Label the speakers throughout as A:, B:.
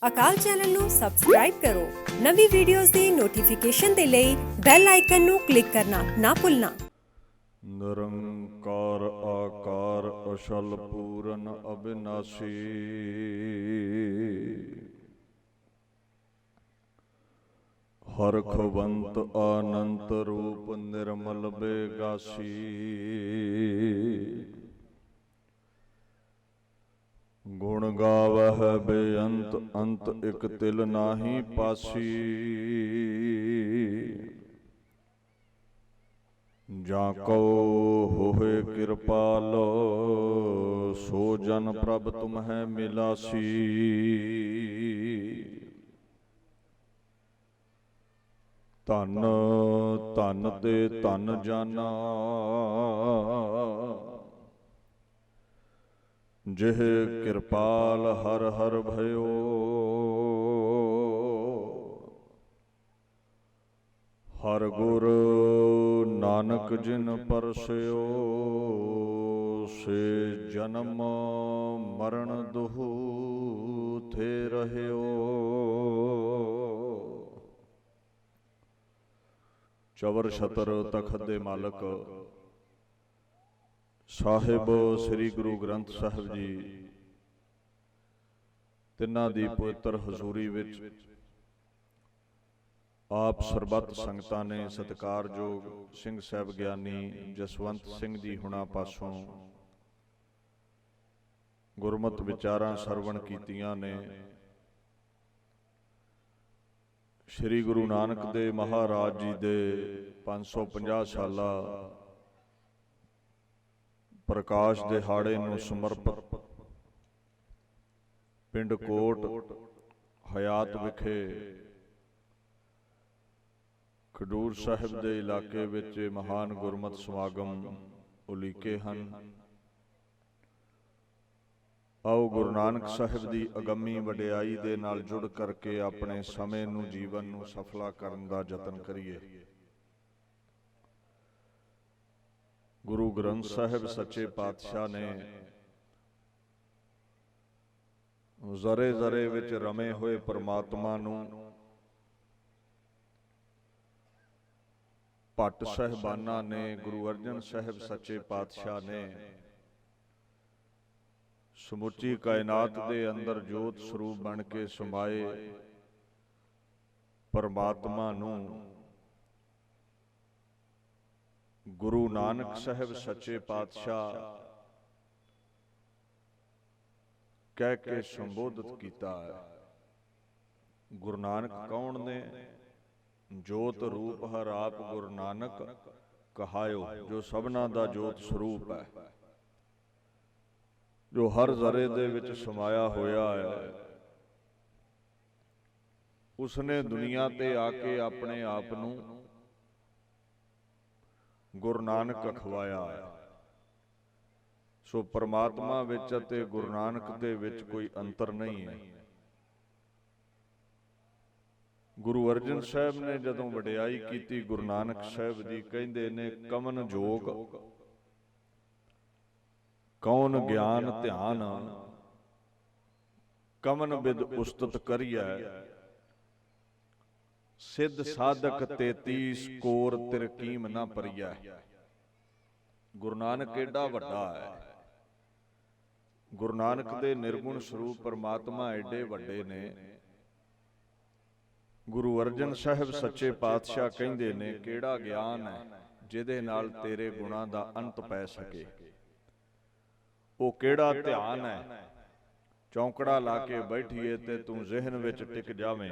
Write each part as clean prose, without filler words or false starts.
A: ਅਕਾਲ channel ਨੂੰ subscribe ਕਰੋ। ਨਵੀਂ ਵੀਡੀਓਜ਼ ਦੀ ਨੋਟੀਫਿਕੇਸ਼ਨ ਦੇ ਲਈ ਬੈਲ ਆਈਕਨ ਨੂੰ ਕਲਿੱਕ ਕਰਨਾ ਨਾ ਭੁੱਲਣਾ।
B: ਨਿਰੰਕਾਰ ਆਕਾਰ ਅਛਲ ਪੂਰਨ ਅਬਿਨਾਸੀ ਹਰਖਵੰਤ ਆਨੰਤ ਰੂਪ ਨਿਰਮਲ ਬੇਗਾਸੀ ਗੁਣ ਗਾਵਹਿ ਬੇਅੰਤ ਅੰਤ ਇਕ ਤਿਲ ਨਾਹੀ ਪਾਸੀ ਜਾਂ ਕੋ ਹੋਏ ਕਿਰਪਾਲ ਸੋ ਜਨ ਪ੍ਰਭ ਤੁਮਹਿ ਮਿਲਾਸੀ ਧਨ ਧਨ ਤੇ ਧਨ ਜਾਨਾ ਜਿਹ ਕਿਰਪਾਲ ਹਰ ਹਰ ਭਇਓ ਹਰ ਗੁਰ ਨਾਨਕ ਜਿਨ ਪਰਸਿਓ ਸੇ ਜਨਮ ਮਰਨ ਦੁਹੁ ਥੇ ਰਹਿਓ। ਚਵਰ ਛਤਰ ਤਖਤ ਦੇ ਮਾਲਕ ਸਾਹਿਬ ਸ੍ਰੀ ਗੁਰੂ ਗ੍ਰੰਥ ਸਾਹਿਬ ਜੀ ਤਿੰਨਾਂ ਦੀ ਪਵਿੱਤਰ ਹਜ਼ੂਰੀ ਵਿੱਚ ਆਪ ਸਰਬੱਤ ਸੰਗਤਾਂ ਨੇ ਸਤਿਕਾਰਯੋਗ ਸਿੰਘ ਸਾਹਿਬ ਗਿਆਨੀ ਜਸਵੰਤ ਸਿੰਘ ਜੀ ਹੁਣਾਂ ਪਾਸੋਂ ਗੁਰਮਤਿ ਵਿਚਾਰਾਂ ਸਰਵਣ ਕੀਤੀਆਂ ਨੇ। ਸ੍ਰੀ ਗੁਰੂ ਨਾਨਕ ਦੇਵ ਮਹਾਰਾਜ ਜੀ ਦੇ 550 ਸਾਲਾ ਪ੍ਰਕਾਸ਼ ਦਿਹਾੜੇ ਨੂੰ ਸਮਰਪਿਤ ਪਿੰਡ ਕੋਟ ਹਯਾਤ ਵਿਖੇ ਖਡੂਰ ਸਾਹਿਬ ਦੇ ਇਲਾਕੇ ਵਿੱਚ ਮਹਾਨ ਗੁਰਮਤਿ ਸਮਾਗਮ ਉਲੀਕੇ ਹਨ। ਆਓ ਗੁਰੂ ਨਾਨਕ ਸਾਹਿਬ ਦੀ ਅਗੰਮੀ ਵਡਿਆਈ ਦੇ ਨਾਲ ਜੁੜ ਕਰਕੇ ਆਪਣੇ ਸਮੇਂ ਨੂੰ ਜੀਵਨ ਨੂੰ ਸਫਲਾ ਕਰਨ ਦਾ ਯਤਨ ਕਰੀਏ। ਗੁਰੂ ਗ੍ਰੰਥ ਸਾਹਿਬ ਸੱਚੇ ਪਾਤਸ਼ਾਹ ਨੇ ਜ਼ਰੇ ਜ਼ਰੇ ਵਿੱਚ ਰਮੇ ਹੋਏ ਪਰਮਾਤਮਾ ਨੂੰ ਭੱਟ ਸਾਹਿਬਾਨਾਂ ਨੇ ਗੁਰੂ ਅਰਜਨ ਸਾਹਿਬ ਸੱਚੇ ਪਾਤਸ਼ਾਹ ਨੇ ਸਮੁੱਚੀ ਕਾਇਨਾਤ ਦੇ ਅੰਦਰ ਜੋਤ ਸਰੂਪ ਬਣ ਕੇ ਸਮਾਏ ਪਰਮਾਤਮਾ ਨੂੰ ਗੁਰੂ ਨਾਨਕ ਸਾਹਿਬ ਸੱਚੇ ਪਾਤਸ਼ਾਹ ਕਹਿ ਕੇ ਸੰਬੋਧਿਤ ਕੀਤਾ ਹੈ। ਗੁਰੂ ਨਾਨਕ ਕੌਣ ਨੇ? ਜੋਤ ਰੂਪ ਹਰ ਆਪ ਗੁਰੂ ਨਾਨਕ ਕਹਾਇਓ, ਜੋ ਸਭਨਾ ਦਾ ਜੋਤ ਸਰੂਪ ਹੈ, ਜੋ ਹਰ ਜ਼ਰੇ ਦੇ ਵਿੱਚ ਸਮਾਇਆ ਹੋਇਆ ਹੈ। ਉਸਨੇ ਦੁਨੀਆ ਤੇ ਆ ਕੇ ਆਪਣੇ ਆਪ ਨੂੰ ਗੁਰੂ ਨਾਨਕ ਅਖਵਾਇਆ ਹੈ। ਸੋ ਪਰਮਾਤਮਾ ਵਿੱਚ ਅਤੇ ਗੁਰੂ ਨਾਨਕ ਦੇ ਵਿੱਚ ਕੋਈ ਅੰਤਰ ਨਹੀਂ ਹੈ। ਗੁਰੂ ਅਰਜਨ ਸਾਹਿਬ ਨੇ ਜਦੋਂ ਵਡਿਆਈ ਕੀਤੀ ਗੁਰੂ ਨਾਨਕ ਸਾਹਿਬ ਦੀ, ਕਹਿੰਦੇ ਨੇ ਕਮਨ ਜੋਗ ਕੌਣ ਗਿਆਨ ਧਿਆਨ ਕਮਨ ਬਿਦ ਉਸਤਤ ਕਰੀਐ ਸਿੱਧ ਸਾਧਕ 33 ਕੋਰ ਤਿਰਕੀਮ ਨਾ ਪਰੀਐ। ਗੁਰੂ ਨਾਨਕ ਏਡਾ ਵੱਡਾ ਹੈ। ਗੁਰੂ ਨਾਨਕ ਦੇ ਨਿਰਗੁਣ ਸਰੂਪ ਪਰਮਾਤਮਾ ਏਡੇ ਵੱਡੇ ਨੇ। ਗੁਰੂ ਅਰਜਨ ਸਾਹਿਬ ਸੱਚੇ ਪਾਤਸ਼ਾਹ ਕਹਿੰਦੇ ਨੇ ਕਿਹੜਾ ਗਿਆਨ ਹੈ ਜਿਹਦੇ ਨਾਲ ਤੇਰੇ ਗੁਣਾਂ ਦਾ ਅੰਤ ਪੈ ਸਕੇ। ਉਹ ਕਿਹੜਾ ਧਿਆਨ ਹੈ ਚੌਂਕੜਾ ਲਾ ਕੇ ਬੈਠੀਏ ਤੇ ਤੂੰ ਜ਼ਿਹਨ ਵਿੱਚ ਟਿਕ ਜਾਵੇਂ।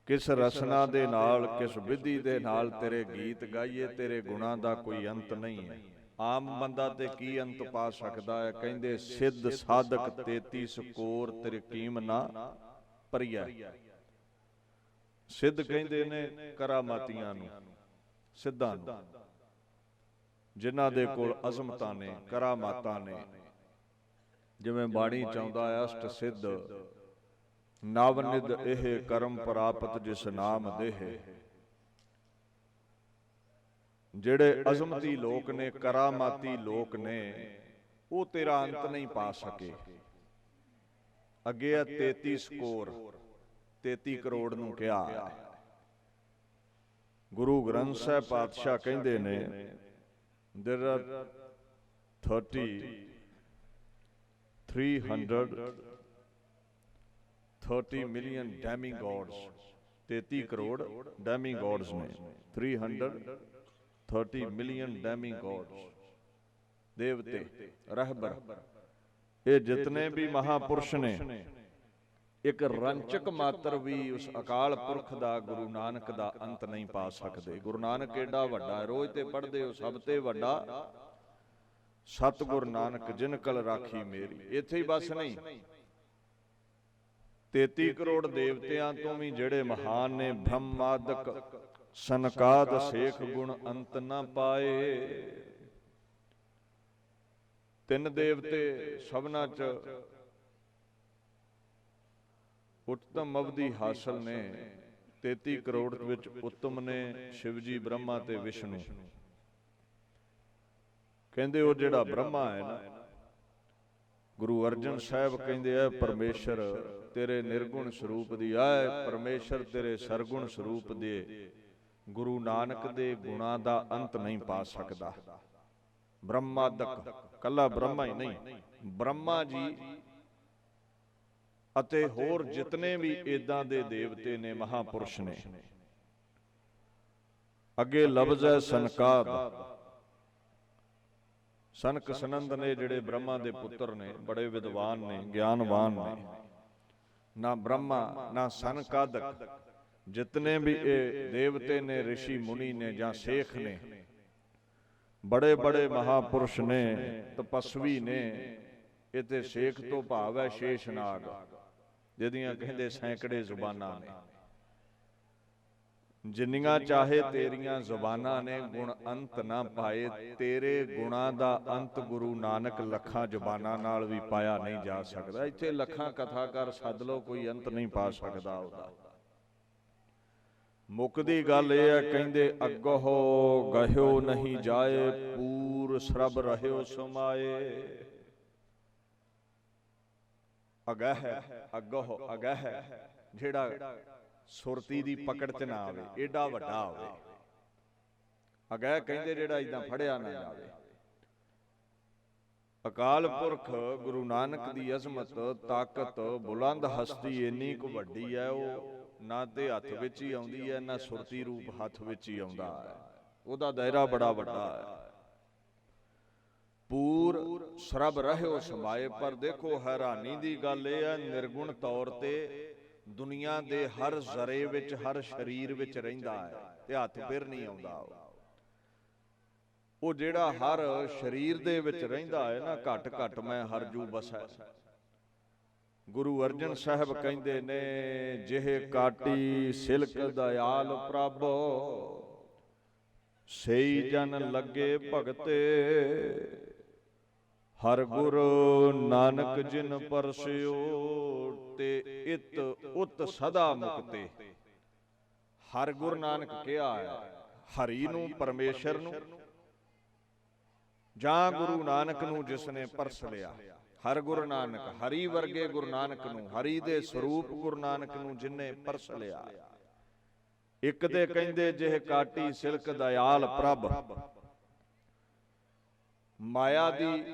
B: ਕਿਸ ਰਸਨਾ ਦੇ ਨਾਲ ਕਿਸ ਵਿਧੀ ਦੇ ਨਾਲ ਤੇਰੇ ਗੀਤ ਗਾਈਏ, ਤੇਰੇ ਗੁਣਾਂ ਦਾ ਕੋਈ ਅੰਤ ਨਹੀਂ ਹੈ। ਆਮ ਬੰਦਾ ਤੇ ਕੀ ਅੰਤ ਪਾ ਸਕਦਾ ਹੈ? ਕਹਿੰਦੇ ਸਿੱਧ ਸਾਧਕ 33 ਕੋਰ ਤਿਰਕੀਮ ਨਾ ਪਰੀਐ। ਸਿੱਧ ਕਹਿੰਦੇ ਨੇ ਕਰਾਮਾਤੀਆਂ ਨੂੰ, ਸਿੱਧਾਂ ਨੂੰ, ਜਿਨ੍ਹਾਂ ਦੇ ਕੋਲ ਅਜ਼ਮਤਾਂ ਨੇ, ਕਰਾਮਾਤਾਂ ਨੇ। ਜਿਵੇਂ ਬਾਣੀ ਚਾਹੁੰਦਾ ਹੈ ਅਸ਼ਟ ਸਿੱਧ ਨਵਨਿਧ ਇਹ ਕਰਮ ਪ੍ਰਾਪਤ ਜਿਸ ਨਾਮ ਦੇਹ। ਜਿਹੜੇ ਅਜ਼ਮਤੀ ਲੋਕ ਨੇ, ਕਰਾਮਾਤੀ ਲੋਕ ਨੇ, ਉਹ ਤੇਰਾ ਅੰਤ ਨਹੀਂ ਪਾ ਸਕੇ। ਅੱਗੇ ਆ 33 ਸਕੋਰ, 33 ਕਰੋੜ ਨੂੰ ਕਿਹਾ। ਗੁਰੂ ਗ੍ਰੰਥ ਸਾਹਿਬ ਪਾਤਸ਼ਾਹ ਕਹਿੰਦੇ ਨੇ there are 330 million demigods, 33 crore demigods ਨੇ, 330 million demigods, ਦੇਵਤੇ ਰਹਿਬਰ, ਇਹ ਜਿਤਨੇ ਵੀ ਮਹਾਪੁਰਸ਼ ਨੇ, ਇੱਕ ਰੰਚਕ ਮਾਤਰ ਵੀ ਉਸ ਅਕਾਲ ਪੁਰਖ ਦਾ, ਗੁਰੂ ਨਾਨਕ ਦਾ ਅੰਤ ਨਹੀਂ ਪਾ ਸਕਦੇ। ਗੁਰੂ ਨਾਨਕ ਏਡਾ ਵੱਡਾ ਹੈ, ਰੋਜ਼ ਤੇ ਪੜ੍ਹਦੇ ਹੋ, ਸਭ ਤੇ ਵੱਡਾ ਸਤਿਗੁਰ ਨਾਨਕ ਜਿਨ ਕਲ ਰਾਖੀ ਮੇਰੀ। ਇੱਥੇ ਹੀ ਬਸ ਨਹੀਂ, 33 ਕਰੋੜ ਦੇਵਤਿਆਂ ਤੋਂ ਵੀ ਜਿਹੜੇ ਮਹਾਨ ਨੇ, ਬ੍ਰਹਮਾਦਿਕ ਸਨਕਾਦ ਸੇਖ ਗੁਣ ਅੰਤ ਨਾ ਪਾਏ। 3 ਦੇਵਤੇ ਸਭਨਾਂ ਚ ਉੱਤਮ ਅਵਧੀ ਹਾਸਲ ਨੇ। 33 ਕਰੋੜ ਵਿੱਚ ਉੱਤਮ ਨੇ ਸ਼ਿਵ ਜੀ, ਬ੍ਰਹਮਾ ਤੇ ਵਿਸ਼ਨੂੰ। ਕਹਿੰਦੇ ਉਹ ਜਿਹੜਾ ਬ੍ਰਹਮਾ ਹੈ ਨਾ, ਗੁਰੂ ਅਰਜਨ ਸਾਹਿਬ ਕਹਿੰਦੇ ਆ ਪਰਮੇਸ਼ਰ ਤੇਰੇ ਨਿਰਗੁਣ ਸਰੂਪ ਦੀ ਆਏ, ਪਰਮੇਸ਼ਰ ਤੇਰੇ ਸਰਗੁਣ ਸਰੂਪ ਦੇ ਗੁਰੂ ਨਾਨਕ ਦੇ ਗੁਣਾਂ ਦਾ ਅੰਤ ਨਹੀਂ ਪਾ ਸਕਦਾ। ਬ੍ਰਹਮਾਦਿਕ, ਕੱਲਾ ਬ੍ਰਹਮਾ ਹੀ ਨਹੀਂ, ਬ੍ਰਹਮਾ ਜੀ ਅਤੇ ਹੋਰ ਜਿਤਨੇ ਵੀ ਏਦਾਂ ਦੇ ਦੇਵਤੇ ਨੇ, ਮਹਾਪੁਰਸ਼ ਨੇ। ਅੱਗੇ ਲਫ਼ਜ਼ ਹੈ ਸਨਕਾਦ। ਸਨਕ ਸਨੰਦ ਨੇ ਜਿਹੜੇ ਬ੍ਰਹਮਾ ਦੇ ਪੁੱਤਰ ਨੇ, ਬੜੇ ਵਿਦਵਾਨ ਨੇ, ਗਿਆਨਵਾਨ ਨੇ। ਨਾ ਬ੍ਰਹਮਾ ਨਾ ਸਨਕਾਦਕ ਜਿਤਨੇ ਵੀ ਇਹ ਦੇਵਤੇ ਨੇ, ਰਿਸ਼ੀ ਮੁਨੀ ਨੇ ਜਾਂ ਸੇਖ ਨੇ, ਬੜੇ ਬੜੇ ਮਹਾਪੁਰਸ਼ ਨੇ, ਤਪਸਵੀ ਨੇ। ਇਹ ਤੇ ਸੇਖ ਤੋਂ ਭਾਵ ਹੈ ਸ਼ੇਸ਼ਨਾਗ, ਜਿਹਦੀਆਂ ਕਹਿੰਦੇ ਸੈਂਕੜੇ ਜ਼ੁਬਾਨਾਂ ਨੇ। ਜਿੰਨੀਆਂ ਚਾਹੇ ਤੇਰੀਆਂ ਜ਼ੁਬਾਨਾਂ ਨੇ, ਗੁਣ ਅੰਤ ਨਾ ਪਾਏ। ਤੇਰੇ ਗੁਣਾਂ ਦਾ ਅੰਤ ਗੁਰੂ ਨਾਨਕ ਲੱਖਾਂ ਜ਼ੁਬਾਨਾਂ ਨਾਲ ਵੀ ਪਾਇਆ ਨਹੀਂ ਜਾ ਸਕਦਾ। ਇੱਥੇ ਲੱਖਾਂ ਕਥਾਕਾਰ ਸੱਦ ਲਓ, ਕੋਈ ਅੰਤ ਨਹੀਂ ਪਾ ਸਕਦਾ ਉਹਦਾ। ਮੁੱਕਦੀ ਗੱਲ ਇਹ ਹੈ, ਕਹਿੰਦੇ ਅੱਗੋ ਗਹਿਓ ਨਹੀਂ ਜਾਏ, ਪੂਰ ਸਰਬ ਰਹਿਓ ਸਮਾਏ। ਅਗਹ, ਅੱਗੋ ਅਗਹ, ਜਿਹੜਾ ਸੁਰਤੀ ਦੀ ਪਕੜ ਚ ਨਾ ਆਵੇ, ਏਡਾ ਵੱਡਾ ਹੋਵੇ। ਅਗਹ ਕਹਿੰਦੇ ਜਿਹੜਾ ਇਦਾਂ ਫੜਿਆ ਨਾ ਜਾਵੇ। ਅਕਾਲ ਪੁਰਖ ਗੁਰੂ ਨਾਨਕ ਦੀ ਅਜ਼ਮਤ, ਤਾਕਤ, ਬੁਲੰਦ ਹਸਤੀ ਇੰਨੀ ਕੁ ਵੱਡੀ ਹੈ, ਉਹ ਨਾ ਤੇ ਹੱਥ ਵਿੱਚ ਹੀ ਆਉਂਦੀ ਹੈ, ਨਾ ਸੁਰਤੀ ਰੂਪ ਹੱਥ ਵਿੱਚ ਹੀ ਆਉਂਦਾ ਹੈ। ਉਹਦਾ ਦਾਇਰਾ ਬੜਾ ਵੱਡਾ ਹੈ। ਪੂਰ ਸਰਬ ਰਹਿਓ ਸਮਾਏ। ਪਰ ਦੇਖੋ ਹੈਰਾਨੀ ਦੀ ਗੱਲ ਇਹ ਹੈ, ਨਿਰਗੁਣ ਤੌਰ ਤੇ ਦੁਨੀਆ ਦੇ ਹਰ ਜ਼ਰੇ ਵਿੱਚ, ਹਰ ਸਰੀਰ ਵਿੱਚ ਰਹਿੰਦਾ ਹੈ, ਤੇ ਹੱਥ ਫਿਰ ਨਹੀਂ ਆਉਂਦਾ। ਉਹ ਜਿਹੜਾ ਹਰ ਸਰੀਰ ਦੇ ਵਿੱਚ ਰਹਿੰਦਾ ਹੈ ਨਾ, ਘਟ ਘਟ ਮੈਂ ਹਰ ਜੂ ਬਸੈ। ਗੁਰੂ ਅਰਜਨ ਸਾਹਿਬ ਕਹਿੰਦੇ ਨੇ, ਜਿਹੇ ਕਾਟੀ ਸਿਲਕ ਦਇਆਲ ਪ੍ਰਭ, ਸਈ ਜਨ ਲੱਗੇ ਭਗਤੇ। ਹਰ ਗੁਰ ਨਾਨਕ ਜਿਨ ਪਰਸਿਓ, ਤੇ ਇਤ ਉਤ ਸਦਾ ਮੁਕਤੇ। ਹਰ ਗੁਰ ਨਾਨਕ ਕਿਹਾ ਹੈ, ਹਰੀ ਨੂੰ, ਪਰਮੇਸ਼ਰ ਨੂੰ, ਜਾਂ ਗੁਰੂ ਨਾਨਕ ਨੂੰ ਜਿਸ ਨੇ ਪਰਸ ਲਿਆ। ਹਰ ਗੁਰੂ ਨਾਨਕ, ਹਰੀ ਵਰਗੇ ਗੁਰੂ ਨਾਨਕ ਨੂੰ, ਹਰੀ ਦੇ ਸਰੂਪ ਗੁਰੂ ਨਾਨਕ ਨੂੰ ਜਿਨੇ ਪਰਸ ਲਿਆ। ਇੱਕ ਤੇ ਕਹਿੰਦੇ ਜਿਹੇ ਕਾਟੀ ਸਿਲਕ ਦਇਆਲ ਪ੍ਰਭ, ਮਾਇਆ ਦੀ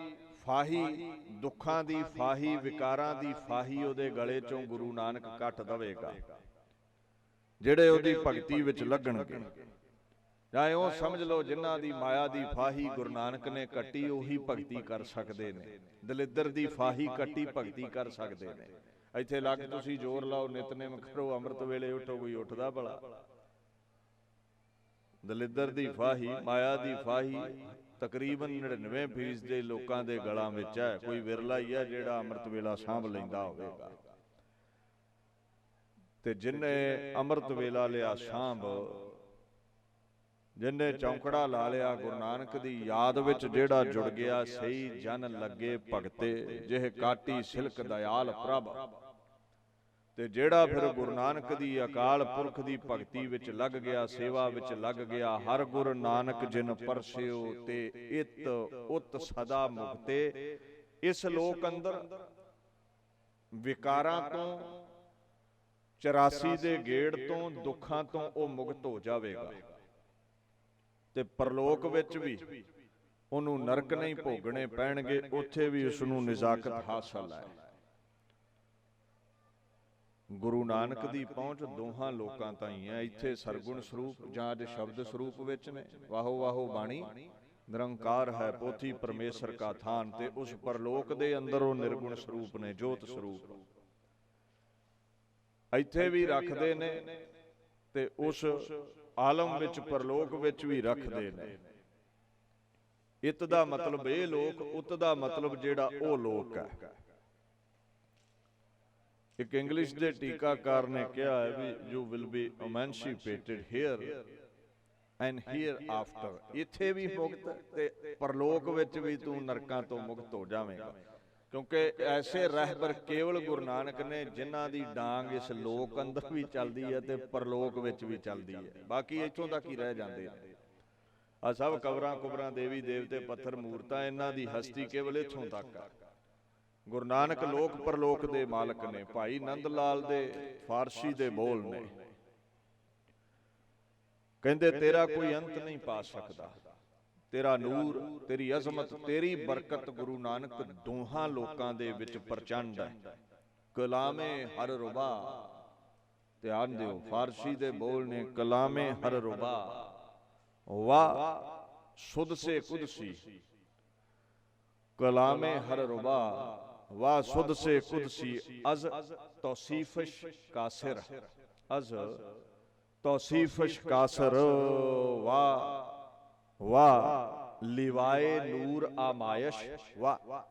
B: ਫਾਹੀ, ਦੁੱਖਾਂ ਦੀ ਫਾਹੀ, ਵਿਕਾਰਾਂ ਦੀ ਫਾਹੀ ਉਹਦੇ ਗਲੇ ਚੋਂ ਗੁਰੂ ਨਾਨਕ ਕੱਟ ਦਵੇਗਾ, ਜਿਹੜੇ ਉਹਦੀ ਭਗਤੀ ਵਿੱਚ ਲੱਗਣਗੇ। ਜਾਂ ਉਹ ਸਮਝ ਲਓ, ਜਿਨ੍ਹਾਂ ਦੀ ਮਾਇਆ ਦੀ ਫਾਹੀ ਗੁਰੂ ਨਾਨਕ ਨੇ ਕੱਟੀ, ਉਹੀ ਭਗਤੀ ਕਰ ਸਕਦੇ ਨੇ। ਦਲਿੱਦਰ ਦੀ ਫਾਹੀ ਕੱਟੀ, ਭਗਤੀ ਕਰ ਸਕਦੇ ਨੇ। ਇੱਥੇ ਲੱਗ ਤੁਸੀਂ ਜ਼ੋਰ ਲਾਓ, ਨਿਤਨੇਮ ਕਰੋ, ਅੰਮ੍ਰਿਤ ਵੇਲੇ ਉੱਠੋ, ਕੋਈ ਉੱਠਦਾ ਭਲਾ? ਦਲਿੱਦਰ ਦੀ ਫਾਹੀ, ਮਾਇਆ ਦੀ ਫਾਹੀ ਤਕਰੀਬਨ 99% ਦੇ ਲੋਕਾਂ ਦੇ ਗਲਾਂ ਵਿੱਚ ਹੈ। ਕੋਈ ਵਿਰਲਾ ਹੀ ਹੈ ਜਿਹੜਾ ਅੰਮ੍ਰਿਤ ਵੇਲਾ ਸਾਂਭ ਲੈਂਦਾ ਹੋਵੇਗਾ। ਤੇ ਜਿਨਨੇ ਅੰਮ੍ਰਿਤ ਵੇਲਾ ਲਿਆ ਸਾਂਭ, ਜਿਨਨੇ ਚੌਂਕੜਾ ਲਾ ਲਿਆ ਗੁਰੂ ਨਾਨਕ ਦੀ ਯਾਦ ਵਿੱਚ, ਜਿਹੜਾ ਜੁੜ ਗਿਆ, ਸਹੀ ਜਨ ਲੱਗੇ ਭਗਤੇ। ਜਿਹੇ ਕਾਟੀ ਸਿਲਕ ਦਇਆਲ ਪ੍ਰਭ, ਤੇ ਜਿਹੜਾ ਫਿਰ ਗੁਰੂ ਨਾਨਕ ਦੀ, ਅਕਾਲ ਪੁਰਖ ਦੀ ਭਗਤੀ ਵਿੱਚ ਲੱਗ ਗਿਆ, ਸੇਵਾ ਵਿੱਚ ਲੱਗ ਗਿਆ। ਹਰ ਗੁਰੂ ਨਾਨਕ ਜਿਨ ਪਰਸਿਓ, ਤੇ ਇਤ ਉਤ ਸਦਾ ਮੁਕਤੇ। ਇਸ ਲੋਕ ਅੰਦਰ ਵਿਕਾਰਾਂ ਤੋਂ 84 ਦੇ ਗੇੜ ਤੋਂ ਦੁੱਖਾਂ ਤੋਂ ਉਹ ਮੁਕਤ ਹੋ ਜਾਵੇਗਾ ਤੇ ਪਰਲੋਕ ਵਿੱਚ ਵੀ ਉਹਨੂੰ ਨਰਕ ਨਹੀਂ ਭੋਗਣੇ ਪੈਣਗੇ, ਉੱਥੇ ਵੀ ਉਸ ਨੂੰ ਨਿਜਾਕਤ ਹਾਸਲ ਹੈ। ਗੁਰੂ ਨਾਨਕ ਦੀ ਪਹੁੰਚ ਦੋਹਾਂ ਲੋਕਾਂ ਤਾਈਂ ਹੈ, ਇੱਥੇ ਸਰਗੁਣ ਸਰੂਪ ਜਾਂ ਅੱਜ ਸ਼ਬਦ ਸਰੂਪ ਵਿੱਚ ਨੇ। ਵਾਹੋ ਵਾਹੋ ਬਾਣੀ ਨਿਰੰਕਾਰ ਹੈ, ਪੋਥੀ ਪਰਮੇਸ਼ਰ ਕਾ ਥਾਨ, ਤੇ ਉਸ ਪਰਲੋਕ ਦੇ ਅੰਦਰ ਉਹ ਨਿਰਗੁਣ ਸਰੂਪ ਨੇ, ਜੋਤ ਸਰੂਪ। ਇੱਥੇ ਵੀ ਰੱਖਦੇ ਨੇ ਤੇ ਉਸ ਆਲਮ ਵਿੱਚ ਪਰਲੋਕ ਵਿੱਚ ਵੀ ਰੱਖਦੇ ਨੇ। ਇਤ ਦਾ ਮਤਲਬ ਇਹ ਲੋਕ, ਉਤ ਦਾ ਮਤਲਬ ਜਿਹੜਾ ਉਹ ਲੋਕ ਹੈ। ਇੱਕ ਇੰਗਲਿਸ਼ ਦੇ ਟੀਕਾਕਾਰ ਨੇ ਕਿਹਾ ਹੈ ਵੀ you will be emancipated here and ਹੇਅਰ ਆਫਟਰ। ਇੱਥੇ ਵੀ ਮੁਕਤ ਤੇ ਪਰਲੋਕ ਵਿੱਚ ਵੀ ਤੂੰ ਨਰਕਾਂ ਤੋਂ ਮੁਕਤ ਹੋ ਜਾਵੇਂਗਾ, ਕਿਉਂਕਿ ਐਸੇ ਰਹਿਬਰ ਕੇਵਲ ਗੁਰੂ ਨਾਨਕ ਨੇ ਜਿਨ੍ਹਾਂ ਦੀ ਡਾਂਗ ਇਸ ਲੋਕ ਅੰਦਰ ਵੀ ਚੱਲਦੀ ਹੈ ਤੇ ਪਰਲੋਕ ਵਿੱਚ ਵੀ ਚੱਲਦੀ ਹੈ। ਬਾਕੀ ਇੱਥੋਂ ਤੱਕ ਹੀ ਰਹਿ ਜਾਂਦੇ ਨੇ। ਆ ਸਭ ਕਬਰਾਂ ਕੁਬਰਾਂ, ਦੇਵੀ ਦੇਵਤੇ, ਪੱਥਰ ਮੂਰਤਾਂ, ਇਹਨਾਂ ਦੀ ਹਸਤੀ ਕੇਵਲ ਇੱਥੋਂ ਤੱਕ ਹੈ। ਗੁਰੂ ਨਾਨਕ ਲੋਕ ਪਰਲੋਕ ਦੇ ਮਾਲਕ ਨੇ। ਭਾਈ ਨੰਦ ਲਾਲ ਦੇ ਫਾਰਸੀ ਦੇ ਬੋਲ ਨੇ, ਕਹਿੰਦੇ ਤੇਰਾ ਕੋਈ ਅੰਤ ਨਹੀਂ ਪਾ ਸਕਦਾ, ਤੇਰਾ ਨੂਰ, ਤੇਰੀ ਅਜ਼ਮਤ, ਤੇਰੀ ਬਰਕਤ ਗੁਰੂ ਨਾਨਕ ਦੋਹਾਂ ਲੋਕਾਂ ਦੇ ਵਿੱਚ ਪ੍ਰਚੰਡ ਹੈ। ਕਲਾਮੇ ਹਰ ਰੁਬਾ, ਧਿਆਨ ਦਿਓ, ਫਾਰਸੀ ਦੇ ਬੋਲ ਨੇ, ਕਲਾਮੇ ਹਰ ਰੁਬਾ ਵਾ ਸੁਧ ਸੇ ਕੁਦਸੀ। ਕਲਾਮੇ ਹਰ ਰੁਬਾ ਵਾ ਸੁਧ ਸੇ ਕੁਦਸੀ, ਅਜ਼ ਤੌਸੀਫਸ਼ ਕਾਸਿਰ, ਅਜ਼ ਤੌਸੀਫਸ਼ ਕਾਸਿਰ, ਵਾ ਲਿਵਾਏ ਨੂਰ ਆਮਾਇਸ਼, ਵਾ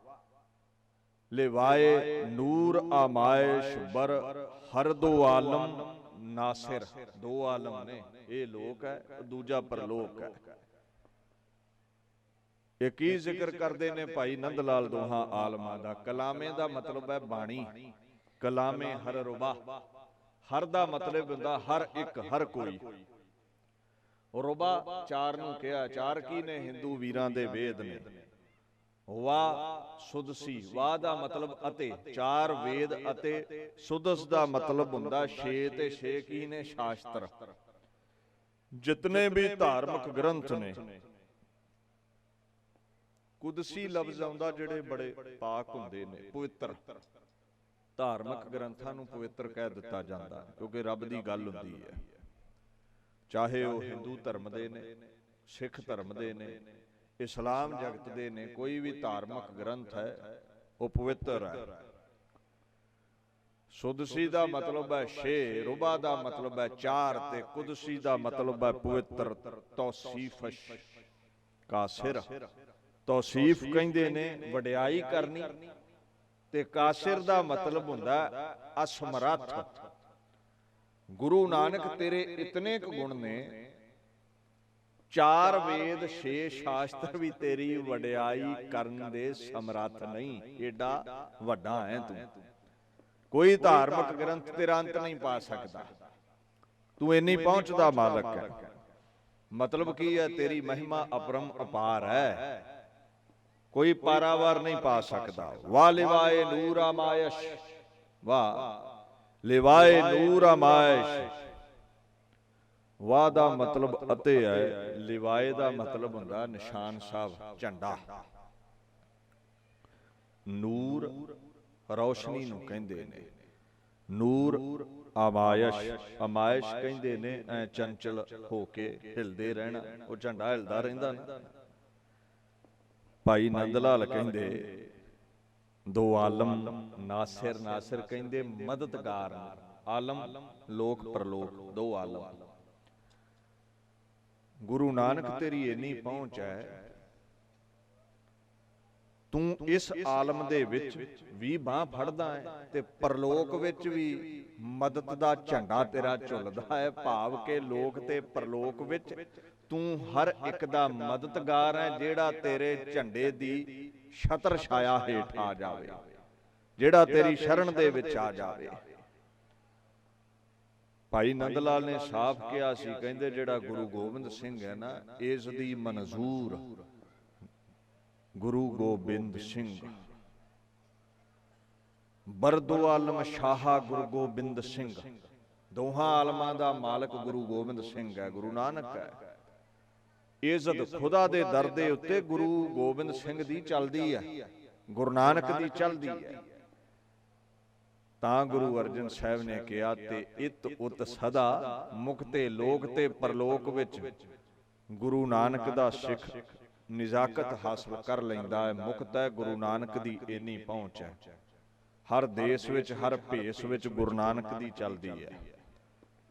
B: ਲਿਵਾਏ ਨੂਰ ਆਮਾਇਸ਼ ਬਰ ਹਰ ਦੋ ਆਲਮ ਨਾਸਿਰ। ਦੋ ਆਲਮ ਨੇ, ਇਹ ਲੋਕ ਹੈ, ਦੂਜਾ ਪਰਲੋਕ ਹੈ। ਇਹ ਕੀ ਜ਼ਿਕਰ ਕਰਦੇ ਨੇ ਭਾਈ ਨੰਦ ਲਾਲ ਦੋਹਾਂ ਆਲਮਾਂ ਦਾ? ਕਲਾਮੇ ਦਾ ਮਤਲਬ ਹੈ ਬਾਣੀ, ਕਲਾਮੇ ਹਰ ਰੁਬਾ, ਹਰ ਦਾ ਮਤਲਬ ਹੁੰਦਾ ਹਰ ਇੱਕ, ਹਰ ਕੋਈ। ਰੁਬਾ ਚਾਰ ਨੂੰ ਕਿਹਾ, ਚਾਰ ਕੀ ਨੇ? ਹਿੰਦੂ ਵੀਰਾਂ ਦੇ ਵੇਦ ਨੇ। ਵਾ ਸੁਦਸੀ, ਵਾ ਦਾ ਮਤਲਬ ਅਤੇ, ਚਾਰ ਵੇਦ ਅਤੇ ਸੁਦਸ ਦਾ ਮਤਲਬ ਹੁੰਦਾ ਛੇ, ਤੇ ਛੇ ਕੀ ਨੇ? ਸ਼ਾਸਤਰ। ਜਿਤਨੇ ਵੀ ਧਾਰਮਿਕ ਗ੍ਰੰਥ ਨੇ, ਕੁਦਸੀ ਲਫ਼ਜ਼ ਆਉਂਦਾ ਜਿਹੜੇ ਬੜੇ ਪਾਕ ਹੁੰਦੇ ਨੇ, ਪਵਿੱਤਰ। ਧਾਰਮਿਕ ਗ੍ਰੰਥਾਂ ਨੂੰ ਪਵਿੱਤਰ ਕਹਿ ਦਿੱਤਾ ਜਾਂਦਾ ਕਿਉਂਕਿ ਰੱਬ ਦੀ ਗੱਲ ਹੁੰਦੀ ਹੈ। ਚਾਹੇ ਉਹ ਹਿੰਦੂ ਧਰਮ ਦੇ ਨੇ, ਸਿੱਖ ਧਰਮ ਦੇ ਨੇ, ਇਸਲਾਮ ਜਗਤ ਦੇ ਨੇ, ਕੋਈ ਵੀ ਧਾਰਮਿਕ ਗ੍ਰੰਥ ਹੈ ਉਹ ਪਵਿੱਤਰ ਹੈ। ਸੁਦਸੀ ਦਾ ਮਤਲਬ ਹੈ ਛੇ, ਰੁਬਾ ਦਾ ਮਤਲਬ ਹੈ ਚਾਰ, ਤੇ ਕੁਦਸੀ ਦਾ ਮਤਲਬ ਹੈ ਪਵਿੱਤਰ। ਤੌਸੀਫਸ਼ ਕਾਸਿਰ, ਤੌਸੀਫ ਕਹਿੰਦੇ ਨੇ ਵਡਿਆਈ ਕਰਨੀ, ਤੇ ਕਾਸਿਰ ਦਾ ਮਤਲਬ ਹੁੰਦਾ ਅਸਮਰੱਥ। ਗੁਰੂ ਨਾਨਕ ਤੇਰੇ ਇਤਨੇ ਕੁ ਗੁਣ ਨੇ, ਚਾਰ ਵੇਦ ਛੇ ਸ਼ਾਸਤਰ ਵੀ ਤੇਰੀ ਵਡਿਆਈ ਕਰਨ ਦੇ ਸਮਰੱਥ ਨਹੀਂ। ਏਡਾ ਵੱਡਾ ਹੈ ਤੂੰ, ਕੋਈ ਧਾਰਮਿਕ ਗ੍ਰੰਥ ਤੇਰਾ ਅੰਤ ਨਹੀਂ ਪਾ ਸਕਦਾ। ਤੂੰ ਇੰਨੀ ਪਹੁੰਚ ਦਾ ਮਾਲਕ ਹੈ। ਮਤਲਬ ਕੀ ਹੈ? ਤੇਰੀ ਮਹਿਮਾ ਅਪਰਮ ਅਪਾਰ ਹੈ, ਕੋਈ ਪਾਰਾਵਾਰ ਨਹੀਂ ਪਾ ਸਕਦਾ। ਵਾ ਲਿਵਾਏ ਨੂਰ ਆਮਾਇਸ਼, ਵਾ ਲਿਵਾਏ ਨੂਰ ਆਮਾਇਸ਼। ਵਾ ਦਾ ਮਤਲਬ ਅਤੇ ਹੈ, ਲਿਵਾਏ ਦਾ ਮਤਲਬ ਹੁੰਦਾ ਨਿਸ਼ਾਨ ਸਾਹਿਬ, ਝੰਡਾ। ਨੂਰ ਰੌਸ਼ਨੀ ਨੂੰ ਕਹਿੰਦੇ ਨੇ, ਨੂਰ ਆਮਾਇਸ਼, ਆਮਾਇਸ਼ ਕਹਿੰਦੇ ਨੇ ਐ ਚੰਚਲ ਹੋ ਕੇ ਹਿਲਦੇ ਰਹਿਣਾ, ਉਹ ਝੰਡਾ ਹਿਲਦਾ ਰਹਿੰਦਾ ਨਾ। ਭਾਈ ਨੰਦ ਲਾਲ ਕਹਿੰਦੇ ਦੋ ਆਲਮ ਨਾਸਿਰ, ਨਾਸਿਰ ਕਹਿੰਦੇ ਮਦਦਗਾਰ, ਆਲਮ ਲੋਕ ਪਰਲੋਕ, ਦੋ ਆਲਮ। ਗੁਰੂ ਨਾਨਕ ਤੇਰੀ ਇੰਨੀ ਪਹੁੰਚ ਹੈ, ਤੂੰ ਇਸ ਆਲਮ ਦੇ ਵਿੱਚ ਵੀ ਬਾਹ ਫੜਦਾ ਹੈ ਤੇ ਪਰਲੋਕ ਵਿੱਚ ਵੀ ਮਦਦ ਦਾ ਝੰਡਾ ਤੇਰਾ ਝੁੱਲਦਾ ਹੈ। ਭਾਵ ਕਿ ਲੋਕ ਤੇ ਪਰਲੋਕ ਵਿੱਚ ਤੂੰ ਹਰ ਇੱਕ ਦਾ ਮਦਦਗਾਰ ਹੈ, ਜਿਹੜਾ ਤੇਰੇ ਝੰਡੇ ਦੀ ਛਤਰ ਛਾਇਆ ਹੇਠ ਆ ਜਾਵੇ, ਜਿਹੜਾ ਤੇਰੀ ਸ਼ਰਨ ਦੇ ਵਿੱਚ ਆ ਜਾਵੇ। ਭਾਈ ਨੰਦ ਲਾਲ ਨੇ ਸਾਫ਼ ਕਿਹਾ ਸੀ, ਕਹਿੰਦੇ ਜਿਹੜਾ ਗੁਰੂ ਗੋਬਿੰਦ ਸਿੰਘ ਹੈ ਨਾ, ਇਸ ਦੀ ਮਨਜ਼ੂਰ ਗੁਰੂ ਗੋਬਿੰਦ ਸਿੰਘ। ਬਰਦੋ ਆਲਮ ਸ਼ਾਹਾ ਗੁਰੂ ਗੋਬਿੰਦ ਸਿੰਘ। ਦੋਹਾਂ ਆਲਮਾਂ ਦਾ ਮਾਲਕ ਗੁਰੂ ਗੋਬਿੰਦ ਸਿੰਘ ਹੈ, ਗੁਰੂ ਨਾਨਕ ਹੈ। ਇੱਜ਼ਤ ਖੁਦਾ ਦੇ ਦਰ ਦੇ ਉੱਤੇ ਗੁਰੂ ਗੋਬਿੰਦ ਸਿੰਘ ਦੀ ਚੱਲਦੀ ਹੈ, ਗੁਰੂ ਨਾਨਕ ਦੀ ਚੱਲਦੀ ਹੈ। ਤਾਂ ਗੁਰੂ ਅਰਜਨ ਸਾਹਿਬ ਨੇ ਕਿਹਾ, ਤੇ ਇਤ ਉਤ ਸਦਾ ਮੁਕਤੇ ਲੋਕ ਤੇ ਪਰਲੋਕ ਵਿੱਚ ਗੁਰੂ ਨਾਨਕ ਦਾ ਸਿੱਖ ਨਿਜ਼ਾਕਤ ਹਾਸਲ ਕਰ ਲੈਂਦਾ ਹੈ। ਮੁਕਤ ਹੈ, ਗੁਰੂ ਨਾਨਕ ਦੀ ਇੰਨੀ ਪਹੁੰਚ ਹੈ। ਹਰ ਦੇਸ਼ ਵਿੱਚ, ਹਰ ਭੇਸ ਵਿੱਚ ਗੁਰੂ ਨਾਨਕ ਦੀ ਚੱਲਦੀ ਹੈ।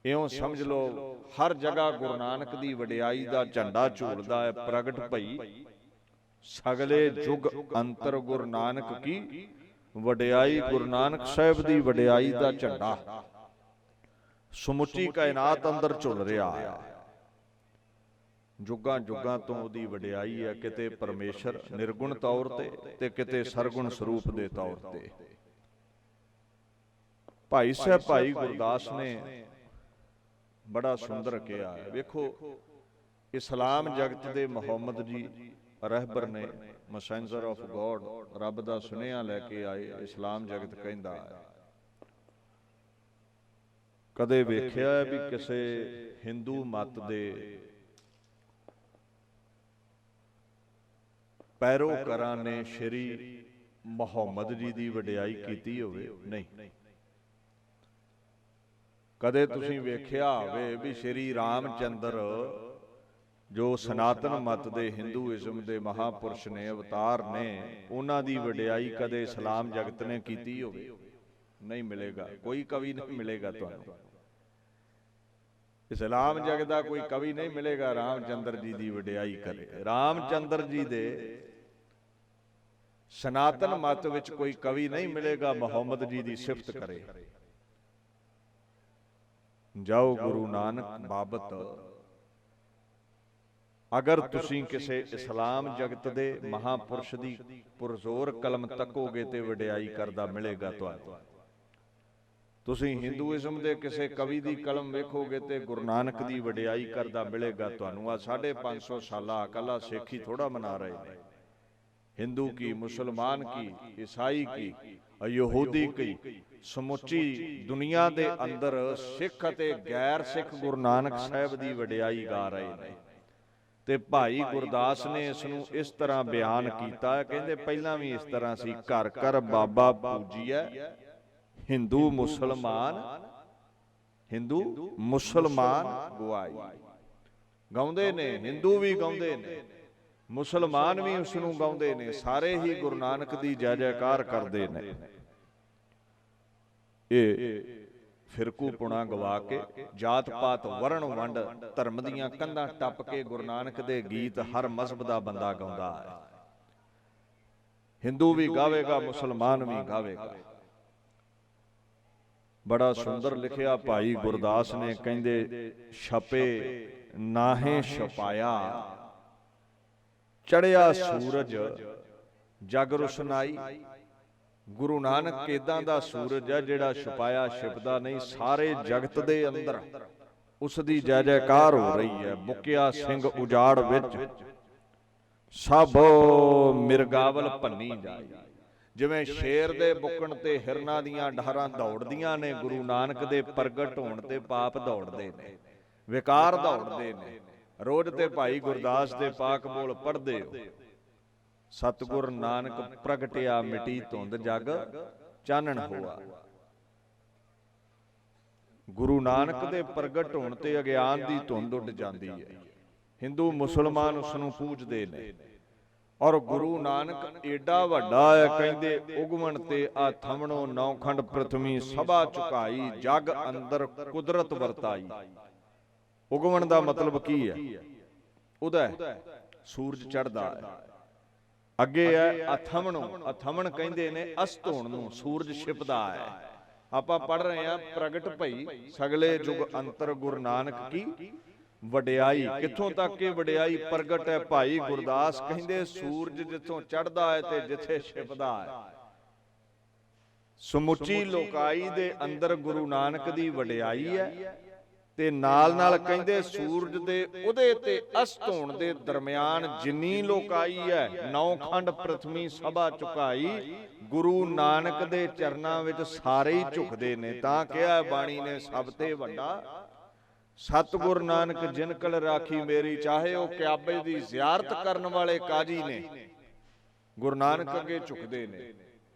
B: ਇਉਂ ਸਮਝ ਲਓ, ਹਰ ਜਗ੍ਹਾ ਗੁਰੂ ਨਾਨਕ ਦੀ ਵਡਿਆਈ ਦਾ ਝੰਡਾ ਝੂਲਦਾ ਹੈ। ਪ੍ਰਗਟ ਭਈ ਸਗਲੇ ਜੁਗ ਅੰਤਰ ਗੁਰੂ ਨਾਨਕ ਕੀ ਵਡਿਆਈ। ਗੁਰੂ ਨਾਨਕ ਸਾਹਿਬ ਦੀ ਵਡਿਆਈ ਦਾ ਝੰਡਾ ਸਮੁੱਚੀ ਕਾਇਨਾਤ ਅੰਦਰ ਝੁਲ ਰਿਹਾ ਹੈ। ਜੁਗਾਂ ਜੁਗਾਂ ਤੋਂ ਉਹਦੀ ਵਡਿਆਈ ਹੈ, ਕਿਤੇ ਪਰਮੇਸ਼ਰ ਨਿਰਗੁਣ ਤੌਰ ਤੇ ਕਿਤੇ ਸਰਗੁਣ ਸਰੂਪ ਦੇ ਤੌਰ ਤੇ। ਭਾਈ ਸਾਹਿਬ ਭਾਈ ਗੁਰਦਾਸ ਨੇ ਬੜਾ ਸੁੰਦਰ ਕਿਹਾ ਹੈ। ਵੇਖੋ, ਇਸਲਾਮ ਜਗਤ ਦੇ ਮੁਹੰਮਦ ਜੀ ਰਹਿਬਰ ਨੇ, ਮੈਸੇਂਜਰ ਆਫ ਗੋਡ, ਰੱਬ ਦਾ ਸੁਨੇਹਾ ਲੈ ਕੇ ਆਏ। ਇਸਲਾਮ ਜਗਤ ਕਹਿੰਦਾ ਹੈ, ਕਦੇ ਵੇਖਿਆ ਵੀ ਕਿਸੇ ਹਿੰਦੂ ਮਤ ਦੇ ਪੈਰੋਕਾਰਾਂ ਨੇ ਸ਼੍ਰੀ ਮੁਹੰਮਦ ਜੀ ਦੀ ਵਡਿਆਈ ਕੀਤੀ ਹੋਵੇ? ਨਹੀਂ। ਕਦੇ ਤੁਸੀਂ ਵੇਖਿਆ ਹੋਵੇ ਵੀ ਸ਼੍ਰੀ ਰਾਮਚੰਦਰ, ਜੋ ਸਨਾਤਨ ਮਤ ਦੇ ਹਿੰਦੂਇਜ਼ਮ ਦੇ ਮਹਾਪੁਰਸ਼ ਨੇ, ਅਵਤਾਰ ਨੇ, ਉਹਨਾਂ ਦੀ ਵਡਿਆਈ ਕਦੇ ਇਸਲਾਮ ਜਗਤ ਨੇ ਕੀਤੀ ਹੋਵੇ? ਨਹੀਂ ਮਿਲੇਗਾ। ਕੋਈ ਕਵੀ ਨਹੀਂ ਮਿਲੇਗਾ ਤੁਹਾਨੂੰ। ਇਸਲਾਮ ਜਗਤ ਦਾ ਕੋਈ ਕਵੀ ਨਹੀਂ ਮਿਲੇਗਾ ਰਾਮਚੰਦਰ ਜੀ ਦੀ ਵਡਿਆਈ ਕਰੇ। ਰਾਮਚੰਦਰ ਜੀ ਦੇ ਸਨਾਤਨ ਮਤ ਵਿੱਚ ਕੋਈ ਕਵੀ ਨਹੀਂ ਮਿਲੇਗਾ ਮੁਹੰਮਦ ਜੀ ਦੀ ਸਿਫਤ ਕਰੇ। ਜਾਓ ਗੁਰੂ ਨਾਨਕ ਬਾਬਤ, ਅਗਰ ਤੁਸੀਂ ਕਿਸੇ ਇਸਲਾਮ ਜਗਤ ਦੇ ਮਹਾਪੁਰਸ਼ ਦੀ ਪੁਰਜ਼ੋਰ ਕਲਮ ਤੱਕੋਗੇ ਤੇ ਵਡਿਆਈ ਕਰਦਾ ਮਿਲੇਗਾ ਤੁਹਾਨੂੰ। ਤੁਸੀਂ ਹਿੰਦੂਇਜ਼ਮ ਦੇ ਕਿਸੇ ਕਵੀ ਦੀ ਕਲਮ ਵੇਖੋਗੇ ਤੇ ਗੁਰੂ ਨਾਨਕ ਦੀ ਵਡਿਆਈ ਕਰਦਾ ਮਿਲੇਗਾ ਤੁਹਾਨੂੰ। ਆ 550 ਸਾਲਾ ਇਕੱਲਾ ਸਿੱਖ ਹੀ ਥੋੜਾ ਮਨਾ ਰਹੇ ਨੇ। हिंदू की, मुसलमान की, ईसाई की, यहूदी की, ਸਮੁੱਚੀ ਦੁਨੀਆ ਦੇ ਅੰਦਰ ਸਿੱਖ ਅਤੇ ਗੈਰ ਸਿੱਖ ਗੁਰੂ ਨਾਨਕ ਸਾਹਿਬ ਦੀ ਵਡਿਆਈ ਗਾ ਰਹੇ ਨੇ। ਤੇ ਭਾਈ ਗੁਰਦਾਸ ਨੇ ਇਸ ਨੂੰ ਇਸ ਤਰ੍ਹਾਂ ਬਿਆਨ ਕੀਤਾ ਹੈ, ਕਹਿੰਦੇ ਪਹਿਲਾਂ ਵੀ ਇਸ ਤਰ੍ਹਾਂ ਸੀ, ਘਰ ਘਰ ਬਾਬਾ ਪੂਜੀਐ ਹਿੰਦੂ ਮੁਸਲਮਾਨ, ਹਿੰਦੂ ਮੁਸਲਮਾਨ ਗੁਆਈ। ਗਾਉਂਦੇ ਨੇ, ਹਿੰਦੂ ਵੀ ਗਾਉਂਦੇ ਨੇ, ਮੁਸਲਮਾਨ ਵੀ ਉਸ ਨੂੰ ਗਾਉਂਦੇ ਨੇ, ਸਾਰੇ ਹੀ ਗੁਰੂ ਨਾਨਕ ਦੀ ਜੈ ਜੈਕਾਰ ਕਰਦੇ ਨੇ। ਇਹ ਫਿਰਕੂਪੁਣਾ ਗਵਾ ਕੇ, ਜਾਤ ਪਾਤ ਵਰਣ ਵੰਡ ਧਰਮ ਦੀਆਂ ਕੰਧਾਂ ਟੱਪ ਕੇ ਗੁਰੂ ਨਾਨਕ ਦੇ ਗੀਤ ਹਰ ਮਜ਼ਹਬ ਦਾ ਬੰਦਾ ਗਾਉਂਦਾ ਹੈ। ਹਿੰਦੂ ਵੀ ਗਾਵੇਗਾ, ਮੁਸਲਮਾਨ ਵੀ ਗਾਵੇਗਾ। ਬੜਾ ਸੁੰਦਰ ਲਿਖਿਆ ਭਾਈ ਗੁਰਦਾਸ ਨੇ, ਕਹਿੰਦੇ ਛਪੇ ਨਾਹੇ ਛਪਾਇਆ, ਚੜਿਆ ਸੂਰਜ ਜਗ ਰੁਸ਼ਨਾਈ। ਗੁਰੂ ਨਾਨਕ ਏਦਾਂ ਦਾ ਸੂਰਜ ਹੈ ਜਿਹੜਾ ਛੁਪਾਇਆ ਛਿਪਦਾ ਨਹੀਂ, ਸਾਰੇ ਜਗਤ ਦੇ ਅੰਦਰ ਉਸ ਦੀ ਜੈ ਜੈਕਾਰ ਹੋ ਰਹੀ ਹੈ। ਬੁਕਿਆ ਸਿੰਘ ਉਜਾੜ ਵਿੱਚ ਸਭ ਮਿਰਗਾਵਲ ਭੰਨੀ ਜਾਏ। ਜਿਵੇਂ ਸ਼ੇਰ ਦੇ ਬੁੱਕਣ ਤੇ ਹਿਰਨਾਂ ਦੀਆਂ ਡਾਰਾਂ ਦੌੜਦੀਆਂ ਨੇ, ਗੁਰੂ ਨਾਨਕ ਦੇ ਪ੍ਰਗਟ ਹੋਣ ਤੇ ਪਾਪ ਦੌੜਦੇ ਨੇ, ਵਿਕਾਰ ਦੌੜਦੇ ਨੇ। ਰੋਜ਼ ਤੇ ਭਾਈ ਗੁਰਦਾਸ ਦੇ ਪਾਕ ਬੋਲ ਪੜ੍ਹਦੇ ਹੋ, ਸਤਿਗੁਰ ਨਾਨਕ ਪ੍ਰਗਟਿਆ ਮਿਟੀ ਧੁੰਦ ਜਗ ਚਾਨਣ ਹੋਆ। ਗੁਰੂ ਨਾਨਕ ਦੇ ਪ੍ਰਗਟ ਹੋਣ ਤੇ ਅਗਿਆਨ ਦੀ ਧੁੰਦ ਉੱਡ ਜਾਂਦੀ ਹੈ। ਹਿੰਦੂ ਮੁਸਲਮਾਨ ਉਸ ਨੂੰ ਪੂਜਦੇ ਨੇ। ਔਰ ਗੁਰੂ ਨਾਨਕ ਏਡਾ ਵੱਡਾ ਹੈ, ਕਹਿੰਦੇ ਉਗਮਣ ਤੇ ਆ ਥਮਣੋ ਨੌਖੰਡ ਪ੍ਰਥਮੀ ਸਭਾ ਝੁਕਾਈ, ਜਗ ਅੰਦਰ ਕੁਦਰਤ ਵਰਤਾਈ। ਉਗਮਣ ਦਾ ਮਤਲਬ ਕੀ ਹੈ? ਉਦੈ, ਸੂਰਜ ਚੜ੍ਹਦਾ ਹੈ। ਅੱਗੇ ਹੈ ਅਥਮਣੋ, ਅਥਮਣ ਕਹਿੰਦੇ ਨੇ ਅਸਤ ਹੋਣ ਨੂੰ, ਸੂਰਜ ਛਿਪਦਾ ਹੈ। ਆਪਾਂ ਪੜ੍ਹ ਰਹੇ ਹਾਂ, ਪ੍ਰਗਟ ਭਈ ਸਗਲੇ ਜੁਗ ਅੰਤਰ ਗੁਰੂ ਨਾਨਕ ਕੀ ਵਡਿਆਈ। ਕਿੱਥੋਂ ਤੱਕ ਇਹ ਵਡਿਆਈ ਪ੍ਰਗਟ ਹੈ? ਭਾਈ ਗੁਰਦਾਸ ਕਹਿੰਦੇ ਸੂਰਜ ਜਿੱਥੋਂ ਚੜ੍ਹਦਾ ਹੈ ਤੇ ਜਿੱਥੇ ਛਿਪਦਾ ਹੈ, ਸਮੁੱਚੀ ਲੋਕਾਈ ਦੇ ਅੰਦਰ ਗੁਰੂ ਨਾਨਕ ਦੀ ਵਡਿਆਈ ਹੈ ਤੇ ਨਾਲ ਨਾਲ ਕਹਿੰਦੇ ਸੂਰਜ ਦੇ ਉਦੇ ਤੇ ਅਸਤ ਹੋਣ ਦੇ ਦਰਮਿਆਨ ਜਿੰਨੀ ਲੋਕਾਈ ਹੈ, 9 ਖੰਡ ਪ੍ਰਥਮੀ ਸਭਾ ਝੁਕਾਈ, ਗੁਰੂ ਨਾਨਕ ਦੇ ਚਰਨਾਂ ਵਿੱਚ ਸਾਰੇ ਹੀ ਝੁਕਦੇ ਨੇ। ਤਾਂ ਕਿਹਾ ਬਾਣੀ ਨੇ ਸਭ ਤੇ ਵੱਡਾ ਸਤਿਗੁਰ ਨਾਨਕ ਜਿਨ ਕਲ ਰਾਖੀ ਮੇਰੀ। ਚਾਹੇ ਉਹ ਕਿਆਬੇ ਦੀ ਜ਼ਿਆਰਤ ਕਰਨ ਵਾਲੇ ਕਾਜੀ ਨੇ, ਗੁਰੂ ਨਾਨਕ ਅੱਗੇ ਝੁਕਦੇ ਨੇ।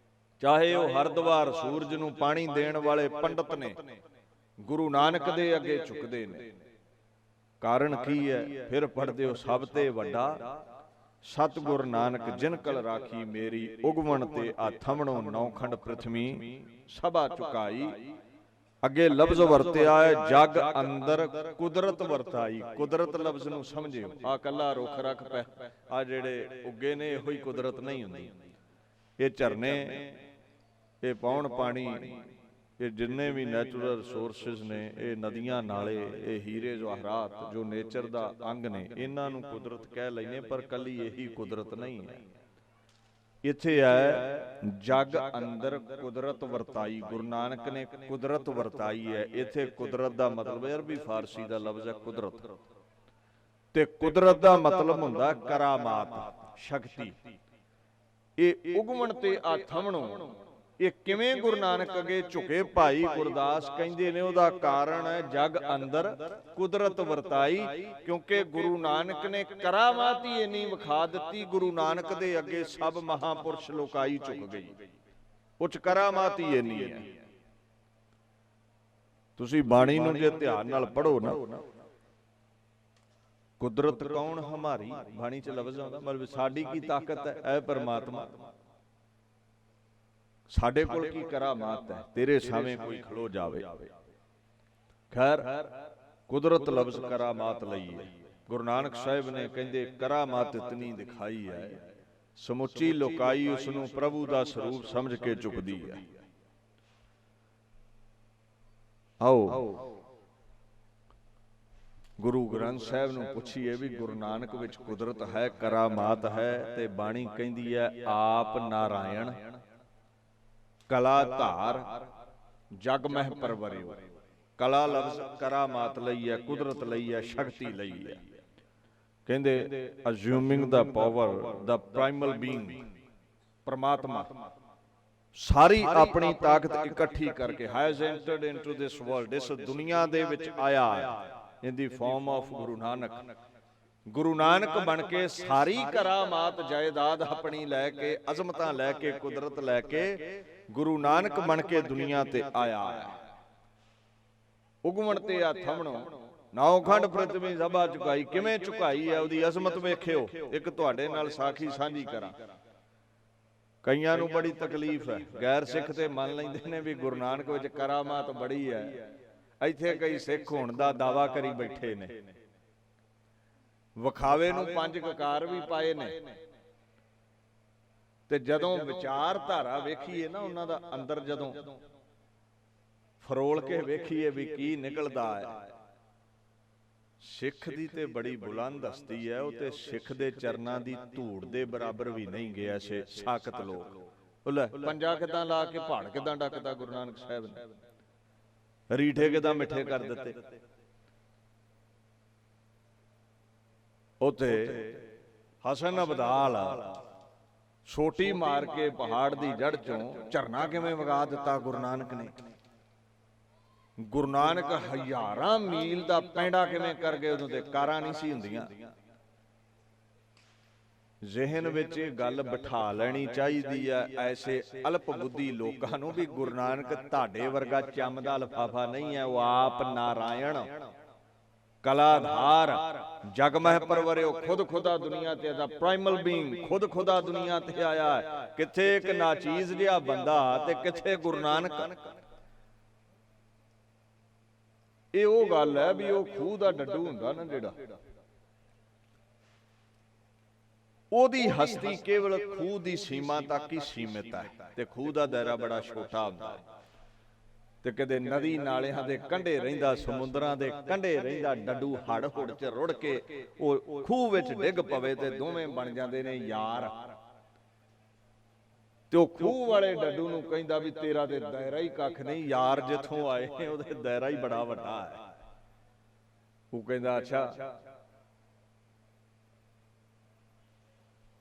B: ਚਾਹੇ ਉਹ ਹਰਦੁਆਰ ਸੂਰਜ ਨੂੰ ਪਾਣੀ ਦੇਣ ਵਾਲੇ ਪੰਡਤ ਨੇ, ਗੁਰੂ ਨਾਨਕ ਦੇ ਅੱਗੇ ਝੁਕਦੇ ਨੇ। ਕਾਰਨ ਕੀ ਹੈ? ਫਿਰ ਪੜ੍ਹਦੇ ਹੋ ਸਭ ਤੇ ਵੱਡਾ ਸਤਿਗੁਰ ਨਾਨਕ ਜਿਨ ਕਲ ਰਾਖੀ ਮੇਰੀ, ਉਗਵਣ ਤੇ ਆਥਮਣੋ 9 ਖੰਡ ਪ੍ਰਥਮੀ ਸਭਾ ਝੁਕਾਈ। ਅੱਗੇ ਲਫ਼ਜ਼ ਵਰਤਿਆ ਹੈ ਜਗ ਅੰਦਰ ਕੁਦਰਤ ਵਰਤਾਈ। ਕੁਦਰਤ ਲਫ਼ਜ਼ ਨੂੰ ਸਮਝਿਓ, ਆ ਕੱਲਾ ਰੁੱਖ ਰੱਖ ਪੈ ਆ ਜਿਹੜੇ ਉੱਗੇ ਨੇ ਇਹੋ ਹੀ ਕੁਦਰਤ ਨਹੀਂ ਹੁੰਦੀ। ਇਹ ਝਰਨੇ, ਇਹ ਪੌਣ ਪਾਣੀ, ਇਹ ਜਿੰਨੇ ਵੀ ਨੈਚੁਰਲ ਰਿਸੋਰਸਿਸ ਨੇ, ਇਹ ਨਦੀਆਂ ਨਾਲੇ, ਇਹ ਹੀਰੇ ਜਵਾਹਰਾਤ ਜੋ ਨੇਚਰ ਦਾ ਅੰਗ ਨੇ, ਇਹਨਾਂ ਨੂੰ ਕੁਦਰਤ ਕਹਿ ਲੈਨੇ। ਪਰ ਕੱਲੀ ਇਹੀ ਕੁਦਰਤ ਨਹੀਂ ਹੈ। ਇੱਥੇ ਹੈ ਜਗ ਅੰਦਰ ਕੁਦਰਤ ਵਰਤਾਈ। ਗੁਰੂ ਨਾਨਕ ਨੇ ਕੁਦਰਤ ਵਰਤਾਈ ਹੈ। ਇੱਥੇ ਕੁਦਰਤ ਦਾ ਮਤਲਬ ਅਰਬੀ ਫਾਰਸੀ ਦਾ ਲਫ਼ਜ਼ ਹੈ ਕੁਦਰਤ, ਤੇ ਕੁਦਰਤ ਦਾ ਮਤਲਬ ਹੁੰਦਾ ਕਰਾਮਾਤ, ਸ਼ਕਤੀ। ਇਹ ਉਗਵਣ ਤੇ ਆਥਮਣੋ, ਇਹ ਕਿਵੇਂ ਗੁਰੂ ਨਾਨਕ ਅੱਗੇ ਝੁਕੇ? ਭਾਈ ਗੁਰਦਾਸ ਕਹਿੰਦੇ ਨੇ ਉਹਦਾ ਕਾਰਨ ਹੈ ਜਗ ਅੰਦਰ ਕੁਦਰਤ ਵਰਤਾਈ, ਕਿਉਂਕਿ ਗੁਰੂ ਨਾਨਕ ਨੇ ਕਰਾਮਾਤ ਹੀ ਇੰਨੀ ਵਿਖਾ ਦਿੱਤੀ। ਗੁਰੂ ਨਾਨਕ ਦੇ ਅੱਗੇ ਸਭ ਮਹਾਪੁਰਸ਼ ਲੋਕਾਈ ਝੁਕ ਗਈ। ਉੱਚ ਕਰਾਮਾਤ ਹੀ ਇੰਨੀ ਹੈ। ਤੁਸੀਂ ਬਾਣੀ ਨੂੰ ਜੇ ਧਿਆਨ ਨਾਲ ਪੜ੍ਹੋ ਨਾ, ਕੁਦਰਤ ਕੌਣ ਹਮਾਰੀ, ਬਾਣੀ ਚ ਲਫ਼ਜ਼ ਆਉਂਦਾ, ਮਤਲਬ ਸਾਡੀ ਕੀ ਤਾਕਤ ਹੈ? ਐ ਪਰਮਾਤਮਾ, ਸਾਡੇ ਕੋਲ ਕੀ ਕਰਾਮਾਤ ਹੈ? ਤੇਰੇ ਸਾਹਮਣੇ ਕੋਈ ਖਲੋ ਜਾਵੇ। ਖੈਰ, ਕੁਦਰਤ ਲਫ਼ਜ਼ ਕਰਾਮਾਤ ਲਈ ਹੈ। ਗੁਰੂ ਨਾਨਕ ਸਾਹਿਬ ਨੇ ਕਹਿੰਦੇ ਕਰਾਮਾਤ ਇਤਨੀ ਦਿਖਾਈ ਹੈ, ਸਮੁੱਚੀ ਲੋਕਾਈ ਉਸ ਨੂੰ ਪ੍ਰਭੂ ਦਾ ਸਰੂਪ ਸਮਝ ਕੇ ਝੁਕਦੀ ਹੈ। ਆਓ ਗੁਰੂ ਗ੍ਰੰਥ ਸਾਹਿਬ ਨੂੰ ਪੁੱਛੀਏ ਵੀ ਗੁਰੂ ਨਾਨਕ ਵਿੱਚ ਕੁਦਰਤ ਹੈ, ਕਰਾਮਾਤ ਹੈ? ਤੇ ਬਾਣੀ ਕਹਿੰਦੀ ਹੈ ਆਪ ਨਾਰਾਇਣ ਕਲਾ ਧਾਰ ਜਗ ਮਹਿ ਪਰਵਰਿਓ। ਕਲਾ ਲਫ਼ਜ਼ ਕਰਾਮਾਤ ਲਈ ਹੈ, ਕੁਦਰਤ ਲਈ ਹੈ, ਸ਼ਕਤੀ ਲਈ ਹੈ। ਕਹਿੰਦੇ ਅਜ਼ਿਊਮਿੰਗ ਦਾ ਪਾਵਰ ਦਾ ਪ੍ਰਾਈਮਲ ਬੀਇੰਗ, ਪਰਮਾਤਮਾ ਸਾਰੀ ਆਪਣੀ ਤਾਕਤ ਇਕੱਠੀ ਕਰਕੇ has entered into this world, ਇਸ ਦੁਨੀਆ ਦੇ ਵਿੱਚ ਆਇਆ ਇਨ ਦੀ ਫਾਰਮ ਆਫ ਗੁਰੂ ਨਾਨਕ। ਗੁਰੂ ਨਾਨਕ ਬਣ ਕੇ ਸਾਰੀ ਕਰਾਮਾਤ ਜਾਇਦਾਦ ਆਪਣੀ ਲੈ ਕੇ, ਅਜ਼ਮਤਾਂ ਲੈ ਕੇ, ਕੁਦਰਤ ਲੈ ਕੇ ਗੁਰੂ ਨਾਨਕ ਬਣ ਕੇ ਦੁਨੀਆ ਤੇ ਆਇਆ ਹੈ। ਉਗਵਣ ਤੇ ਆਥਮਣੋ 9 ਖੰਡ ਪ੍ਰਥਮੀ ਸਭਾ ਝੁਕਾਈ। ਕਿਵੇਂ ਝੁਕਾਈ ਹੈ? ਉਹਦੀ ਅਜ਼ਮਤ ਵੇਖਿਓ। ਇੱਕ ਤੁਹਾਡੇ ਨਾਲ ਸਾਖੀ ਸਾਂਝੀ ਕਰਾਂ। ਕਈਆਂ ਨੂੰ ਬੜੀ ਤਕਲੀਫ ਹੈ, ਗੈਰ ਸਿੱਖ ਤੇ ਮੰਨ ਲੈਂਦੇ ਨੇ ਵੀ ਗੁਰੂ ਨਾਨਕ ਵਿੱਚ ਕਰਾਮਾਤ ਬੜੀ ਹੈ। ਇੱਥੇ ਕਈ ਸਿੱਖ ਹੋਣ ਦਾ ਦਾਵਾ ਕਰੀ ਬੈਠੇ ਨੇ, ਵਿਖਾਵੇ ਨੂੰ 5 ਕਕਾਰ ਵੀ ਪਾਏ ਨੇ, ਤੇ ਜਦੋਂ ਵਿਚਾਰਧਾਰਾ ਵੇਖੀਏ ਨਾ ਉਹਨਾਂ ਦਾ, ਅੰਦਰ ਜਦੋਂ ਫਰੋਲ ਕੇ ਵੇਖੀਏ ਵੀ ਕੀ ਨਿਕਲਦਾ ਹੈ, ਸਿੱਖ ਦੀ ਤੇ ਬੜੀ ਬੁਲੰਦ ਹਸਤੀ ਹੈ। ਉਹ ਤੇ ਸਿੱਖ ਦੇ ਚਰਨਾਂ ਦੀ ਧੂੜ ਦੇ ਬਰਾਬਰ ਵੀ ਨਹੀਂ ਗਿਆ ਸੇ ਸਾਖਤ ਲੋਕ। ਲੈ ਪੰਜਾ ਕਿਦਾਂ ਲਾ ਕੇ ਪਹਾੜ ਕਿਦਾਂ ਡੱਕਦਾ ਗੁਰੂ ਨਾਨਕ ਸਾਹਿਬ ਨੇ, ਰੀਠੇ ਕਿਦਾਂ ਮਿੱਠੇ ਕਰ ਦਿੱਤੇ। ਉਥੇ ਹਸਨ ਅਬਦਾਲ ਛੋਟੀ ਮਾਰ ਕੇ ਪਹਾੜ ਦੀ ਜੜ ਚੋਂ ਝਰਨਾ ਕਿਵੇਂ ਵਗਾ ਦਿੱਤਾ ਗੁਰੂ ਨਾਨਕ ਨੇ। ਗੁਰੂ ਨਾਨਕ ਹਜ਼ਾਰਾਂ ਮੀਲ ਦਾ ਪੈਂਡਾ ਕਿਵੇਂ ਕਰ ਗਏ, ਉਦੋਂ ਤੇ ਕਾਰਾਂ ਨਹੀਂ ਸੀ ਹੁੰਦੀਆਂ। ਜ਼ਿਹਨ ਵਿੱਚ ਇਹ ਗੱਲ ਬਿਠਾ ਲੈਣੀ ਚਾਹੀਦੀ ਹੈ ਐਸੇ ਅਲਪ ਬੁੱਧੀ ਲੋਕਾਂ ਨੂੰ ਵੀ ਗੁਰੂ ਨਾਨਕ ਤੁਹਾਡੇ ਵਰਗਾ ਚੰਮ ਦਾ ਲਿਫਾਫਾ ਨਹੀਂ ਹੈ। ਉਹ ਆਪ ਨਾਰਾਇਣ ਕਲਾਧਾਰ ਜਗ ਮਹਿ ਪਰਵਰਿਓ, ਖੁਦ ਖੁਦਾ ਦੁਨੀਆ ਤੇ ਦਾ ਪ੍ਰਾਈਮਲ ਬੀਇੰਗ, ਖੁਦ ਖੁਦਾ ਦੁਨੀਆ ਤੇ ਆਇਆ ਹੈ। ਕਿੱਥੇ ਇੱਕ ਨਾਚੀਜ਼ ਜਿਹਾ ਬੰਦਾ ਤੇ ਕਿੱਥੇ ਗੁਰੂ ਨਾਨਕ। ਇਹ ਉਹ ਗੱਲ ਹੈ ਵੀ ਉਹ ਖੂਹ ਦਾ ਡੱਡੂ ਹੁੰਦਾ ਨਾ ਜਿਹੜਾ, ਉਹਦੀ ਹਸਤੀ ਕੇਵਲ ਖੂਹ ਦੀ ਸੀਮਾ ਤੱਕ ਹੀ ਸੀਮਿਤ ਹੈ, ਤੇ ਖੂਹ ਦਾ ਦਾਇਰਾ ਬੜਾ ਛੋਟਾ ਹੁੰਦਾ ਹੈ। ਤੇ ਕਦੇ ਨਦੀ ਨਾਲਿਆਂ ਦੇ ਕੰਢੇ ਰਹਿੰਦਾ, ਸਮੁੰਦਰਾਂ ਦੇ ਕੰਢੇ ਰਹਿੰਦਾ ਡੱਡੂ ਹੜ ਹੁੜ ਚ ਰੁੜ ਕੇ ਉਹ ਖੂਹ ਵਿੱਚ ਡਿੱਗ ਪਵੇ ਤੇ ਦੋਵੇਂ ਬਣ ਜਾਂਦੇ ਨੇ ਯਾਰ। ਤੇ ਉਹ ਖੂਹ ਵਾਲੇ ਡੱਡੂ ਨੂੰ ਕਹਿੰਦਾ ਵੀ ਤੇਰਾ ਤੇ ਦਾਇਰਾ ਹੀ ਕੱਖ ਨਹੀਂ, ਯਾਰ ਜਿੱਥੋਂ ਆਏ ਉਹਦੇ ਦਾਇਰਾ ਹੀ ਬੜਾ ਵੱਡਾ ਹੈ। ਉਹ ਕਹਿੰਦਾ ਅੱਛਾ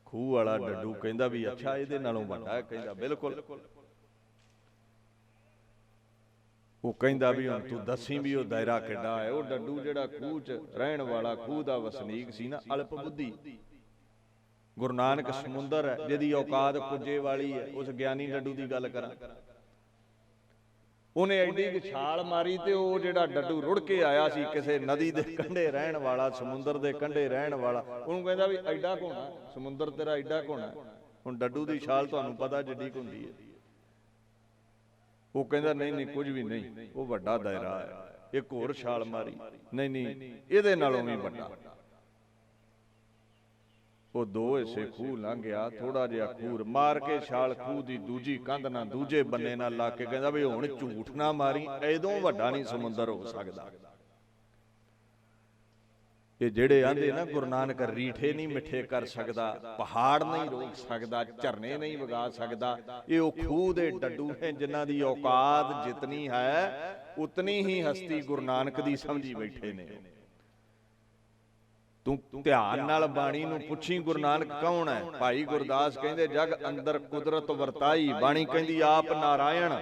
B: ਖੂਹ ਵਾਲਾ ਡੱਡੂ ਕਹਿੰਦਾ ਵੀ ਅੱਛਾ ਇਹਦੇ ਨਾਲੋਂ ਵੱਡਾ ਹੈ? ਕਹਿੰਦਾ ਬਿਲਕੁਲ। ਉਹ ਕਹਿੰਦਾ ਵੀ ਹੁਣ ਤੂੰ ਦੱਸੀ ਵੀ ਉਹ ਦਾਇਰਾ ਕਿੱਡਾ ਹੈ। ਉਹ ਡੱਡੂ ਜਿਹੜਾ ਖੂਹ 'ਚ ਰਹਿਣ ਵਾਲਾ, ਖੂਹ ਦਾ ਵਸਨੀਕ ਸੀ ਨਾ, ਅਲਪ ਬੁੱਧੀ। ਗੁਰੂ ਨਾਨਕ ਸਮੁੰਦਰ ਹੈ ਜਿਹਦੀ ਔਕਾਤ ਪੁੱਜੇ ਵਾਲੀ ਹੈ, ਉਸ ਗਿਆਨੀ ਡੱਡੂ ਦੀ ਗੱਲ ਕਰਾਂ। ਉਹਨੇ ਐਡੀ ਕਿ ਛਾਲ ਮਾਰੀ ਤੇ ਉਹ ਜਿਹੜਾ ਡੱਡੂ ਰੁੜ ਕੇ ਆਇਆ ਸੀ, ਕਿਸੇ ਨਦੀ ਦੇ ਕੰਢੇ ਰਹਿਣ ਵਾਲਾ, ਸਮੁੰਦਰ ਦੇ ਕੰਢੇ ਰਹਿਣ ਵਾਲਾ, ਉਹਨੂੰ ਕਹਿੰਦਾ ਵੀ ਐਡਾ ਘੋਣਾ ਸਮੁੰਦਰ ਤੇਰਾ, ਐਡਾ ਘੋਣਾ। ਹੁਣ ਡੱਡੂ ਦੀ ਛਾਲ ਤੁਹਾਨੂੰ ਪਤਾ ਜਿੱਡੀ ਹੁੰਦੀ ਹੈ। ਉਹ ਕਹਿੰਦਾ ਨਹੀਂ ਨਹੀਂ ਕੁਝ ਵੀ ਨਹੀਂ, ਉਹ ਵੱਡਾ ਦਾਇਰਾ ਹੈ। ਇੱਕ ਹੋਰ ਛਾਲ ਮਾਰੀ, ਨਹੀਂ ਨਹੀਂ ਇਹਦੇ ਨਾਲੋਂ ਵੀ ਵੱਡਾ। ਉਹ ਦੋ ਹਿੱਸੇ ਖੂਹ ਲੰਘ ਗਿਆ, ਥੋੜਾ ਜਿਹਾ ਖੂਰ ਮਾਰ ਕੇ ਛਾਲ ਖੂਹ ਦੀ ਦੂਜੀ ਕੰਧ ਨਾਲ ਦੂਜੇ ਬੰਨੇ ਨਾਲ ਲਾ ਕੇ ਕਹਿੰਦਾ ਵੀ ਹੁਣ ਝੂਠ ਨਾ ਮਾਰੀ, ਐਦੋਂ ਵੱਡਾ ਨਹੀਂ ਸਮੁੰਦਰ ਹੋ ਸਕਦਾ। ਇਹ ਜਿਹੜੇ ਆਂਦੇ ਨਾ ਗੁਰੂ ਨਾਨਕ ਰੀਠੇ ਨਹੀਂ ਮਿੱਠੇ ਕਰ ਸਕਦਾ, ਪਹਾੜ ਨਹੀਂ ਰੋਕ ਸਕਦਾ, ਝਰਨੇ ਨਹੀਂ ਵਗਾ ਸਕਦਾ, ਇਹ ਉਹ ਖੂਹ ਦੇ ਡੱਡੂ ਹੈ ਜਿਨ੍ਹਾਂ ਦੀ ਔਕਾਤ ਜਿਤਨੀ ਹੈ ਉਤਨੀ ਹੀ ਹਸਤੀ ਗੁਰੂ ਨਾਨਕ ਦੀ ਸਮਝੀ ਬੈਠੇ ਨੇ। ਤੂੰ ਧਿਆਨ ਨਾਲ ਬਾਣੀ ਨੂੰ ਪੁੱਛੀ ਗੁਰੂ ਨਾਨਕ ਕੌਣ ਹੈ। ਭਾਈ ਗੁਰਦਾਸ ਕਹਿੰਦੇ ਜਗ ਅੰਦਰ ਕੁਦਰਤ ਵਰਤਾਈ, ਬਾਣੀ ਕਹਿੰਦੀ ਆਪ ਨਾਰਾਇਣ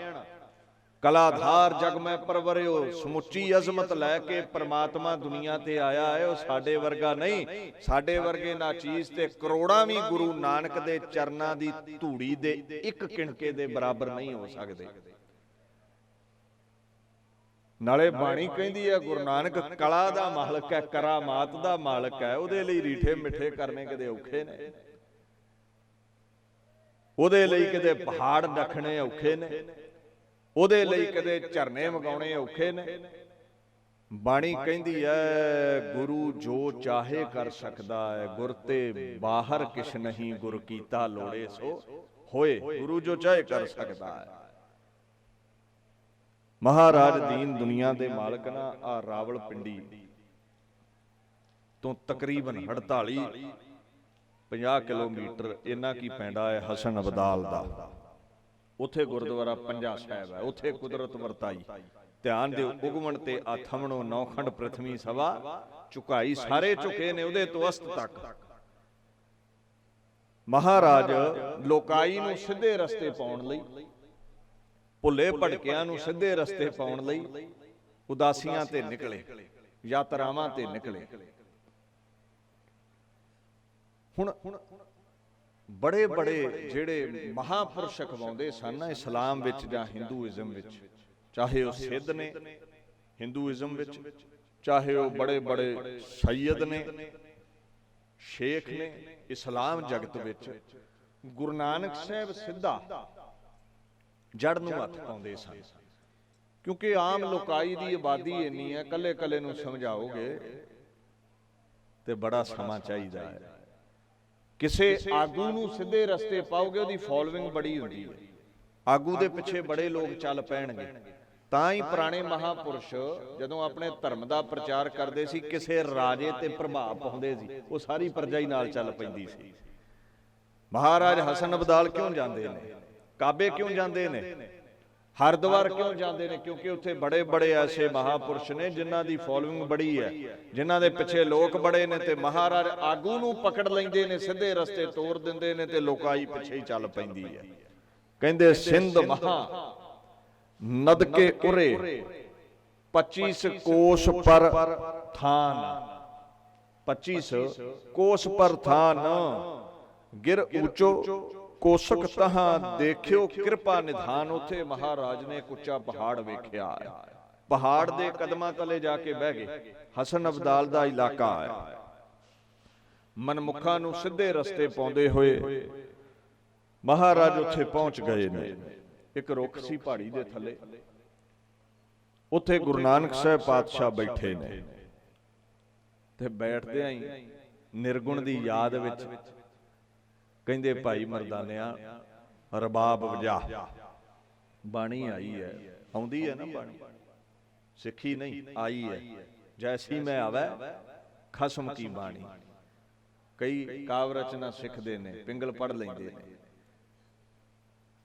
B: ਕਲਾਧਾਰ ਜਗ ਮੈਂ ਪਰਵਰਿਓ। ਸਮੁੱਚੀ ਅਜ਼ਮਤ ਲੈ ਕੇ ਪ੍ਰਮਾਤਮਾ ਦੁਨੀਆ ਤੇ ਆਇਆ ਹੈ। ਉਹ ਸਾਡੇ ਵਰਗਾ ਨਹੀਂ, ਸਾਡੇ ਵਰਗੇ ਨਾਚੀਜ਼ ਤੇ ਕਰੋੜਾਂ ਵੀ ਗੁਰੂ ਨਾਨਕ ਦੇ ਚਰਨਾਂ ਦੀ ਧੂੜੀ ਦੇ ਇੱਕ ਕਿਣਕੇ ਦੇ ਬਰਾਬਰ ਨਹੀਂ ਹੋ ਸਕਦੇ। ਨਾਲੇ ਬਾਣੀ ਕਹਿੰਦੀ ਹੈ ਗੁਰੂ ਨਾਨਕ ਕਲਾ ਦਾ ਮਾਲਕ ਹੈ, ਕਰਾਮਾਤ ਦਾ ਮਾਲਕ ਹੈ। ਉਹਦੇ ਲਈ ਰੀਠੇ ਮਿੱਠੇ ਕਰਨੇ ਕਿਤੇ ਔਖੇ ਨੇ, ਉਹਦੇ ਲਈ ਕਿਤੇ ਪਹਾੜ ਰੱਖਣੇ ਔਖੇ ਨੇ, ਉਹਦੇ ਲਈ ਕਦੇ ਝਰਨੇ ਵਗਾਉਣੇ ਔਖੇ ਨੇ। ਬਾਣੀ ਕਹਿੰਦੀ ਹੈ ਗੁਰੂ ਜੋ ਚਾਹੇ ਕਰ ਸਕਦਾ ਹੈ, ਗੁਰ ਤੇ ਬਾਹਰ ਕਿਛ ਨਹੀਂ, ਗੁਰ ਕੀਤਾ ਲੋੜੇ ਸੋ ਹੋਏ। ਗੁਰੂ ਜੋ ਚਾਹੇ ਕਰ ਸਕਦਾ ਹੈ। ਮਹਾਰਾਜ ਦੀਨ ਦੁਨੀਆ ਦੇ ਮਾਲਕ ਨਾ ਆ ਰਾਵਲਪਿੰਡੀ ਤੋਂ ਤਕਰੀਬਨ 48-50 ਕਿਲੋਮੀਟਰ ਇੰਨਾ ਕੀ ਪੈਂਦਾ ਹੈ ਹਸਨ ਅਬਦਾਲ ਦਾ। ਉੱਥੇ ਗੁਰਦੁਆਰਾ ਪੰਜਾ ਸਾਹਿਬ ਹੈ, ਉੱਥੇ ਕੁਦਰਤ ਵਰਤਾਈ। ਧਿਆਨ ਦਿਓ, ਉਗਵਣ ਤੇ ਆਥਮਣੋ ਨੌਖੰਡ ਪ੍ਰਥਮੀ ਸਭਾ ਝੁਕਾਈ, ਸਾਰੇ ਝੁਕੇ ਨੇ ਉਹਦੇ ਤੋਂ ਅਸਤ ਤੱਕ। ਮਹਾਰਾਜ ਲੋਕਾਈ ਨੂੰ ਸਿੱਧੇ ਰਸਤੇ ਪਾਉਣ ਲਈ, ਭੁੱਲੇ ਭਟਕਿਆਂ ਨੂੰ ਸਿੱਧੇ ਰਸਤੇ ਪਾਉਣ ਲਈ ਉਦਾਸੀਆਂ ਤੇ ਨਿਕਲੇ, ਯਾਤਰਾਵਾਂ ਤੇ ਨਿਕਲੇ। ਹੁਣ ਬੜੇ ਬੜੇ ਜਿਹੜੇ ਮਹਾਪੁਰਸ਼ ਅਖਵਾਉਂਦੇ ਸਨ ਇਸਲਾਮ ਵਿੱਚ ਜਾਂ ਹਿੰਦੂਇਜ਼ਮ ਵਿੱਚ, ਚਾਹੇ ਉਹ ਸਿੱਧ ਨੇ ਹਿੰਦੂਇਜ਼ਮ ਵਿੱਚ, ਚਾਹੇ ਉਹ ਬੜੇ ਬੜੇ ਸੈਯਦ ਨੇ, ਸ਼ੇਖ ਨੇ ਇਸਲਾਮ ਜਗਤ ਵਿੱਚ, ਗੁਰੂ ਨਾਨਕ ਸਾਹਿਬ ਸਿੱਧਾ ਜੜ ਨੂੰ ਹੱਥ ਪਾਉਂਦੇ ਸਨ। ਕਿਉਂਕਿ ਆਮ ਲੋਕਾਈ ਦੀ ਆਬਾਦੀ ਇੰਨੀ ਹੈ, ਕੱਲੇ ਕੱਲੇ ਨੂੰ ਸਮਝਾਓਗੇ ਤੇ ਬੜਾ ਸਮਾਂ ਚਾਹੀਦਾ ਹੈ। ਕਿਸੇ ਆਗੂ ਨੂੰ ਸਿੱਧੇ ਰਸਤੇ ਪਾਓਗੇ, ਉਹਦੀ ਫੋਲੋਇੰਗ ਬੜੀ ਹੁੰਦੀ ਹੈ, ਆਗੂ ਦੇ ਪਿੱਛੇ ਬੜੇ ਲੋਕ ਚੱਲ ਪੈਣਗੇ। ਤਾਂ ਹੀ ਪੁਰਾਣੇ ਮਹਾਪੁਰਸ਼ ਜਦੋਂ ਆਪਣੇ ਧਰਮ ਦਾ ਪ੍ਰਚਾਰ ਕਰਦੇ ਸੀ, ਕਿਸੇ ਰਾਜੇ ਤੇ ਪ੍ਰਭਾਵ ਪਾਉਂਦੇ ਸੀ, ਉਹ ਸਾਰੀ ਪ੍ਰਜਾ ਹੀ ਨਾਲ ਚੱਲ ਪੈਂਦੀ ਸੀ। ਮਹਾਰਾਜ ਹਸਨ ਅਬਦਾਲ ਕਿਉਂ ਜਾਂਦੇ ਨੇ, ਕਾਬੇ ਕਿਉਂ ਜਾਂਦੇ ਨੇ, ਹਰਿਦੁਆਰ ਕਿਉਂ ਜਾਂਦੇ ਨੇ? ਕਿਉਂਕਿ ਉੱਥੇ ਬੜੇ ਬੜੇ ਐਸੇ ਮਹਾਪੁਰਸ਼ ਨੇ ਜਿਨ੍ਹਾਂ ਦੀ ਫੋਲੋਇੰਗ ਬੜੀ ਹੈ, ਜਿਨ੍ਹਾਂ ਦੇ ਪਿੱਛੇ ਲੋਕ ਬੜੇ ਨੇ, ਤੇ ਮਹਾਰਾਜ ਆਗੂ ਨੂੰ ਪਕੜ ਲੈਂਦੇ ਨੇ, ਸਿੱਧੇ ਰਸਤੇ ਤੋਰ ਦਿੰਦੇ ਨੇ, ਤੇ ਲੋਕਾਈ ਪਿੱਛੇ ਹੀ ਚੱਲ ਪੈਂਦੀ ਹੈ। ਕਹਿੰਦੇ ਸਿੰਧ ਮਹਾ ਨਦ ਕੇ ਉਰੇ 25 ਕੋਸ ਪਰ ਥਾਨ, 25 ਕੋਸ ਪਰ ਥਾਨ, ਗਿਰ ਉੱਚੋ ਕੋਸਕ ਤਹਾਂ ਦੇਖਿਓ ਕਿਰਪਾ ਨਿਧਾਨ। ਉੱਥੇ ਮਹਾਰਾਜ ਨੇ ਇੱਕ ਉੱਚਾ ਪਹਾੜ ਵੇਖਿਆ, ਪਹਾੜ ਦੇ ਕਦਮਾਂ ਤਲੇ ਜਾ ਕੇ ਬਹਿ ਗਏ। ਹਸਨ ਅਬਦਾਲ ਦਾ ਇਲਾਕਾ ਹੈ। ਮਨਮੁਖਾਂ ਨੂੰ ਸਿੱਧੇ ਰਸਤੇ ਪਾਉਂਦੇ ਹੋਏ ਮਹਾਰਾਜ ਉੱਥੇ ਪਹੁੰਚ ਗਏ ਨੇ। ਇੱਕ ਰੁੱਖ ਸੀ ਪਹਾੜੀ ਦੇ ਥੱਲੇ, ਉੱਥੇ ਗੁਰੂ ਨਾਨਕ ਸਾਹਿਬ ਪਾਤਸ਼ਾਹ ਬੈਠੇ ਨੇ, ਤੇ ਬੈਠਦਿਆਂ ਹੀ ਨਿਰਗੁਣ ਦੀ ਯਾਦ ਵਿੱਚ ਕਹਿੰਦੇ ਭਾਈ ਮਰਦਾਨਿਆ ਰਬਾਬ ਵਜਾ। ਬਾਣੀ ਆਈ ਹੈ, ਆਉਂਦੀ ਹੈ ਨਾ ਬਾਣੀ, ਸਿੱਖੀ ਨਹੀਂ ਆਈ ਹੈ। ਜੈਸੀ ਮੈਂ ਆਵੈ ਖਸਮ ਕੀ ਬਾਣੀ। ਕਈ ਕਾਵ ਰਚਨਾ ਸਿੱਖਦੇ ਨੇ, ਪਿੰਗਲ ਪੜ੍ਹ ਲੈਂਦੇ ਨੇ।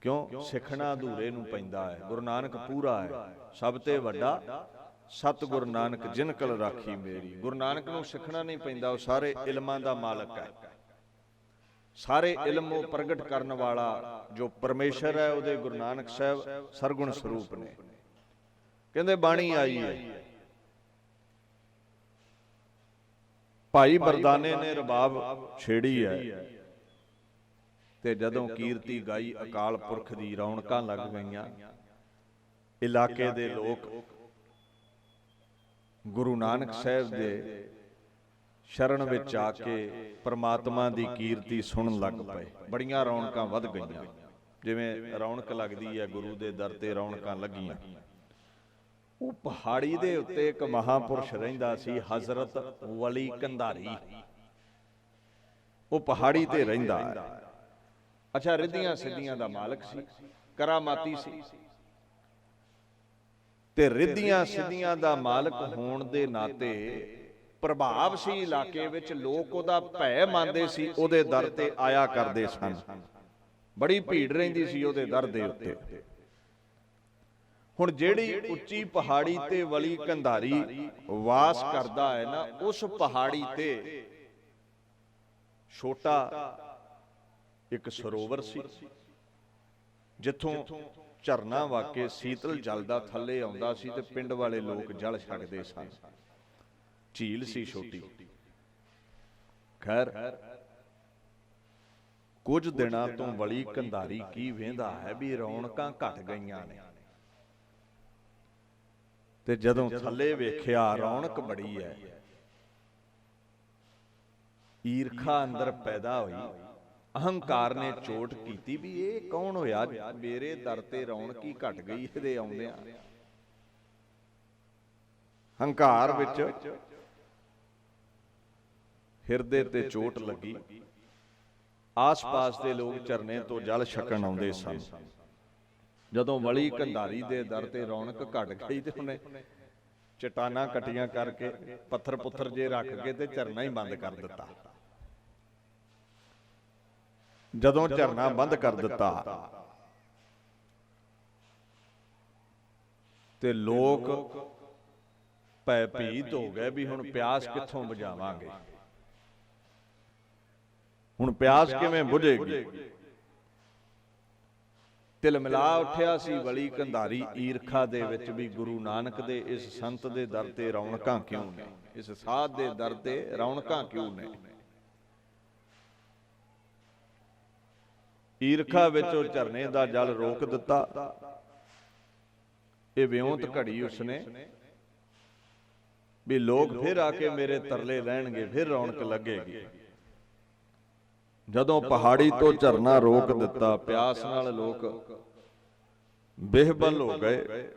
B: ਕਿਉਂ? ਸਿੱਖਣਾ ਅਧੂਰੇ ਨੂੰ ਪੈਂਦਾ ਹੈ। ਗੁਰੂ ਨਾਨਕ ਪੂਰਾ ਹੈ, ਸਭ ਤੇ ਵੱਡਾ ਸਤਿਗੁਰ ਨਾਨਕ ਜਿਨ ਕਲ ਰਾਖੀ ਮੇਰੀ। ਗੁਰੂ ਨਾਨਕ ਨੂੰ ਸਿੱਖਣਾ ਨਹੀਂ ਪੈਂਦਾ, ਉਹ ਸਾਰੇ ਇਲਮਾਂ ਦਾ ਮਾਲਕ ਹੈ। ਸਾਰੇ ਇਲਮ ਉਹ ਪ੍ਰਗਟ ਕਰਨ ਵਾਲਾ ਜੋ ਪਰਮੇਸ਼ਰ ਹੈ, ਉਹਦੇ ਗੁਰੂ ਨਾਨਕ ਸਾਹਿਬ ਸਰਗੁਣ ਸਰੂਪ ਨੇ। ਕਹਿੰਦੇ ਬਾਣੀ ਆਈ ਹੈ, ਭਾਈ ਮਰਦਾਨੇ ਨੇ ਰਬਾਬ ਛੇੜੀ ਹੈ, ਤੇ ਜਦੋਂ ਕੀਰਤੀ ਗਾਈ ਅਕਾਲ ਪੁਰਖ ਦੀ, ਰੌਣਕਾਂ ਲੱਗ ਗਈਆਂ। ਇਲਾਕੇ ਦੇ ਲੋਕ ਗੁਰੂ ਨਾਨਕ ਸਾਹਿਬ ਦੇ ਸ਼ਰਨ ਵਿੱਚ ਆ ਕੇ ਪਰਮਾਤਮਾ ਦੀ ਕੀਰਤੀ ਸੁਣਨ ਲੱਗ ਪਏ। ਬੜੀਆਂ ਰੌਣਕਾਂ ਵੱਧ ਗਈਆਂ, ਜਿਵੇਂ ਰੌਣਕ ਲੱਗਦੀ ਹੈ ਗੁਰੂ ਦੇ ਦਰ ਤੇ ਰੌਣਕਾਂ ਲੱਗੀਆਂ। ਉਹ ਪਹਾੜੀ ਦੇ ਉੱਤੇ ਇੱਕ ਮਹਾਪੁਰਸ਼ ਰਹਿੰਦਾ ਸੀ, ਹਜ਼ਰਤ ਵਲੀ ਕੰਧਾਰੀ। ਉਹ ਪਹਾੜੀ ਤੇ ਰਹਿੰਦਾ ਹੈ। ਅੱਛਾ, ਰਿੱਧੀਆਂ ਸਿੱਧੀਆਂ ਦਾ ਮਾਲਕ ਸੀ, ਕਰਾਮਾਤੀ ਸੀ। ਤੇ ਰਿੱਧੀਆਂ ਸਿੱਧੀਆਂ ਦਾ ਮਾਲਕ ਹੋਣ ਦੇ ਨਾਤੇ ਪ੍ਰਭਾਵ ਸੀ ਇਲਾਕੇ ਵਿੱਚ। ਲੋਕ ਉਹਦਾ ਭੈ ਮੰਨਦੇ ਸੀ, ਉਹਦੇ ਦਰ ਤੇ ਆਇਆ ਕਰਦੇ ਸਨ। ਬੜੀ ਭੀੜ ਰਹਿੰਦੀ ਸੀ ਉਹਦੇ ਦਰ ਦੇ ਉੱਤੇ। ਹੁਣ ਜਿਹੜੀ ਉੱਚੀ ਪਹਾੜੀ ਤੇ ਵਲੀ ਕੰਧਾਰੀ ਵਾਸ ਕਰਦਾ ਹੈ ਨਾ, ਉਸ ਪਹਾੜੀ ਤੇ ਛੋਟਾ ਇੱਕ ਸਰੋਵਰ ਸੀ, ਜਿੱਥੋਂ ਝਰਨਾ ਵਾਕੇ ਸੀਤਲ ਜਲ ਦਾ ਥੱਲੇ ਆਉਂਦਾ ਸੀ ਤੇ ਪਿੰਡ ਵਾਲੇ ਲੋਕ ਜਲ ਛਕਦੇ ਸਨ। ਝੀਲ ਸੀ ਛੋਟੀ। ਖੈਰ, ਕੁਝ ਦਿਨਾਂ ਤੋਂ ਵਲੀ ਕੰਧਾਰੀ ਕੀ ਵੇਂਦਾ ਹੈ ਵੀ ਰੌਣਕਾਂ ਘਟ ਗਈਆਂ ਨੇ, ਤੇ ਜਦੋਂ ਥੱਲੇ ਵੇਖਿਆ ਰੌਣਕ ਬੜੀ ਹੈ, ਈਰਖਾ ਅੰਦਰ ਪੈਦਾ ਹੋਈ। ਅਹੰਕਾਰ ਨੇ ਚੋਟ ਕੀਤੀ ਵੀ ਇਹ ਕੌਣ ਹੋਇਆ, ਮੇਰੇ ਦਰ ਤੇ ਰੌਣਕ ਹੀ ਘਟ ਗਈ ਇਹਦੇ ਆਉਂਦਿਆਂ। ਹੰਕਾਰ ਵਿੱਚ ਹਿਰਦੇ ਤੇ ਚੋਟ ਲੱਗੀ। ਆਸ-ਪਾਸ ਦੇ ਲੋਕ ਝਰਨੇ ਤੋਂ ਜਲ ਛਕਣ ਆਉਂਦੇ ਸਨ। ਜਦੋਂ ਵਲੀ ਕੰਧਾਰੀ ਦੇ ਦਰ ਤੇ ਰੌਣਕ ਘਟ ਗਈ ਤੇ ਉਹਨੇ ਚਟਾਨਾਂ ਕੱਟੀਆਂ ਕਰਕੇ ਪੱਥਰ ਪੁੱਥਰ ਜੇ ਰੱਖ ਕੇ ਤੇ ਝਰਨਾ ਹੀ ਬੰਦ ਕਰ ਦਿੱਤਾ। ਜਦੋਂ ਝਰਨਾ ਬੰਦ ਕਰ ਦਿੱਤਾ ਤੇ ਲੋਕ ਭੈ ਭੀਤ ਹੋ ਗਏ ਵੀ ਹੁਣ ਪਿਆਸ ਕਿੱਥੋਂ ਬੁਝਾਵਾਂਗੇ, ਹੁਣ ਪਿਆਸ ਕਿਵੇਂ ਬੁਝੇਗੀ। ਤਿਲ ਮਿਲਾ ਉੱਠਿਆ ਸੀ ਵਲੀ ਕੰਧਾਰੀ ਈਰਖਾ ਦੇ ਵਿੱਚ ਵੀ ਗੁਰੂ ਨਾਨਕ ਦੇ ਇਸ ਸੰਤ ਦੇ ਦਰ ਤੇ ਰੌਣਕਾਂ ਕਿਉਂ ਨੇ, ਇਸ ਸਾਧ ਦੇ ਦਰ ਤੇ ਰੌਣਕਾਂ ਕਿਉਂ ਨੇ। ਈਰਖਾ ਵਿੱਚ ਉਹ ਝਰਨੇ ਦਾ ਜਲ ਰੋਕ ਦਿੱਤਾ। ਇਹ ਵਿਉਂਤ ਘੜੀ ਉਸਨੇ ਵੀ ਲੋਕ ਫਿਰ ਆ ਕੇ ਮੇਰੇ ਤਰਲੇ ਲੈਣਗੇ, ਫਿਰ ਰੌਣਕ ਲੱਗੇਗੀ। ਜਦੋਂ ਪਹਾੜੀ ਤੋਂ ਝਰਨਾ ਰੋਕ ਦਿੱਤਾ, ਪਿਆਸ ਨਾਲ ਲੋਕ ਬੇਹਬਲ ਹੋ ਗਏ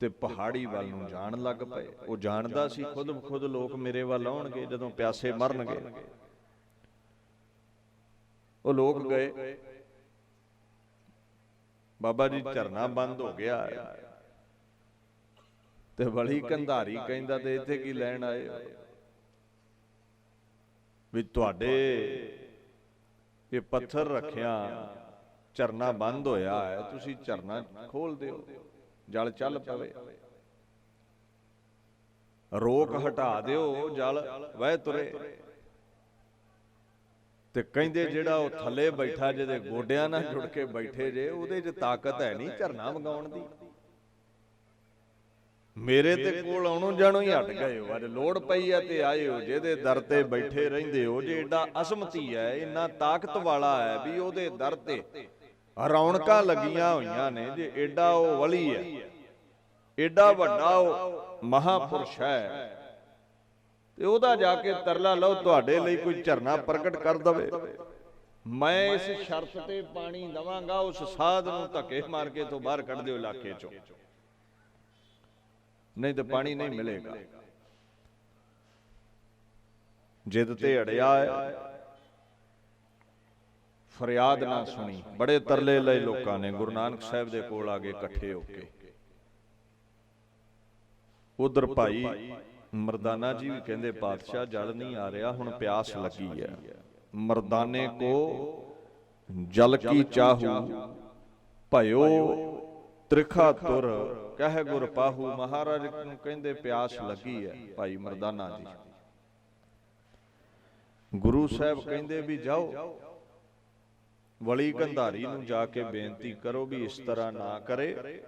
B: ਤੇ ਪਹਾੜੀ ਵੱਲ ਨੂੰ ਜਾਣ ਲੱਗ ਪਏ। ਉਹ ਜਾਣਦਾ ਸੀ ਖੁਦ ਲੋਕ ਮੇਰੇ ਵੱਲ ਆਉਣਗੇ ਜਦੋਂ ਪਿਆਸੇ ਮਰਨਗੇ। ਉਹ ਲੋਕ ਗਏ। ਬਾਬਾ ਜੀ ਝਰਨਾ ਬੰਦ ਹੋ ਗਿਆ ਤੇ ਵਲੀ ਕੰਧਾਰੀ ਕਹਿੰਦਾ ਤੇ ਇੱਥੇ ਕੀ ਲੈਣ ਆਏ ਵੀ ਤੁਹਾਡੇ ਇਹ ਪੱਥਰ ਰੱਖਿਆ, ਝਰਨਾ ਬੰਦ ਹੋਇਆ ਹੈ, ਤੁਸੀਂ ਝਰਨਾ ਖੋਲ ਦਿਓ, ਜਲ ਚੱਲ ਪਵੇ, ਰੋਕ ਹਟਾ ਦਿਓ, ਜਲ ਵਹਿ ਤੁਰੇ। ਤੇ ਕਹਿੰਦੇ ਜਿਹੜਾ ਉਹ ਥੱਲੇ ਬੈਠਾ, ਜਿਹਦੇ ਗੋਡਿਆਂ ਨਾਲ ਜੁੜ ਕੇ ਬੈਠੇ ਜੇ, ਉਹਦੇ 'ਚ ਤਾਕਤ ਹੈ ਨਹੀਂ ਝਰਨਾ ਵਗਾਉਣ ਦੀ। ਮੇਰੇ ਤੇ ਕੋਲ ਆਉਣੋਂ ਜਾਣੋਂ ਹੀ ਹਟ ਗਏ ਹੋ, ਅੱਜ ਲੋੜ ਪਈ ਹੈ ਤੇ ਆਏ ਹੋ। ਜਿਹਦੇ ਦਰ ਤੇ ਬੈਠੇ ਰਹਿੰਦੇ ਹੋ, ਜੇ ਏਡਾ ਅਸਮਤੀ ਹੈ, ਇੰਨਾ ਤਾਕਤ ਵਾਲਾ ਹੈ ਵੀ ਉਹਦੇ ਦਰ ਤੇ ਰੌਣਕਾਂ ਲੱਗੀਆਂ ਹੋਈਆਂ ਨੇ, ਜੇ ਏਡਾ ਉਹ ਵਲੀ ਹੈ, ਏਡਾ ਵੱਡਾ ਉਹ ਮਹਾਪੁਰਸ਼ ਹੈ, ਤੇ ਉਹਦਾ ਜਾ ਕੇ ਤਰਲਾ ਲਓ ਤੁਹਾਡੇ ਲਈ ਕੋਈ ਝਰਨਾ ਪ੍ਰਗਟ ਕਰ ਦਵੇ। ਮੈਂ ਇਸ ਸ਼ਰਤ ਤੇ ਪਾਣੀ ਦਵਾਂਗਾ, ਉਸ ਸਾਧ ਨੂੰ ਧੱਕੇ ਮਾਰ ਕੇ ਤੋਂ ਬਾਹਰ ਕੱਢ ਦਿਓ ਇਲਾਕੇ ਚੋਂ, ਨਹੀਂ ਤਾਂ ਪਾਣੀ ਨਹੀਂ ਮਿਲੇਗਾ। ਜਿੱਦ ਤੇ ਅੜਿਆ ਹੈ, ਫਰਿਆਦ ਨਾ ਸੁਣੀ। ਬੜੇ ਤਰਲੇ ਲਏ ਲੋਕਾਂ ਨੇ, ਗੁਰੂ ਨਾਨਕ ਸਾਹਿਬ ਦੇ ਕੋਲ ਆ ਗਏ ਇਕੱਠੇ ਹੋ ਕੇ। ਉਧਰ ਭਾਈ ਮਰਦਾਨਾ ਜੀ ਵੀ ਕਹਿੰਦੇ ਪਾਤਸ਼ਾਹ ਜਲ ਨਹੀਂ ਆ ਰਿਹਾ, ਹੁਣ ਪਿਆਸ ਲੱਗੀ ਹੈ। ਮਰਦਾਨੇ ਕੋ ਜਲ ਕੀ ਚਾਹੂ ਭਇਓ ਤ੍ਰਿਖਾ ਤੁਰ ਕਹਿ ਗੁਰ ਪਾਹੂ। ਮਹਾਰਾਜ ਨੂੰ ਕਹਿੰਦੇ ਪਿਆਸ ਲੱਗੀ ਹੈ ਭਾਈ ਮਰਦਾਨਾ ਜੀ। ਗੁਰੂ ਸਾਹਿਬ ਕਹਿੰਦੇ ਵੀ ਜਾਓ ਵਲੀ ਕੰਧਾਰੀ ਨੂੰ ਜਾ ਕੇ ਬੇਨਤੀ ਕਰੋ ਵੀ ਇਸ ਤਰ੍ਹਾਂ ਨਾ ਕਰੇ,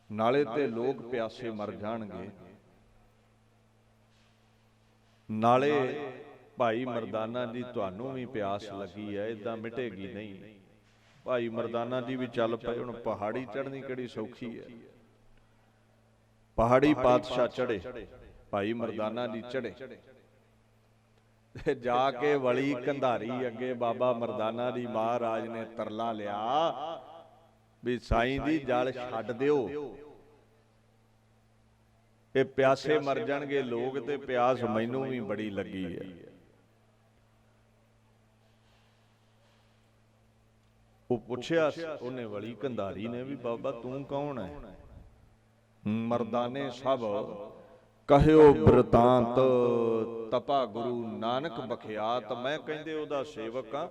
B: ਨਾਲੇ ਤੇ ਲੋਕ ਪਿਆਸੇ ਮਰ ਜਾਣਗੇ, ਨਾਲੇ ਭਾਈ ਮਰਦਾਨਾ ਜੀ ਤੁਹਾਨੂੰ ਵੀ ਪਿਆਸ ਲੱਗੀ ਹੈ, ਇਦਾਂ ਮਿਟੇਗੀ ਨਹੀਂ। ਭਾਈ ਮਰਦਾਨਾ ਜੀ ਵੀ ਚੱਲ ਪਏ। ਹੁਣ ਪਹਾੜੀ ਚੜ੍ਹਨੀ ਕਿਹੜੀ ਸੌਖੀ ਹੈ। ਪਹਾੜੀ ਪਾਤਸ਼ਾਹ ਚੜੇ, ਭਾਈ ਮਰਦਾਨਾ ਜੀ ਚੜੇ, ਜਾ ਕੇ ਵਲੀ ਕੰਧਾਰੀ ਅੱਗੇ ਬਾਬਾ ਮਰਦਾਨਾ ਜੀ ਮਹਾਰਾਜ ਨੇ ਤਰਲਾ ਲਿਆ ਵੀ ਸਾਈਂ ਜੀ ਜਲ ਛੱਡ ਦਿਓ, ਇਹ ਪਿਆਸੇ ਮਰ ਜਾਣਗੇ ਲੋਕ ਤੇ ਪਿਆਸ ਮੈਨੂੰ ਵੀ ਬੜੀ ਲੱਗੀ ਹੈ। ਉਹ ਪੁੱਛਿਆ ਉਹਨੇ ਵਲੀ ਕੰਧਾਰੀ ਨੇ ਵੀ ਬਾਬਾ ਤੂੰ ਕੌਣ ਹੈ? ਮਰਦਾਨੇ ਸਭ ਕਹਿਓ ਬ੍ਰਿਤਾਂਤ ਤਪਾ ਗੁਰੂ ਨਾਨਕ ਬਖਿਆਤ। ਮੈਂ ਕਹਿੰਦੇ ਉਹਦਾ ਸੇਵਕ ਆ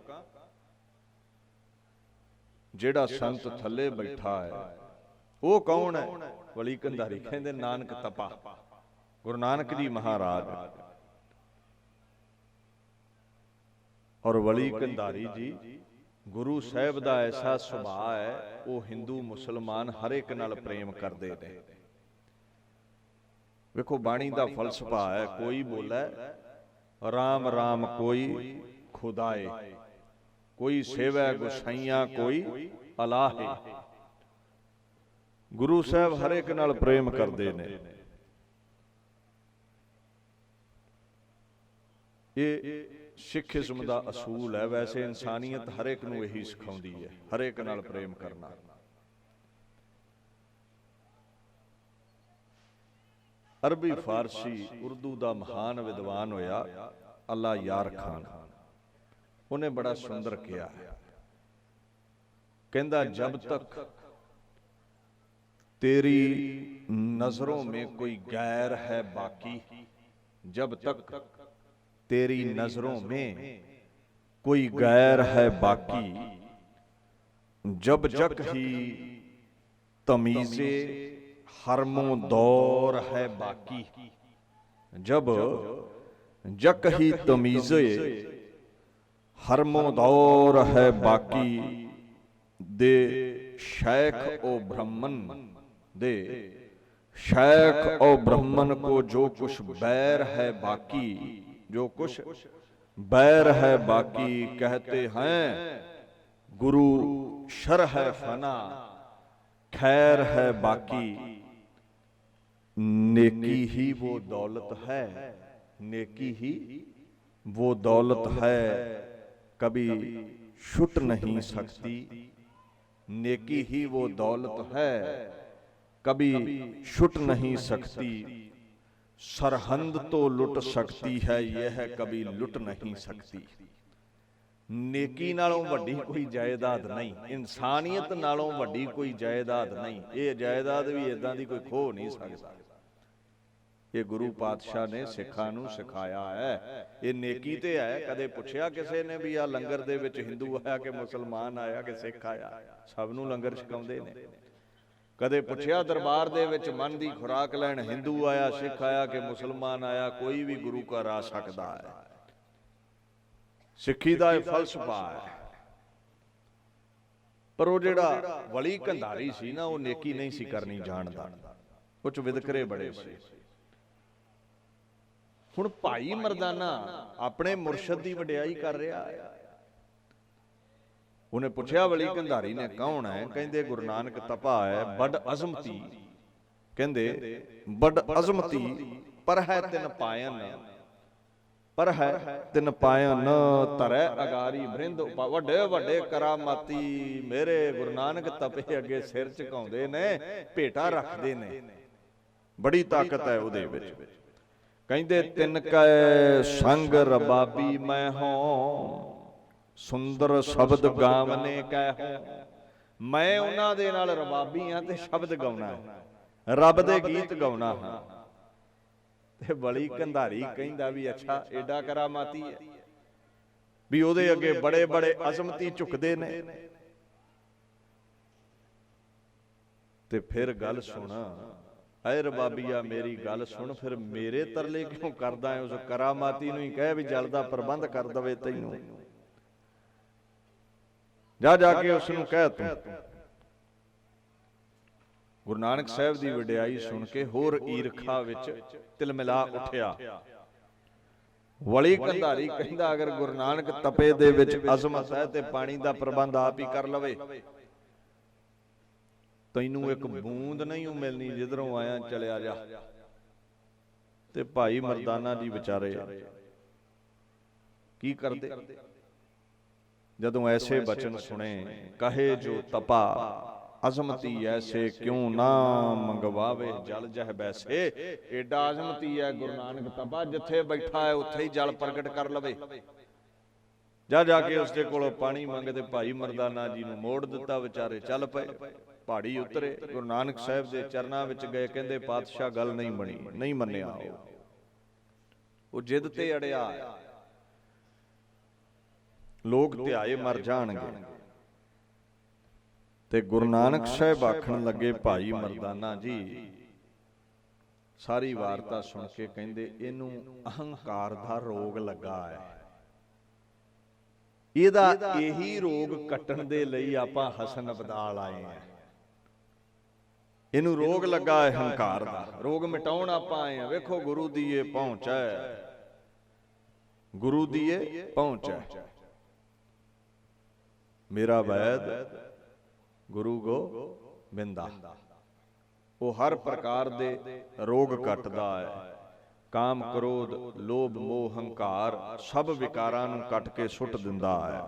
B: ਜਿਹੜਾ ਸੰਤ ਥੱਲੇ ਬੈਠਾ ਹੈ। ਉਹ ਕੌਣ ਹੈ? ਵਲੀ ਕੰਧਾਰੀ ਕਹਿੰਦੇ ਨਾਨਕ ਤਪਾ, ਗੁਰੂ ਨਾਨਕ ਜੀ ਮਹਾਰਾਜ। ਔਰ ਵਲੀ ਕੰਧਾਰੀ ਜੀ ਗੁਰੂ ਸਾਹਿਬ ਦਾ ਐਸਾ ਸੁਭਾਅ ਹੈ, ਉਹ ਹਿੰਦੂ ਮੁਸਲਮਾਨ ਹਰ ਇੱਕ ਨਾਲ ਪ੍ਰੇਮ ਕਰਦੇ ਨੇ। ਵੇਖੋ ਬਾਣੀ ਦਾ ਫਲਸਫਾ ਹੈ, ਕੋਈ ਬੋਲੇ ਰਾਮ ਰਾਮ ਕੋਈ ਖੁਦਾਏ, ਕੋਈ ਸੇਵੈ ਗੁਸਾਈਆਂ ਕੋਈ ਅਲਾਹੇ। ਗੁਰੂ ਸਾਹਿਬ ਹਰ ਇੱਕ ਨਾਲ ਪ੍ਰੇਮ ਕਰਦੇ ਨੇ। ਇਹ ਸਿੱਖੀਜ਼ਮ ਦਾ ਅਸੂਲ ਹੈ। ਵੈਸੇ ਇਨਸਾਨੀਅਤ ਹਰ ਇੱਕ ਨੂੰ ਇਹੀ ਸਿਖਾਉਂਦੀ ਹੈ, ਹਰ ਇੱਕ ਨਾਲ ਪ੍ਰੇਮ ਕਰਨਾ। ਅਰਬੀ ਫਾਰਸੀ ਉਰਦੂ ਦਾ ਮਹਾਨ ਵਿਦਵਾਨ ਹੋਇਆ ਅੱਲਾ ਯਾਰ ਖਾਨ। ਉਹਨੇ ਬੜਾ ਸੁੰਦਰ ਕਿਹਾ, ਕਹਿੰਦਾ ਜਬ ਤੱਕ तेरी नजरों में कोई गैर है बाकी, जब तक तेरी नजरों में कोई गैर है बाकी, जब जक ही तमीज़े हरमो दौर है बाकी, जब जक ही तमीज़े हरमो दौर है बाकी, दे शेख ओ ब्राह्मण दे शेख और ब्राह्मण को जो कुछ बैर है बाकी, जो कुछ बैर है बाकी, कहते हैं गुरु शर है फना खैर है बाकी। नेकी ही वो दौलत है, नेकी ही वो दौलत है, कभी छुट नहीं सकती। नेकी ही वो दौलत है, कभी छुट नहीं सकती। सरहंद तो लुट सकती है, यह कभी लुट नहीं सकती। नेकी नालों वड्डी कोई जायदाद नहीं, इंसानियत नालों वड्डी कोई जायदाद नहीं। ये जायदाद भी इदां दी कोई खो नहीं सकता। ये गुरु पातशाह ने सिखां नूं सिखाया है। ये नेकी ते है। कदे पुछया किसे ने भी आ लंगर दे विच हिंदू आया कि मुसलमान आया कि सिख आया? सब नूं लंगर छकाउंदे ने। कदे पुछया दरबार दे विच मन दी खुराक लैण हिंदू आया सिख आया कि मुसलमान आया? कोई भी गुरु घर आ सकदा है। सिक्खी दा इह फलसफा है। पर वो जिहड़ा वली कंधारी सी ना, वो नेकी नहीं सी करनी जाणदा, कुछ विदकरे बड़े सी। हुण भाई मरदाना अपने मुरशद दी वडियाई कर रहा है। उन्हें पुछया वली कंधारी ने कौन है? कहंदे गुरु नानक तपा है, बड़ अजमती। कहंदे बड़ अजमती, पर है तिन पायन, पर है तिन पायन, धरै अगारी बृंद। वड्डे वड्डे करामाती मेरे गुरु नानक तपे अगे सिर झुकाउंदे ने, भेटा रखदे ने, बड़ी ताकत है उहदे विच। कहंदे तिन कै संग रबाबी मैं हों, सुंदर शब्द गावने कहो। मैं उन्हां दे नाल रबाबी हां ते शब्द गाउणा है, रब दे गीत गाउणा हां। ते वली कंधारी कहंदा भी अच्छा एडा करामाती है भी ओहदे अगे बड़े बड़े अजमती झुकदे ने। ਤੇ ਫਿਰ ਗੱਲ ਸੁਣ, ਐ ਰਬਾਬੀਆ ਮੇਰੀ ਗੱਲ ਸੁਣ, ਫਿਰ ਮੇਰੇ ਤਰਲੇ ਕਿਉਂ ਕਰਦਾ ਹੈ? ਉਸ ਕਰਾਮਾਤੀ ਨੂੰ ਹੀ ਕਹਿ ਵੀ ਜਲ ਦਾ ਪ੍ਰਬੰਧ ਕਰ ਦਵੇ ਤੈਨੂੰ। ਜਾ ਕੇ ਉਸ ਨੂੰ ਕਹਿ ਤੂੰ। ਗੁਰੂ ਨਾਨਕ ਸਾਹਿਬ ਦੀ ਵਡਿਆਈ ਸੁਣ ਕੇ ਹੋਰ ਈਰਖਾ ਵਿੱਚ ਤਿਲਮਿਲਾ ਉੱਠਿਆ। ਵਲੀ ਕੰਧਾਰੀ ਕਹਿੰਦਾ ਅਗਰ ਗੁਰੂ ਨਾਨਕ ਤਪੇ ਦੇ ਵਿੱਚ ਅਜ਼ਮਤ ਹੈ ਤੇ ਪਾਣੀ ਦਾ ਪ੍ਰਬੰਧ ਆਪ ਹੀ ਕਰ ਲਵੇ, ਤੈਨੂੰ ਇੱਕ ਬੂੰਦ ਨਹੀਂ ਮਿਲਣੀ, ਜਿੱਧਰੋਂ ਆਇਆ ਚਲਿਆ ਜਾ। ਤੇ ਭਾਈ ਮਰਦਾਨਾ ਜੀ ਵਿਚਾਰੇ ਕੀ ਕਰਦੇ? ਜਦੋਂ ਐਸੇ ਬਚਨ ਸੁਣੇ, ਕਹੇ ਜੋ ਤਪਾ ਅਜ਼ਮਤੀ ਐਸੇ ਕਿਉਂ ਨਾ ਮੰਗਵਾਵੇ ਜਲ ਜਹ ਬੈਸੇ। ਏਡਾ ਅਜ਼ਮਤੀ ਹੈ ਗੁਰੂ ਨਾਨਕ ਤਪਾ, ਜਿੱਥੇ ਬੈਠਾ ਹੈ ਉੱਥੇ ਹੀ ਜਲ ਪ੍ਰਗਟ ਕਰ ਲਵੇ। ਜਾ ਕੇ ਉਸਦੇ ਕੋਲੋਂ ਪਾਣੀ ਮੰਗਦੇ ਭਾਈ ਮਰਦਾਨਾ ਜੀ ਨੂੰ ਮੋੜ ਦਿੱਤਾ। ਵਿਚਾਰੇ ਚੱਲ ਪਏ, ਪਹਾੜੀ ਉਤਰੇ, ਗੁਰੂ ਨਾਨਕ ਸਾਹਿਬ ਦੇ ਚਰਨਾਂ ਵਿੱਚ ਗਏ। ਕਹਿੰਦੇ ਪਾਤਸ਼ਾਹ ਗੱਲ ਨਹੀਂ ਬਣੀ, ਨਹੀਂ ਮੰਨਿਆ। ਉਹ ਜਿੱਦ ਤੇ ਅੜਿਆ, ਲੋਕ ਧਿਆਏ ਮਰ ਜਾਣਗੇ। ਤੇ ਗੁਰੂ ਨਾਨਕ ਸਾਹਿਬ ਆਖਣ ਲੱਗੇ, ਭਾਈ ਮਰਦਾਨਾ ਜੀ ਸਾਰੀ ਵਾਰਤਾ ਸੁਣ ਕੇ ਕਹਿੰਦੇ ਇਹਨੂੰ ਅਹੰਕਾਰ ਦਾ ਰੋਗ ਲੱਗਾ ਹੈ। ਇਹਦਾ ਇਹੀ ਰੋਗ ਕੱਟਣ ਦੇ ਲਈ ਆਪਾਂ ਹਸਨ ਅਬਦਾਲ ਆਏ ਆ। ਇਹਨੂੰ ਰੋਗ ਲੱਗਾ ਹੈ ਹੰਕਾਰ ਦਾ, ਰੋਗ ਮਿਟਾਉਣ ਆਪਾਂ ਆਏ ਆ। ਵੇਖੋ ਗੁਰੂ ਦੀ ਇਹ ਪਹੁੰਚ ਹੈ, ਗੁਰੂ ਦੀ ਇਹ ਪਹੁੰਚ ਹੈ। ਮੇਰਾ ਵੈਦ ਗੁਰੂ ਗੋਬਿੰਦਾ, ਉਹ ਹਰ ਪ੍ਰਕਾਰ ਦੇ ਰੋਗ ਕੱਟਦਾ ਹੈ। ਕਾਮ ਕ੍ਰੋਧ ਲੋਭ ਮੋਹ ਹੰਕਾਰ ਸਭ ਵਿਕਾਰਾਂ ਨੂੰ ਕੱਟ ਕੇ ਸੁੱਟ ਦਿੰਦਾ ਹੈ।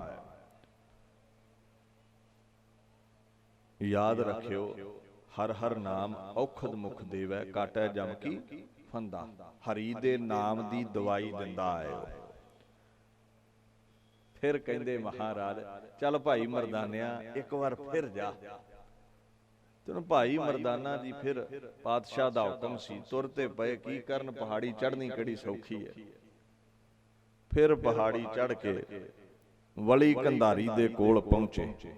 B: ਯਾਦ ਰੱਖਿਓ, ਹਰ ਹਰ ਨਾਮ ਔਖਦ ਮੁਖ ਦੇਵੈ, ਕਾਟੈ ਜਮ ਕੀ ਫੰਦਾ। ਹਰੀ ਦੇ ਨਾਮ ਦੀ ਦਵਾਈ ਦਿੰਦਾ ਹੈ। ਫਿਰ ਕਹਿੰਦੇ ਮਹਾਰਾਜ ਚੱਲ ਭਾਈ ਮਰਦਾਨਿਆ ਇੱਕ ਵਾਰ ਫਿਰ ਜਾ। ਤੈਨੂੰ ਭਾਈ ਮਰਦਾਨਾ ਜੀ ਫਿਰ ਪਾਤਸ਼ਾਹ ਦਾ ਹੁਕਮ ਸੀ, ਤੁਰ ਤੇ ਪਏ। ਕੀ ਕਰਨ, ਪਹਾੜੀ ਚੜ੍ਹਨੀ ਕਿਹੜੀ ਸੌਖੀ ਹੈ। ਫਿਰ ਪਹਾੜੀ ਚੜ੍ਹ ਕੇ ਵਲੀ ਕੰਧਾਰੀ ਦੇ ਕੋਲ ਪਹੁੰਚੇ।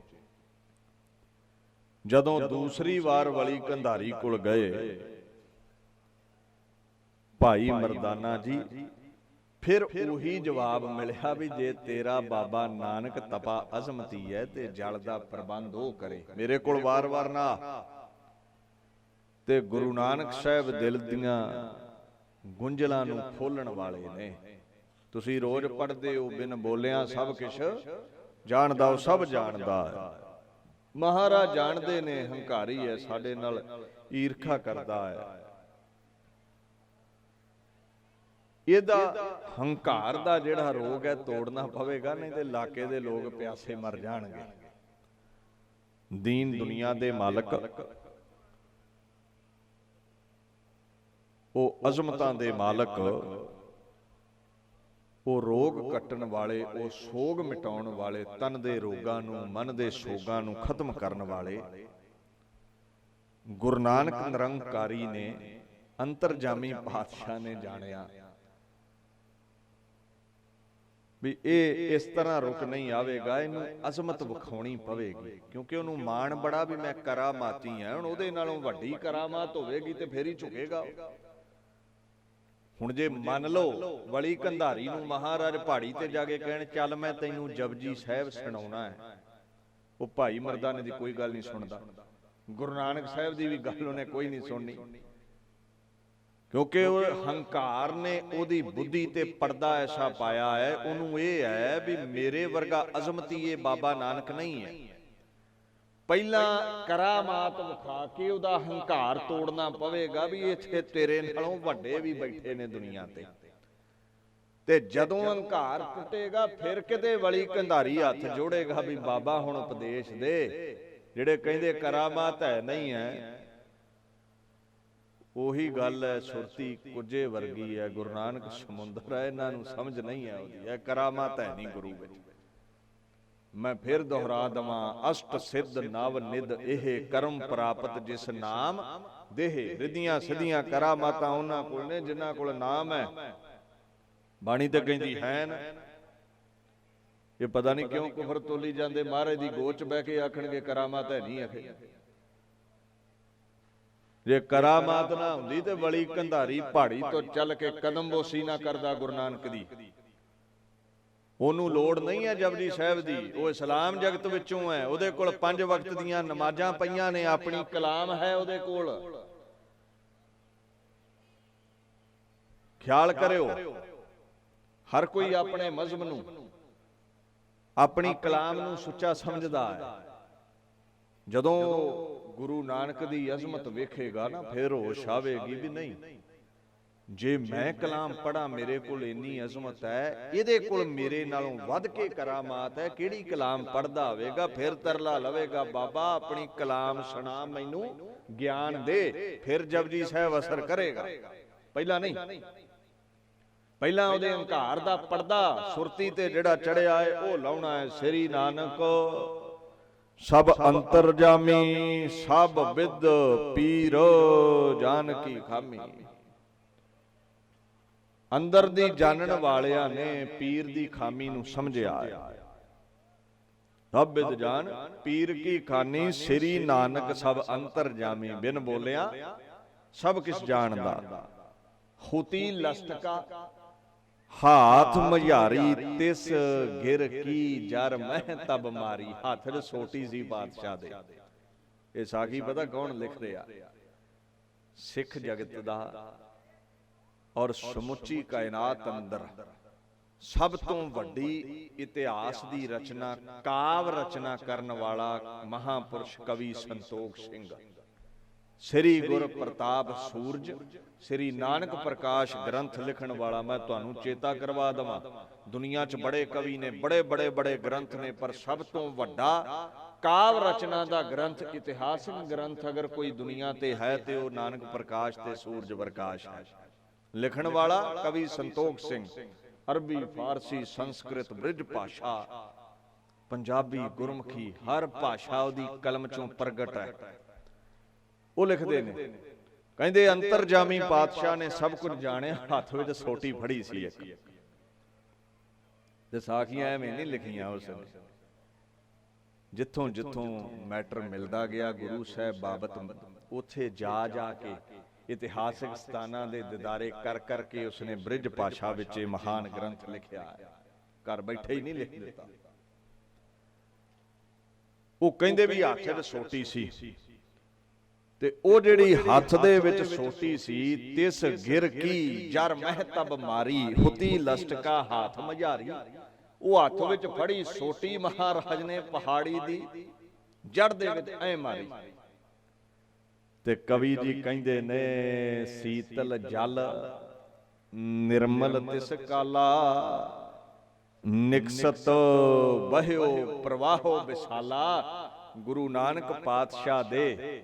B: ਜਦੋਂ ਦੂਸਰੀ ਵਾਰ ਵਲੀ ਕੰਧਾਰੀ ਕੋਲ ਗਏ, ਭਾਈ ਮਰਦਾਨਾ ਜੀ ਫਿਰ ਉਹੀ ਜਵਾਬ ਮਿਲਿਆ ਵੀ ਜੇ ਤੇਰਾ ਬਾਬਾ ਨਾਨਕ ਤਪਾ ਅਜ਼ਮਤੀ ਹੈ ਤੇ ਜਲ ਦਾ ਪ੍ਰਬੰਧ ਉਹ ਕਰੇ, ਮੇਰੇ ਕੋਲ ਵਾਰ-ਵਾਰ ਨਾ। ਤੇ ਗੁਰੂ ਨਾਨਕ ਸਾਹਿਬ ਦਿਲ ਦੀਆਂ ਗੁੰਝਲਾਂ ਨੂੰ ਖੋਲਣ ਵਾਲੇ ਨੇ। ਤੁਸੀਂ ਰੋਜ਼ ਪੜ੍ਹਦੇ ਹੋ, ਬਿਨ ਬੋਲਿਆਂ ਸਭ ਕੁਛ ਜਾਣਦਾ, ਉਹ ਸਭ ਜਾਣਦਾ ਹੈ। ਮਹਾਰਾਜ ਜਾਣਦੇ ਨੇ ਹੰਕਾਰੀ ਹੈ, ਸਾਡੇ ਨਾਲ ਈਰਖਾ ਕਰਦਾ ਹੈ। ਇਹਦਾ ਹੰਕਾਰ ਦਾ ਜਿਹੜਾ ਰੋਗ ਹੈ ਤੋੜਨਾ ਪਵੇਗਾ, ਨਹੀਂ ਤੇ ਇਲਾਕੇ ਦੇ ਲੋਕ ਪਿਆਸੇ ਮਰ ਜਾਣਗੇ। ਦੀਨ ਦੁਨੀਆ ਦੇ ਮਾਲਕ, ਉਹ ਅਜ਼ਮਤਾਂ ਦੇ ਮਾਲਕ, ਉਹ ਰੋਗ ਕੱਟਣ ਵਾਲੇ, ਉਹ ਸੋਗ ਮਿਟਾਉਣ ਵਾਲੇ, ਤਨ ਦੇ ਰੋਗਾਂ ਨੂੰ, ਮਨ ਦੇ ਸੋਗਾਂ ਨੂੰ ਖਤਮ ਕਰਨ ਵਾਲੇ ਗੁਰੂ ਨਾਨਕ ਨਿਰੰਕਾਰੀ ਨੇ, ਅੰਤਰਜਾਮੀ ਪਾਤਸ਼ਾਹ ਨੇ ਜਾਣਿਆ ਵੀ ਇਹ ਇਸ ਤਰ੍ਹਾਂ ਰੁਕ ਨਹੀਂ ਆਵੇਗਾ, ਇਹਨੂੰ ਅਜ਼ਮਤ ਵਿਖਾਉਣੀ ਪਵੇਗੀ। ਕਿਉਂਕਿ ਉਹਨੂੰ ਮਾਣ ਬੜਾ ਵੀ ਮੈਂ ਕਰਾਮਾਤੀ ਹਾਂ। ਹੁਣ ਉਹਦੇ ਨਾਲੋਂ ਵੱਡੀ ਕਰਾਮਾਤ ਹੋਵੇਗੀ ਤੇ ਫੇਰ ਹੀ ਝੁਕੇਗਾ। ਹੁਣ ਜੇ ਮੰਨ ਲਓ ਵਲੀ ਕੰਧਾਰੀ ਨੂੰ ਮਹਾਰਾਜ ਪਹਾੜੀ ਤੇ ਜਾ ਕੇ ਕਹਿਣ ਚੱਲ ਮੈਂ ਤੈਨੂੰ ਜਪਜੀ ਸਾਹਿਬ ਸੁਣਾਉਣਾ ਹੈ, ਉਹ ਭਾਈ ਮਰਦਾਨੇ ਦੀ ਕੋਈ ਗੱਲ ਨਹੀਂ ਸੁਣਦਾ। ਗੁਰੂ ਨਾਨਕ ਸਾਹਿਬ ਦੀ ਵੀ ਗੱਲ ਉਹਨੇ ਕੋਈ ਨਹੀਂ ਸੁਣਨੀ, ਕਿਉਂਕਿ ਉਹ ਹੰਕਾਰ ਨੇ ਉਹਦੀ ਬੁੱਧੀ ਤੇ ਪਰਦਾ ਐਸਾ ਪਾਇਆ ਹੈ। ਉਹਨੂੰ ਇਹ ਹੈ ਵੀ ਮੇਰੇ ਵਰਗਾ ਅਜ਼ਮਤੀ ਇਹ ਬਾਬਾ ਨਾਨਕ ਨਹੀਂ ਹੈ। ਪਹਿਲਾਂ ਕਰਾਮਾਤ ਵਿਖਾ ਕੇ ਉਹਦਾ ਹੰਕਾਰ ਤੋੜਨਾ ਪਵੇਗਾ ਵੀ ਇੱਥੇ ਤੇਰੇ ਨਾਲੋਂ ਵੱਡੇ ਵੀ ਬੈਠੇ ਨੇ ਦੁਨੀਆ ਤੇ ਜਦੋਂ ਹੰਕਾਰ ਟੁੱਟੇਗਾ ਫਿਰ ਕਿਤੇ ਵਲੀ ਕੰਧਾਰੀ ਹੱਥ ਜੋੜੇਗਾ ਵੀ ਬਾਬਾ ਹੁਣ ਉਪਦੇਸ਼ ਦੇ। ਜਿਹੜੇ ਕਹਿੰਦੇ ਕਰਾਮਾਤ ਹੈ ਨਹੀਂ ਹੈ, ਉਹੀ ਗੱਲ ਹੈ ਸੁਰਤੀ ਕੁਝੇ ਵਰਗੀ ਹੈ। ਗੁਰੂ ਨਾਨਕ ਸਮੁੰਦਰ ਹੈ, ਇਹਨਾਂ ਨੂੰ ਸਮਝ ਨਹੀਂ ਆਉਂਦੀ ਹੈ। ਕਰਾਮਾਤ ਹੈ ਨਹੀਂ ਗੁਰੂ ਵਿੱਚ। ਮੈਂ ਫਿਰ ਦੁਹਰਾ ਦਵਾਂ, ਅਸ਼ਟ ਸਿੱਧ ਨਵ ਨਿਧ ਇਹ ਕਰਮ ਪ੍ਰਾਪਤ ਜਿਸ ਨਾਮ ਦੇਹ। ਰਿੱਧੀਆਂ ਸਿੱਧੀਆਂ ਕਰਾਮਾਤਾਂ ਉਹਨਾਂ ਕੋਲ ਨੇ ਜਿਨ੍ਹਾਂ ਕੋਲ ਨਾਮ ਹੈ। ਬਾਣੀ ਤਾਂ ਕਹਿੰਦੀ ਹੈ ਨਾ, ਇਹ ਪਤਾ ਨਹੀਂ ਕਿਉਂ ਕੁਫਰ ਤੋਲੀ ਜਾਂਦੇ। ਮਹਾਰਾਜ ਦੀ ਗੋਚ ਬਹਿ ਕੇ ਆਖਣਗੇ ਕਰਾਮਾਤ ਹੈ ਨਹੀਂ। ਆਖੇ ਜੇ ਕਰਾਮਾਤ ਨਾ ਹੁੰਦੀ ਤੇ ਬਲੀ ਕੰਧਾਰੀ ਪਹਾੜੀ ਤੋਂ ਚੱਲ ਕੇ ਕਦਮ ਬੋਸੀ ਨਾ ਕਰਦਾ ਗੁਰੂ ਨਾਨਕ ਦੀ। ਉਹਨੂੰ ਲੋੜ ਨਹੀਂ ਹੈ ਜਪਜੀ ਸਾਹਿਬ ਦੀ, ਉਹ ਇਸਲਾਮ ਜਗਤ ਵਿੱਚੋਂ ਹੈ। ਉਹਦੇ ਕੋਲ 5 ਵਕਤ ਦੀਆਂ ਨਮਾਜ਼ਾਂ ਪਈਆਂ ਨੇ, ਆਪਣੀ ਕਲਾਮ ਹੈ ਉਹਦੇ ਕੋਲ। ਖਿਆਲ ਕਰਿਓ, ਹਰ ਕੋਈ ਆਪਣੇ ਮਜ਼ਹਬ ਨੂੰ, ਆਪਣੀ ਕਲਾਮ ਨੂੰ ਸੁੱਚਾ ਸਮਝਦਾ ਹੈ। ਜਦੋਂ ਗੁਰੂ ਨਾਨਕ ਦੀ ਅਜ਼ਮਤ ਵੇਖੇਗਾ ਨਾ, ਫਿਰ ਹੋਸ਼ ਆਵੇਗੀ ਵੀ ਨਹੀਂ, ਜੇ ਮੈਂ ਕਲਾਮ ਪੜ੍ਹਾਂ, ਮੇਰੇ ਕੋਲ ਇੰਨੀ ਅਜ਼ਮਤ ਹੈ, ਇਹਦੇ ਕੋਲ ਮੇਰੇ ਨਾਲੋਂ ਵੱਧ ਕੇ ਕਰਾਮਾਤ ਹੈ, ਕਿਹੜੀ ਕਲਾਮ ਪੜ੍ਹਦਾ ਹੋਵੇਗਾ। ਫਿਰ ਤਰਲਾ ਲਵੇਗਾ, ਬਾਬਾ ਆਪਣੀ ਕਲਾਮ ਸੁਣਾ, ਮੈਨੂੰ ਗਿਆਨ ਦੇ, ਫਿਰ ਜਪਜੀ ਸਾਹਿਬ ਅਸਰ ਕਰੇਗਾ। ਪਹਿਲਾਂ ਨਹੀਂ, ਪਹਿਲਾਂ ਉਹਦੇ ਹੰਕਾਰ ਦਾ ਪਰਦਾ ਸੁਰਤੀ ਤੇ ਜਿਹੜਾ ਚੜਿਆ ਹੈ ਉਹ ਲਾਉਣਾ ਹੈ। ਸ੍ਰੀ ਨਾਨਕ ਸਭ ਅੰਤਰਜਾਮੀ, ਸਭ ਵਿਦ ਪੀਰ ਜਾਨ ਕੀ ਖਾਮੀ। ਅੰਦਰ ਦੀ ਜਾਣਨ ਵਾਲਿਆਂ ਨੇ ਪੀਰ ਦੀ ਖਾਮੀ ਨੂੰ ਸਮਝਿਆ ਹੈ। ਸਭ ਵਿਦ ਜਾਨ ਪੀਰ ਕੀ ਖਾਨੀ, ਸ੍ਰੀ ਨਾਨਕ ਸਭ ਅੰਤਰਜਾਮੀ। ਬਿਨ ਬੋਲਿਆ ਸਭ ਕਿਸ ਜਾਣਦਾ। ਹੁਤੀ ਲਸਟਕਾ ਹਾਥ ਮਝਾਰੀ, ਤਿਸ ਗਿਰ ਕੀ ਜਰ ਮਹਿ ਤਬ ਮਾਰੀ। ਹੱਥ 'ਚ ਸੋਟੀ ਸੀ ਬਾਦਸ਼ਾਹ ਦੇ। ਇਹ ਸਾਖੀ ਪਤਾ ਕੌਣ ਲਿਖ ਰਿਹਾ? ਸਿੱਖ ਜਗਤ ਦਾ ਔਰ ਸਮੁੱਚੀ ਕਾਇਨਾਤ ਅੰਦਰ ਸਭ ਤੋਂ ਵੱਡੀ ਇਤਿਹਾਸ ਦੀ ਰਚਨਾ, ਕਾਵ ਰਚਨਾ ਕਰਨ ਵਾਲਾ ਮਹਾਪੁਰਸ਼ ਕਵੀ ਸੰਤੋਖ ਸਿੰਘ। ਸ੍ਰੀ ਗੁਰ ਪ੍ਰਤਾਪ ਸੂਰਜ, ਸ੍ਰੀ ਨਾਨਕ ਪ੍ਰਕਾਸ਼ ਗ੍ਰੰਥ ਲਿਖਣ ਵਾਲਾ। ਮੈਂ ਤੁਹਾਨੂੰ ਚੇਤਾ ਕਰਵਾ ਦਵਾਂ, ਦੁਨੀਆ 'ਚ ਬੜੇ ਕਵੀ ਨੇ, ਬੜੇ ਗ੍ਰੰਥ ਨੇ, ਪਰ ਸਭ ਤੋਂ ਵੱਡਾ ਕਾਵ ਰਚਨਾ ਦਾ ਗ੍ਰੰਥ, ਇਤਿਹਾਸਕ ਗ੍ਰੰਥ ਅਗਰ ਕੋਈ ਦੁਨੀਆ ਤੇ ਹੈ ਤੇ ਉਹ ਨਾਨਕ ਪ੍ਰਕਾਸ਼ ਤੇ ਸੂਰਜ ਪ੍ਰਕਾਸ਼ ਹੈ। ਲਿਖਣ ਵਾਲਾ ਕਵੀ ਸੰਤੋਖ ਸਿੰਘ। ਅਰਬੀ, ਫਾਰਸੀ, ਸੰਸਕ੍ਰਿਤ, ਬ੍ਰਿਜ ਭਾਸ਼ਾ, ਪੰਜਾਬੀ, ਗੁਰਮੁਖੀ, ਹਰ ਭਾਸ਼ਾ ਉਹਦੀ ਕਲਮ 'ਚੋਂ ਪ੍ਰਗਟ ਹੈ। ਉਹ ਲਿਖਦੇ ਨੇ, ਕਹਿੰਦੇ ਅੰਤਰਜਾਮੀ ਪਾਤਸ਼ਾਹ ਨੇ ਸਭ ਕੁਝ ਜਾਣਿਆ, ਹੱਥ ਵਿੱਚ ਸੋਟੀ ਫੜੀ ਸੀ ਇੱਕ। ਤੇ ਸਾਖੀਆਂ ਐਵੇਂ ਨਹੀਂ ਲਿਖੀਆਂ ਉਸ ਨੇ। ਜਿੱਥੋਂ ਜਿੱਥੋਂ ਮੈਟਰ ਮਿਲਦਾ ਗਿਆ ਗੁਰੂ ਸਾਹਿਬ ਬਾਬਤ, ਉੱਥੇ ਜਾ ਜਾ ਕੇ ਇਤਿਹਾਸਿਕ ਸਥਾਨਾਂ ਦੇ ਦਿਦਾਰੇ ਕਰ ਕਰਕੇ ਉਸਨੇ ਬ੍ਰਿਜ ਭਾਸ਼ਾ ਵਿੱਚ ਇਹ ਮਹਾਨ ਗ੍ਰੰਥ ਲਿਖਿਆ ਹੈ। ਘਰ ਬੈਠੇ ਹੀ ਨਹੀਂ ਲਿਖ ਦਿੱਤਾ। ਉਹ ਕਹਿੰਦੇ ਵੀ ਹੱਥ 'ਚ ਸੋਟੀ ਸੀ, ਤੇ ਉਹ ਜਿਹੜੀ ਹੱਥ ਦੇ ਵਿੱਚ ਸੋਟੀ ਸੀ, ਤਿਸ ਗਿਰ ਕੀ ਜਰ ਮਹਿ ਤਬ ਮਾਰੀ। ਹੁਤੀ ਲਸਟਕਾ ਹਾਥ ਮਝਾਰੀ। ਉਹ ਹੱਥ ਵਿੱਚ ਫੜੀ ਸੋਟੀ ਮਹਾਰਾਜ ਨੇ ਪਹਾੜੀ ਦੀ ਜੜ ਦੇ ਵਿੱਚ ਐ ਮਾਰੀ। ਤੇ ਕਵੀ ਜੀ ਕਹਿੰਦੇ ਨੇ, ਸੀਤਲ ਜਲ ਨਿਰਮਲ ਤਿਸ ਕਾਲਾ, ਨਿਕਸਤ ਬਹਿਓ ਪ੍ਰਵਾਹੋ ਵਿਸ਼ਾਲਾ। ਗੁਰੂ ਨਾਨਕ ਪਾਤਸ਼ਾਹ ਦੇ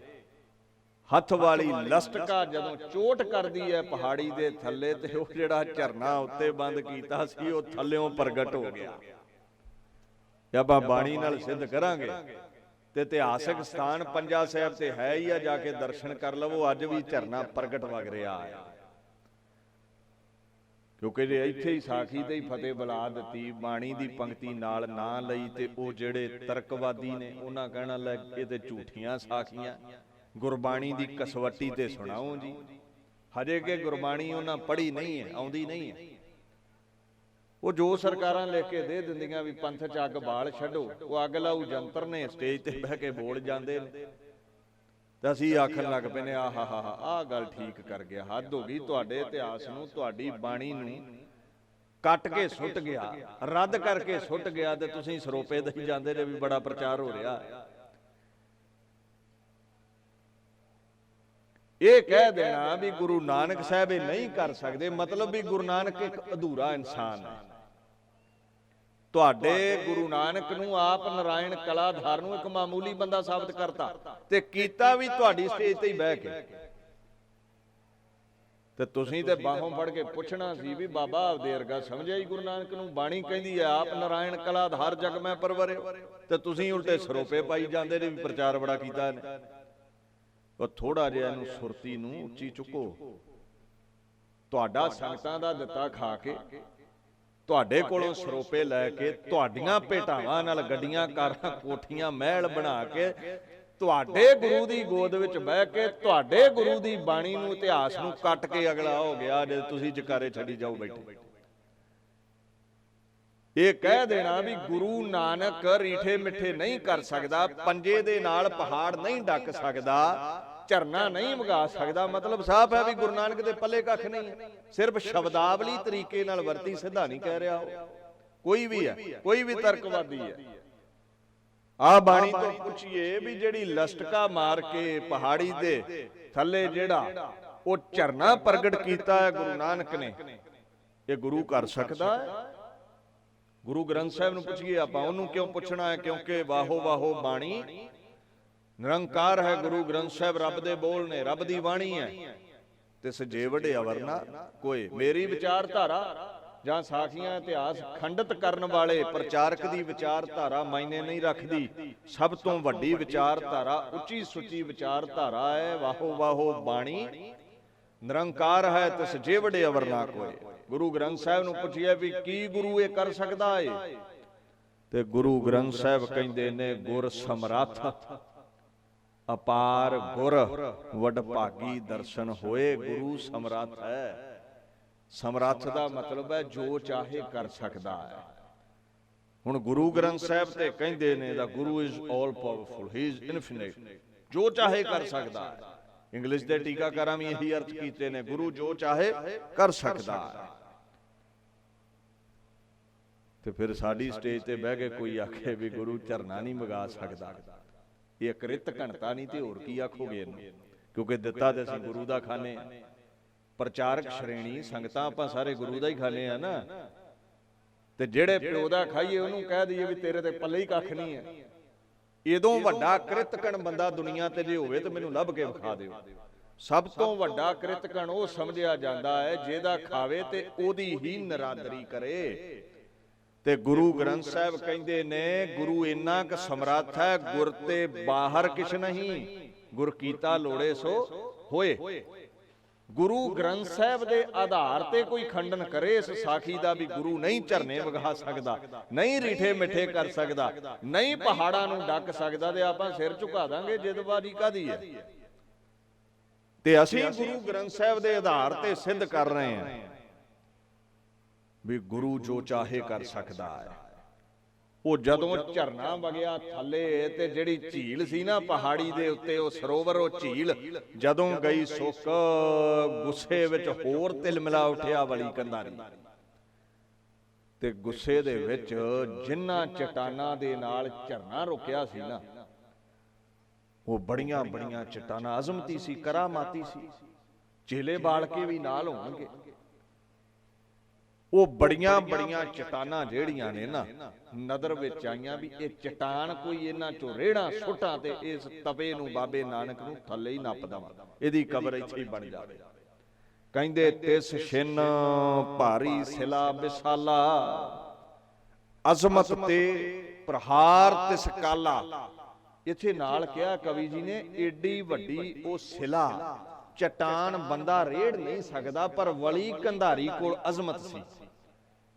B: ਹੱਥ ਵਾਲੀ ਲਸਟਕਾ ਜਦੋਂ ਚੋਟ ਕਰਦੀ ਹੈ ਪਹਾੜੀ ਦੇ ਥੱਲੇ, ਤੇ ਉਹ ਜਿਹੜਾ ਝਰਨਾ ਉੱਤੇ ਬੰਦ ਕੀਤਾ ਸੀ ਉਹ ਥੱਲਿਓਂ ਪ੍ਰਗਟ ਹੋ ਗਿਆ। ਜੇ ਆਪਾਂ ਬਾਣੀ ਨਾਲ ਸਿੱਧ ਕਰਾਂਗੇ ਤੇ ਇਤਿਹਾਸਕ ਸਥਾਨ ਪੰਜਾ ਸਾਹਿਬ ਤੇ ਹੈ ਹੀ ਆ, ਜਾ ਕੇ ਦਰਸ਼ਨ ਕਰ ਲਵੋ। ਅੱਜ ਵੀ ਝਰਨਾ ਪ੍ਰਗਟ ਵਗ ਰਿਹਾ ਹੈ, ਕਿਉਂਕਿ ਜੇ ਇੱਥੇ ਹੀ ਸਾਖੀ ਤੇ ਹੀ ਫਤਿਹ ਬੁਲਾ ਦਿੱਤੀ, ਬਾਣੀ ਦੀ ਪੰਕਤੀ ਨਾਲ ਨਾ ਲਈ, ਤੇ ਉਹ ਜਿਹੜੇ ਤਰਕਵਾਦੀ ਨੇ ਉਹਨਾਂ ਕਹਿਣਾ ਲੈ ਇਹ ਤੇ ਝੂਠੀਆਂ ਸਾਖੀਆਂ, ਗੁਰਬਾਣੀ ਦੀ ਕਸਵੱਟੀ ਤੇ ਸੁਣਾਓ ਜੀ। ਹਜੇ ਕਿ ਗੁਰਬਾਣੀ ਉਹਨਾਂ ਪੜ੍ਹੀ ਨਹੀਂ ਹੈ, ਆਉਂਦੀ ਨਹੀਂ ਹੈ। ਉਹ ਜੋ ਸਰਕਾਰਾਂ ਲਿਖ ਕੇ ਦੇ ਦਿੰਦੀਆਂ ਵੀ ਪੰਥ 'ਚ ਅੱਗ ਬਾਲ ਛੱਡੋ, ਉਹ ਅੱਗ ਲਾਊ ਜੰਤਰ ਨੇ, ਸਟੇਜ ਤੇ ਬਹਿ ਕੇ ਬੋਲ ਜਾਂਦੇ ਨੇ, ਤੇ ਅਸੀਂ ਆਖਣ ਲੱਗ ਪਏ ਨੇ ਆਹਾ ਹਾ ਆਹ ਗੱਲ ਠੀਕ ਕਰ ਗਿਆ। ਹੱਦ ਹੋ ਗਈ, ਤੁਹਾਡੇ ਇਤਿਹਾਸ ਨੂੰ, ਤੁਹਾਡੀ ਬਾਣੀ ਨੂੰ ਕੱਟ ਕੇ ਸੁੱਟ ਗਿਆ, ਰੱਦ ਕਰਕੇ ਸੁੱਟ ਗਿਆ, ਤੇ ਤੁਸੀਂ ਸਰੋਪੇ ਦਈ ਜਾਂਦੇ ਨੇ ਵੀ ਬੜਾ ਪ੍ਰਚਾਰ ਹੋ ਰਿਹਾ ਹੈ। ਇਹ ਕਹਿ ਦੇਣਾ ਵੀ ਗੁਰੂ ਨਾਨਕ ਸਾਹਿਬ ਇਹ ਨਹੀਂ ਕਰ ਸਕਦੇ, ਮਤਲਬ ਵੀ ਗੁਰੂ ਨਾਨਕ ਇੱਕ ਅਧੂਰਾ ਇਨਸਾਨ ਹੈ। ਤੁਹਾਡੇ ਗੁਰੂ ਨਾਨਕ ਨੂੰ ਆਪ ਨਾਰਾਇਣ ਕਲਾਧਾਰ ਨੂੰ ਇੱਕ ਮਾਮੂਲੀ ਬੰਦਾ ਸਾਬਤ ਕਰਤਾ, ਤੇ ਕੀਤਾ ਵੀ ਤੁਹਾਡੀ ਸਟੇਜ ਤੇ ਹੀ ਬਹਿ ਕੇ। ਤੇ ਤੁਸੀਂ ਤੇ ਬਾਹੋਂ ਫੜ ਕੇ ਪੁੱਛਣਾ ਸੀ ਵੀ ਬਾਬਾ ਆਪਦੇ ਵਰਗਾ ਸਮਝਿਆ ਹੀ ਗੁਰੂ ਨਾਨਕ ਨੂੰ। ਬਾਣੀ ਕਹਿੰਦੀ ਹੈ ਆਪ ਨਾਰਾਇਣ ਕਲਾਧਾਰ ਜਗ ਮੈਂ ਪਰਵਰਿਓ, ਤੇ ਤੁਸੀਂ ਉਲਟੇ ਸਰੋਪੇ ਪਾਈ ਜਾਂਦੇ ਨੇ ਵੀ ਪ੍ਰਚਾਰ ਬੜਾ ਕੀਤਾ ਨੇ। ਉਹ ਥੋੜਾ ਜਿਹਾ ਇਹਨੂੰ ਸੁਰਤੀ ਨੂੰ ਉੱਚੀ ਚੁੱਕੋ। ਤੁਹਾਡਾ ਸੰਗਤਾਂ ਦਾ ਦਿੱਤਾ ਖਾ ਕੇ, ਤੁਹਾਡੇ ਕੋਲੋਂ ਸਰੋਪੇ ਲੈ ਕੇ, ਤੁਹਾਡੀਆਂ ਭੇਟਾਵਾਂ ਨਾਲ ਗੱਡੀਆਂ ਕਾਰਾਂ ਕੋਠੀਆਂ ਮਹਿਲ ਬਣਾ ਕੇ ਤੁਹਾਡੇ ਗੁਰੂ ਦੀ ਗੋਦ ਵਿੱਚ ਬਹਿ ਕੇ ਤੁਹਾਡੇ ਗੁਰੂ ਦੀ ਬਾਣੀ ਨੂੰ, ਇਤਿਹਾਸ ਨੂੰ ਕੱਟ ਕੇ ਅਗਲਾ ਹੋ ਗਿਆ ਜੇ ਤੁਸੀਂ ਜਕਾਰੇ ਛੱਡੀ ਜਾਓ ਬੈਠੇ। ਇਹ ਕਹਿ ਦੇਣਾ ਵੀ ਗੁਰੂ ਨਾਨਕ ਰੀਠੇ ਮਿੱਠੇ ਨਹੀਂ ਕਰ ਸਕਦਾ, ਪੰਜੇ ਦੇ ਨਾਲ ਪਹਾੜ ਨਹੀਂ ਡੱਕ ਸਕਦਾ, ਝਰਨਾ ਨਹੀਂ ਵਗਾ ਸਕਦਾ, ਮਤਲਬ ਸਾਫ਼ ਹੈ ਵੀ ਗੁਰੂ ਨਾਨਕ ਦੇ ਪੱਲੇ ਕੱਖ ਨਹੀਂ ਹੈ। ਸਿਰਫ ਸ਼ਬਦਾਵਲੀ ਤਰੀਕੇ ਨਾਲ ਵਰਤੀ, ਸਿੱਧਾ ਨਹੀਂ ਕਹਿ ਰਿਹਾ ਉਹ। ਕੋਈ ਵੀ ਹੈ, ਕੋਈ ਵੀ ਤਰਕਵਾਦੀ ਹੈ। ਆ ਬਾਣੀ ਤੋਂ ਪੁੱਛੀਏ ਵੀ ਜਿਹੜੀ ਲਸਟਕਾ ਮਾਰ ਕੇ ਪਹਾੜੀ ਦੇ ਥੱਲੇ ਜਿਹੜਾ ਉਹ ਝਰਨਾ ਪ੍ਰਗਟ ਕੀਤਾ ਹੈ ਗੁਰੂ ਨਾਨਕ ਨੇ, ਇਹ ਗੁਰੂ ਕਰ ਸਕਦਾ ਹੈ? ਗੁਰੂ ਗ੍ਰੰਥ ਸਾਹਿਬ ਨੂੰ ਪੁੱਛੀਏ ਆਪਾਂ। ਉਹਨੂੰ ਕਿਉਂ ਪੁੱਛਣਾ ਹੈ? ਕਿਉਂਕਿ ਵਾਹੋ ਵਾਹੋ ਬਾਣੀ ਨਿਰੰਕਾਰ ਹੈ। ਗੁਰੂ ਗ੍ਰੰਥ ਸਾਹਿਬ ਰੱਬ ਦੇ ਬੋਲ ਨੇ, ਰੱਬ ਦੀ ਬਾਣੀ ਹੈ। ਤੇ ਸਜੇ ਵਡੇ ਅਵਰਨਾ ਕੋਈ। ਮੇਰੀ ਵਿਚਾਰਧਾਰਾ ਜਾਂ ਸਾਖੀਆਂ ਇਤਿਹਾਸ ਖੰਡਿਤ ਕਰਨ ਵਾਲੇ ਪ੍ਰਚਾਰਕ ਦੀ ਵਿਚਾਰਧਾਰਾ ਮਾਇਨੇ ਨਹੀਂ ਰੱਖਦੀ। ਸਭ ਤੋਂ ਵੱਡੀ ਵਿਚਾਰਧਾਰਾ, ਉੱਚੀ ਸੁੱਚੀ ਵਿਚਾਰਧਾਰਾ ਹੈ ਵਾਹੋ ਵਾਹੋ ਬਾਣੀ ਨਿਰੰਕਾਰ ਹੈ ਤੇ ਸਜੇ ਵਡੇ ਅਵਰਨਾ ਕੋਈ। ਗੁਰੂ ਗ੍ਰੰਥ ਸਾਹਿਬ ਨੂੰ ਪੁੱਛਿਆ ਵੀ ਕੀ ਗੁਰੂ ਇਹ ਕਰ ਸਕਦਾ ਏ? ਤੇ ਗੁਰੂ ਗ੍ਰੰਥ ਸਾਹਿਬ ਕਹਿੰਦੇ ਨੇ ਗੁਰ ਸਮਰੱਥ ਅਪਾਰ ਗੁਰ ਵਡਭਾਗੀ ਦਰਸ਼ਨ ਹੋਏ। ਗੁਰੂ ਸਮਰੱਥ ਹੈ। ਸਮਰੱਥ ਦਾ ਮਤਲਬ ਹੈ ਜੋ ਚਾਹੇ ਕਰ ਸਕਦਾ ਹੈ। ਹੁਣ ਗੁਰੂ ਗ੍ਰੰਥ ਸਾਹਿਬ ਤੇ ਕਹਿੰਦੇ ਨੇ the Guru is all powerful, he is infinite, ਜੋ ਚਾਹੇ ਕਰ ਸਕਦਾ ਹੈ। ਇੰਗਲਿਸ਼ ਦੇ ਟੀਕਾਕਾਰਾਂ ਵੀ ਇਹੀ ਅਰਥ ਕੀਤੇ ਨੇ, ਗੁਰੂ ਜੋ ਚਾਹੇ ਕਰ ਸਕਦਾ ਹੈ। ਤੇ ਫਿਰ ਸਾਡੀ ਸਟੇਜ ਤੇ ਬਹਿ ਕੇ ਕੋਈ ਆਖੇ ਵੀ ਗੁਰੂ ਝਰਨਾ ਨਹੀਂ ਵਗਾ ਸਕਦਾ, ਇਹ ਕ੍ਰਿਤ ਘਣਤਾ ਨਹੀਂ ਤੇ ਹੋਰ ਕੀ ਆਖੋਗੇ ਇਹਨੂੰ? ਕਿਉਂਕਿ ਦਿੱਤਾ ਤੇ ਅਸੀਂ ਗੁਰੂ ਦਾ ਖਾਣੇ। ਪ੍ਰਚਾਰਕ ਸ਼੍ਰੇਣੀ ਸੰਗਤਾਂ ਆਪਾਂ ਸਾਰੇ ਗੁਰੂ ਦਾ ਹੀ ਖਾਣੇ ਆ ਨਾ। ਤੇ ਜਿਹੜੇ ਪਿਓ ਦਾ ਖਾਈਏ ਉਹਨੂੰ ਕਹਿ ਦਈਏ ਵੀ ਤੇਰੇ ਤੇ ਪੱਲੇ ਹੀ ਕੱਖ ਨਹੀਂ ਹੈ। ਇਦੋਂ ਵੱਡਾ ਕ੍ਰਿਤਕਣ ਬੰਦਾ ਦੁਨੀਆ ਤੇ ਜੇ ਹੋਵੇ ਤਾਂ ਮੈਨੂੰ ਲੱਭ ਕੇ ਵਿਖਾ ਦਿਓ। ਸਭ ਤੋਂ ਵੱਡਾ ਕ੍ਰਿਤਕਣ ਉਹ ਸਮਝਿਆ ਜਾਂਦਾ ਹੈ ਜਿਹਦਾ ਖਾਵੇ ਤੇ ਉਹਦੀ ਹੀ ਨਰਾਦਰੀ ਕਰੇ। ਤੇ ਗੁਰੂ ਗ੍ਰੰਥ ਸਾਹਿਬ ਕਹਿੰਦੇ ਨੇ ਗੁਰੂ ਇੰਨਾ ਕੁ ਸਮਰੱਥ ਹੈ, ਗੁਰ ਤੇ ਬਾਹਰ ਕਿਛ ਨਹੀਂ, ਗੁਰ ਕੀਤਾ ਲੋੜੇ ਸੋ ਹੋਏ। ਗੁਰੂ ਗ੍ਰੰਥ ਸਾਹਿਬ ਦੇ ਆਧਾਰ ਤੇ ਕੋਈ ਖੰਡਨ ਕਰੇ ਇਸ ਸਾਖੀ ਦਾ ਵੀ ਗੁਰੂ ਨਹੀਂ ਝਰਨੇ ਵਗਾ ਸਕਦਾ, ਨਹੀਂ ਰੀਠੇ ਮਿੱਠੇ ਕਰ ਸਕਦਾ, ਨਹੀਂ ਪਹਾੜਾਂ ਨੂੰ ਡੱਕ ਸਕਦਾ, ਤੇ ਆਪਾਂ ਸਿਰ ਝੁਕਾ ਦਾਂਗੇ। ਜਿੱਦਬਾਜ਼ੀ ਕਾਦੀ ਹੈ? ਤੇ ਅਸੀਂ ਗੁਰੂ ਗ੍ਰੰਥ ਸਾਹਿਬ ਦੇ ਆਧਾਰ ਤੇ ਸਿੱਧ ਕਰ ਰਹੇ ਹਾਂ ਵੀ ਗੁਰੂ ਜੋ ਚਾਹੇ ਕਰ ਸਕਦਾ ਹੈ। ਉਹ ਜਦੋਂ ਝਰਨਾ ਵਗਿਆ ਥੱਲੇ ਤੇ ਜਿਹੜੀ ਝੀਲ ਸੀ ਨਾ ਪਹਾੜੀ ਦੇ ਉੱਤੇ, ਉਹ ਸਰੋਵਰ, ਉਹ ਝੀਲ ਜਦੋਂ ਗਈ ਸੁੱਕ, ਗੁੱਸੇ ਵਿੱਚ ਹੋਰ ਤਿਲ ਮਿਲਾ ਉੱਠਿਆ ਵਲੀ ਕੰਧਾਰੀ। ਤੇ ਗੁੱਸੇ ਦੇ ਵਿੱਚ ਜਿਨ੍ਹਾਂ ਚਟਾਨਾਂ ਦੇ ਨਾਲ ਝਰਨਾ ਰੁਕਿਆ ਸੀ ਨਾ, ਉਹ ਬੜੀਆਂ ਬੜੀਆਂ ਚਟਾਨਾਂ, ਅਜ਼ਮਤੀ ਸੀ, ਕਰਾਮਾਤੀ ਸੀ। ਚੇਲੇ ਬਾਲ ਕੇ ਵੀ ਨਾਲ ਹੋਣਗੇ। ਉਹ ਬੜੀਆਂ ਬੜੀਆਂ ਚਟਾਨਾਂ ਜਿਹੜੀਆਂ ਨੇ ਨਾ ਨਜ਼ਰ ਵਿੱਚ ਆਈਆਂ ਵੀ ਇਹ ਚਟਾਨ ਕੋਈ ਇਹਨਾਂ ਚੋਂ ਰੇੜਾਂ ਸੁੱਟਾਂ ਤੇ ਇਸ ਤਵੇ ਨੂੰ ਬਾਬੇ ਨਾਨਕ ਨੂੰ ਥੱਲੇ ਹੀ ਨੱਪ ਦਵਾਂ, ਇਹਦੀ ਕਬਰ ਇੱਥੇ ਹੀ ਬਣ ਜਾਵੇ। ਕਹਿੰਦੇ ਤਿਸ ਛਿਨ ਭਾਰੀ ਸਿਲਾ ਵਿਸਾਲਾ, ਅਜ਼ਮਤ ਤੇ ਪ੍ਰਹਾਰ ਤਿਸ ਕਾਲਾ। ਇੱਥੇ ਨਾਲ ਕਿਹਾ ਕਵੀ ਜੀ ਨੇ, ਏਡੀ ਵੱਡੀ ਉਹ ਸਿਲਾ ਚਟਾਨ ਬੰਦਾ ਰੇੜ ਨਹੀਂ ਸਕਦਾ, ਪਰ ਵਲੀ ਕੰਧਾਰੀ ਕੋਲ ਅਜ਼ਮਤ ਸੀ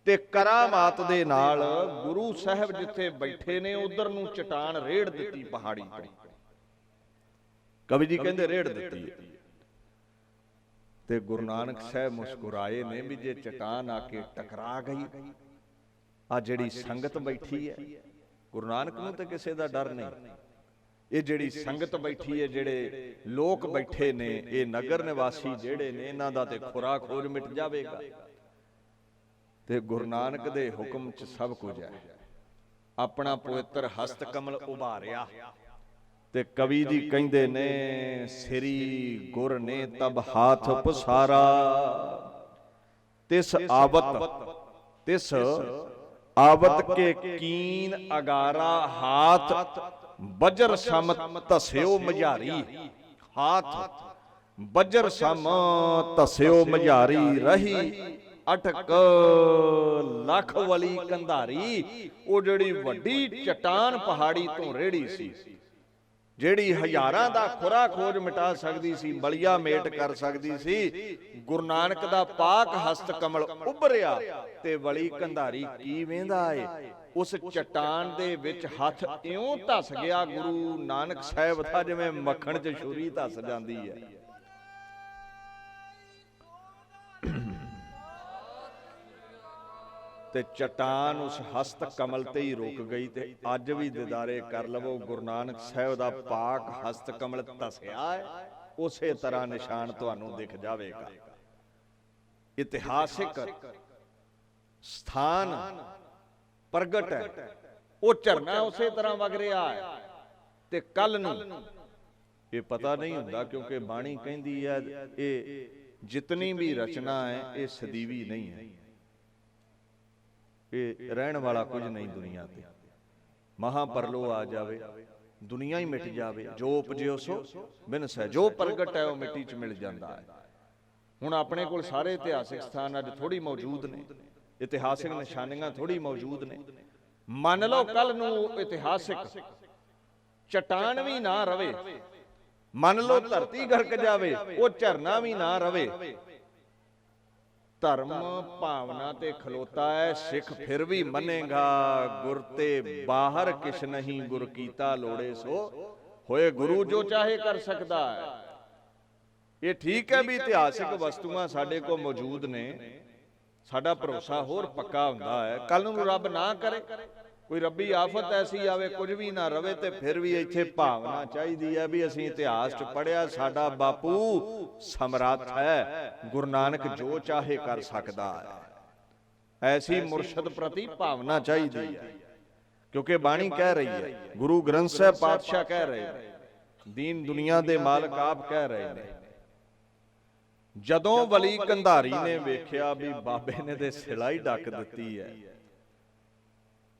B: ਤੇ ਕਰਾਮਾਤ ਦੇ ਨਾਲ ਗੁਰੂ ਸਾਹਿਬ ਜਿੱਥੇ ਬੈਠੇ ਨੇ ਉਧਰ ਨੂੰ ਚਟਾਨ ਰੇੜ ਦਿੱਤੀ ਪਹਾੜੀ ਤੋਂ। ਕਵੀ ਜੀ ਕਹਿੰਦੇ ਰੇੜ ਦਿੱਤੀ। ਤੇ ਗੁਰੂ ਨਾਨਕ ਸਾਹਿਬ ਮੁਸਕਰਾਏ ਨੇ ਵੀ ਜੇ ਚਟਾਨ ਆ ਕੇ ਟਕਰਾ ਗਈ, ਆ ਜਿਹੜੀ ਸੰਗਤ ਬੈਠੀ ਹੈ, ਗੁਰੂ ਨਾਨਕ ਨੂੰ ਤੇ ਕਿਸੇ ਦਾ ਡਰ ਨਹੀਂ। ਇਹ ਜਿਹੜੀ ਸੰਗਤ ਬੈਠੀ ਹੈ, ਜਿਹੜੇ ਲੋਕ ਬੈਠੇ ਨੇ, ਇਹ ਨਗਰ ਨਿਵਾਸੀ ਜਿਹੜੇ ਨੇ, ਇਹਨਾਂ ਦਾ ਤੇ ਖੁਰਾ ਖੋਜ ਮਿਟ ਜਾਵੇਗਾ। ਤੇ ਗੁਰੂ ਨਾਨਕ ਦੇ ਹੁਕਮ 'ਚ ਸਭ ਕੁਝ ਹੈ। ਆਪਣਾ ਪਵਿੱਤਰ ਹਸਤ ਕਮਲ ਉਭਾਰਿਆ ਤੇ ਕਵੀ ਜੀ ਕਹਿੰਦੇ ਨੇ, ਸ੍ਰੀ ਗੁਰ ਨੇ ਤਬ ਹਾਥ ਪਸਾਰਾ, ਤਿਸ ਆਵਤ ਕੇ ਕੀਨ ਅਗਾਰਾ, ਹਾਥ ਬਜਰ ਸਮ ਧਸਿਓ ਮਝਾਰੀ। ਹਾਥ ਬਜਰ ਸਮ ਧਸਿਓ ਮਝਾਰੀ, ਰਹੀ ਅਟਕ ਲੱਖ ਵਲੀ ਕੰਧਾਰੀ। ਉਹ ਜਿਹੜੀ ਵੱਡੀ ਚਟਾਨ ਪਹਾੜੀ ਤੋਂ ਰੇੜੀ ਸੀ, ਜਿਹੜੀ ਹਜ਼ਾਰਾਂ ਦਾ ਖੁਰਾ ਖੋਜ ਮਿਟਾ ਸਕਦੀ ਸੀ, ਬਲੀਆ ਮੇਟ ਕਰ ਸਕਦੀ ਸੀ, ਗੁਰੂ ਨਾਨਕ ਦਾ ਪਾਕ ਹਸਤ ਕਮਲ ਉੱਭਰਿਆ ਤੇ ਵਲੀ ਕੰਧਾਰੀ ਕੀ ਵੇਂਦਾ ਏ, ਉਸ ਚਟਾਨ ਦੇ ਵਿੱਚ ਹੱਥ ਇਉਂ ਧਸ ਗਿਆ ਗੁਰੂ ਨਾਨਕ ਸਾਹਿਬ ਦਾ ਜਿਵੇਂ ਮੱਖਣ 'ਚ ਛੁਰੀ ਧਸ ਜਾਂਦੀ ਹੈ। ਤੇ ਚਟਾਨ ਉਸ ਹਸਤ ਕਮਲ ਤੇ ਹੀ ਰੁਕ ਗਈ। ਤੇ ਅੱਜ ਵੀ ਦਿਦਾਰੇ ਕਰ ਲਵੋ, ਗੁਰੂ ਨਾਨਕ ਸਾਹਿਬ ਦਾ ਪਾਕ ਹਸਤ ਕਮਲ ਧਸਿਆ ਹੈ, ਉਸੇ ਤਰ੍ਹਾਂ ਨਿਸ਼ਾਨ ਤੁਹਾਨੂੰ ਦਿਖ ਜਾਵੇਗਾ। ਇਤਿਹਾਸਿਕ ਸਥਾਨ ਪ੍ਰਗਟ ਹੈ, ਉਹ ਝਰਨਾ ਉਸੇ ਤਰ੍ਹਾਂ ਵਗ ਰਿਹਾ ਹੈ। ਤੇ ਕੱਲ ਨੂੰ ਇਹ ਪਤਾ ਨਹੀਂ ਹੁੰਦਾ, ਕਿਉਂਕਿ ਬਾਣੀ ਕਹਿੰਦੀ ਹੈ ਇਹ ਜਿਤਨੀ ਵੀ ਰਚਨਾ ਹੈ ਇਹ ਸਦੀਵੀ ਨਹੀਂ ਹੈ, ਇਹ ਰਹਿਣ ਵਾਲਾ ਕੁਝ ਨਹੀਂ ਦੁਨੀਆ ਤੇ। ਮਹਾਪਰਲੋ ਆ ਜਾਵੇ, ਦੁਨੀਆ ਹੀ ਮਿਟ ਜਾਵੇ, ਜੋ ਉਪਜਿਓ ਸੋ ਬਿਨਸੈ, ਜੋ ਪ੍ਰਗਟ ਹੈ ਉਹ ਮਿੱਟੀ 'ਚ ਮਿਲ ਜਾਂਦਾ ਹੈ। ਹੁਣ ਆਪਣੇ ਕੋਲ ਸਾਰੇ ਇਤਿਹਾਸਿਕ ਸਥਾਨ ਅੱਜ ਥੋੜੀ ਮੌਜੂਦ ਨੇ, ਇਤਿਹਾਸਿਕ ਨਿਸ਼ਾਨੀਆਂ ਥੋੜੀ ਮੌਜੂਦ ਨੇ। ਮੰਨ ਲਓ ਕੱਲ ਨੂੰ ਇਤਿਹਾਸਿਕ ਚਟਾਨ ਵੀ ਨਾ ਰਵੇ, ਮੰਨ ਲਓ ਧਰਤੀ ਗਰਕ ਜਾਵੇ, ਉਹ ਝਰਨਾ ਵੀ ਨਾ ਰਵੇ, ਧਰਮ ਭਾਵਨਾ ਤੇ ਖਲੋਤਾ ਹੈ ਸਿੱਖ ਫਿਰ ਵੀ ਮੰਨੇਗਾ। ਗੁਰ ਤੇ ਬਾਹਰ ਕਿਛ ਨਹੀਂ, ਗੁਰ ਕੀਤਾ ਲੋੜੇ ਸੋ ਹੋਏ, ਗੁਰੂ ਜੋ ਚਾਹੇ ਕਰ ਸਕਦਾ ਹੈ। ਇਹ ਠੀਕ ਹੈ ਵੀ ਇਤਿਹਾਸਿਕ ਵਸਤੂਆਂ ਸਾਡੇ ਕੋਲ ਮੌਜੂਦ ਨੇ, ਸਾਡਾ ਭਰੋਸਾ ਹੋਰ ਪੱਕਾ ਹੁੰਦਾ ਹੈ। ਕੱਲ ਨੂੰ ਰੱਬ ਨਾ ਕਰੇ ਕੋਈ ਰੱਬੀ ਆਫਤ ਐਸੀ ਆਵੇ, ਕੁਝ ਵੀ ਨਾ ਰਵੇ, ਤੇ ਫਿਰ ਵੀ ਇੱਥੇ ਭਾਵਨਾ ਚਾਹੀਦੀ ਹੈ ਵੀ ਅਸੀਂ ਇਤਿਹਾਸ 'ਚ ਪੜ੍ਹਿਆ ਸਾਡਾ ਬਾਪੂ ਸਮਰੱਥ ਹੈ, ਗੁਰੂ ਨਾਨਕ ਜੋ ਚਾਹੇ ਕਰ ਸਕਦਾ ਹੈ। ਐਸੀ ਮੁਰਸ਼ਦ ਪ੍ਰਤੀ ਭਾਵਨਾ ਚਾਹੀਦੀ ਹੈ, ਕਿਉਂਕਿ ਬਾਣੀ ਕਹਿ ਰਹੀ ਹੈ, ਗੁਰੂ ਗ੍ਰੰਥ ਸਾਹਿਬ ਪਾਤਸ਼ਾਹ ਕਹਿ ਰਹੇ ਨੇ, ਦੀਨ ਦੁਨੀਆ ਦੇ ਮਾਲਕ ਆਪ ਕਹਿ ਰਹੇ ਨੇ। ਜਦੋਂ ਵਲੀ ਕੰਧਾਰੀ ਨੇ ਵੇਖਿਆ ਵੀ ਬਾਬੇ ਨੇ ਤੇ ਸਿਲਾਈ ਢੱਕ ਦਿੱਤੀ ਹੈ,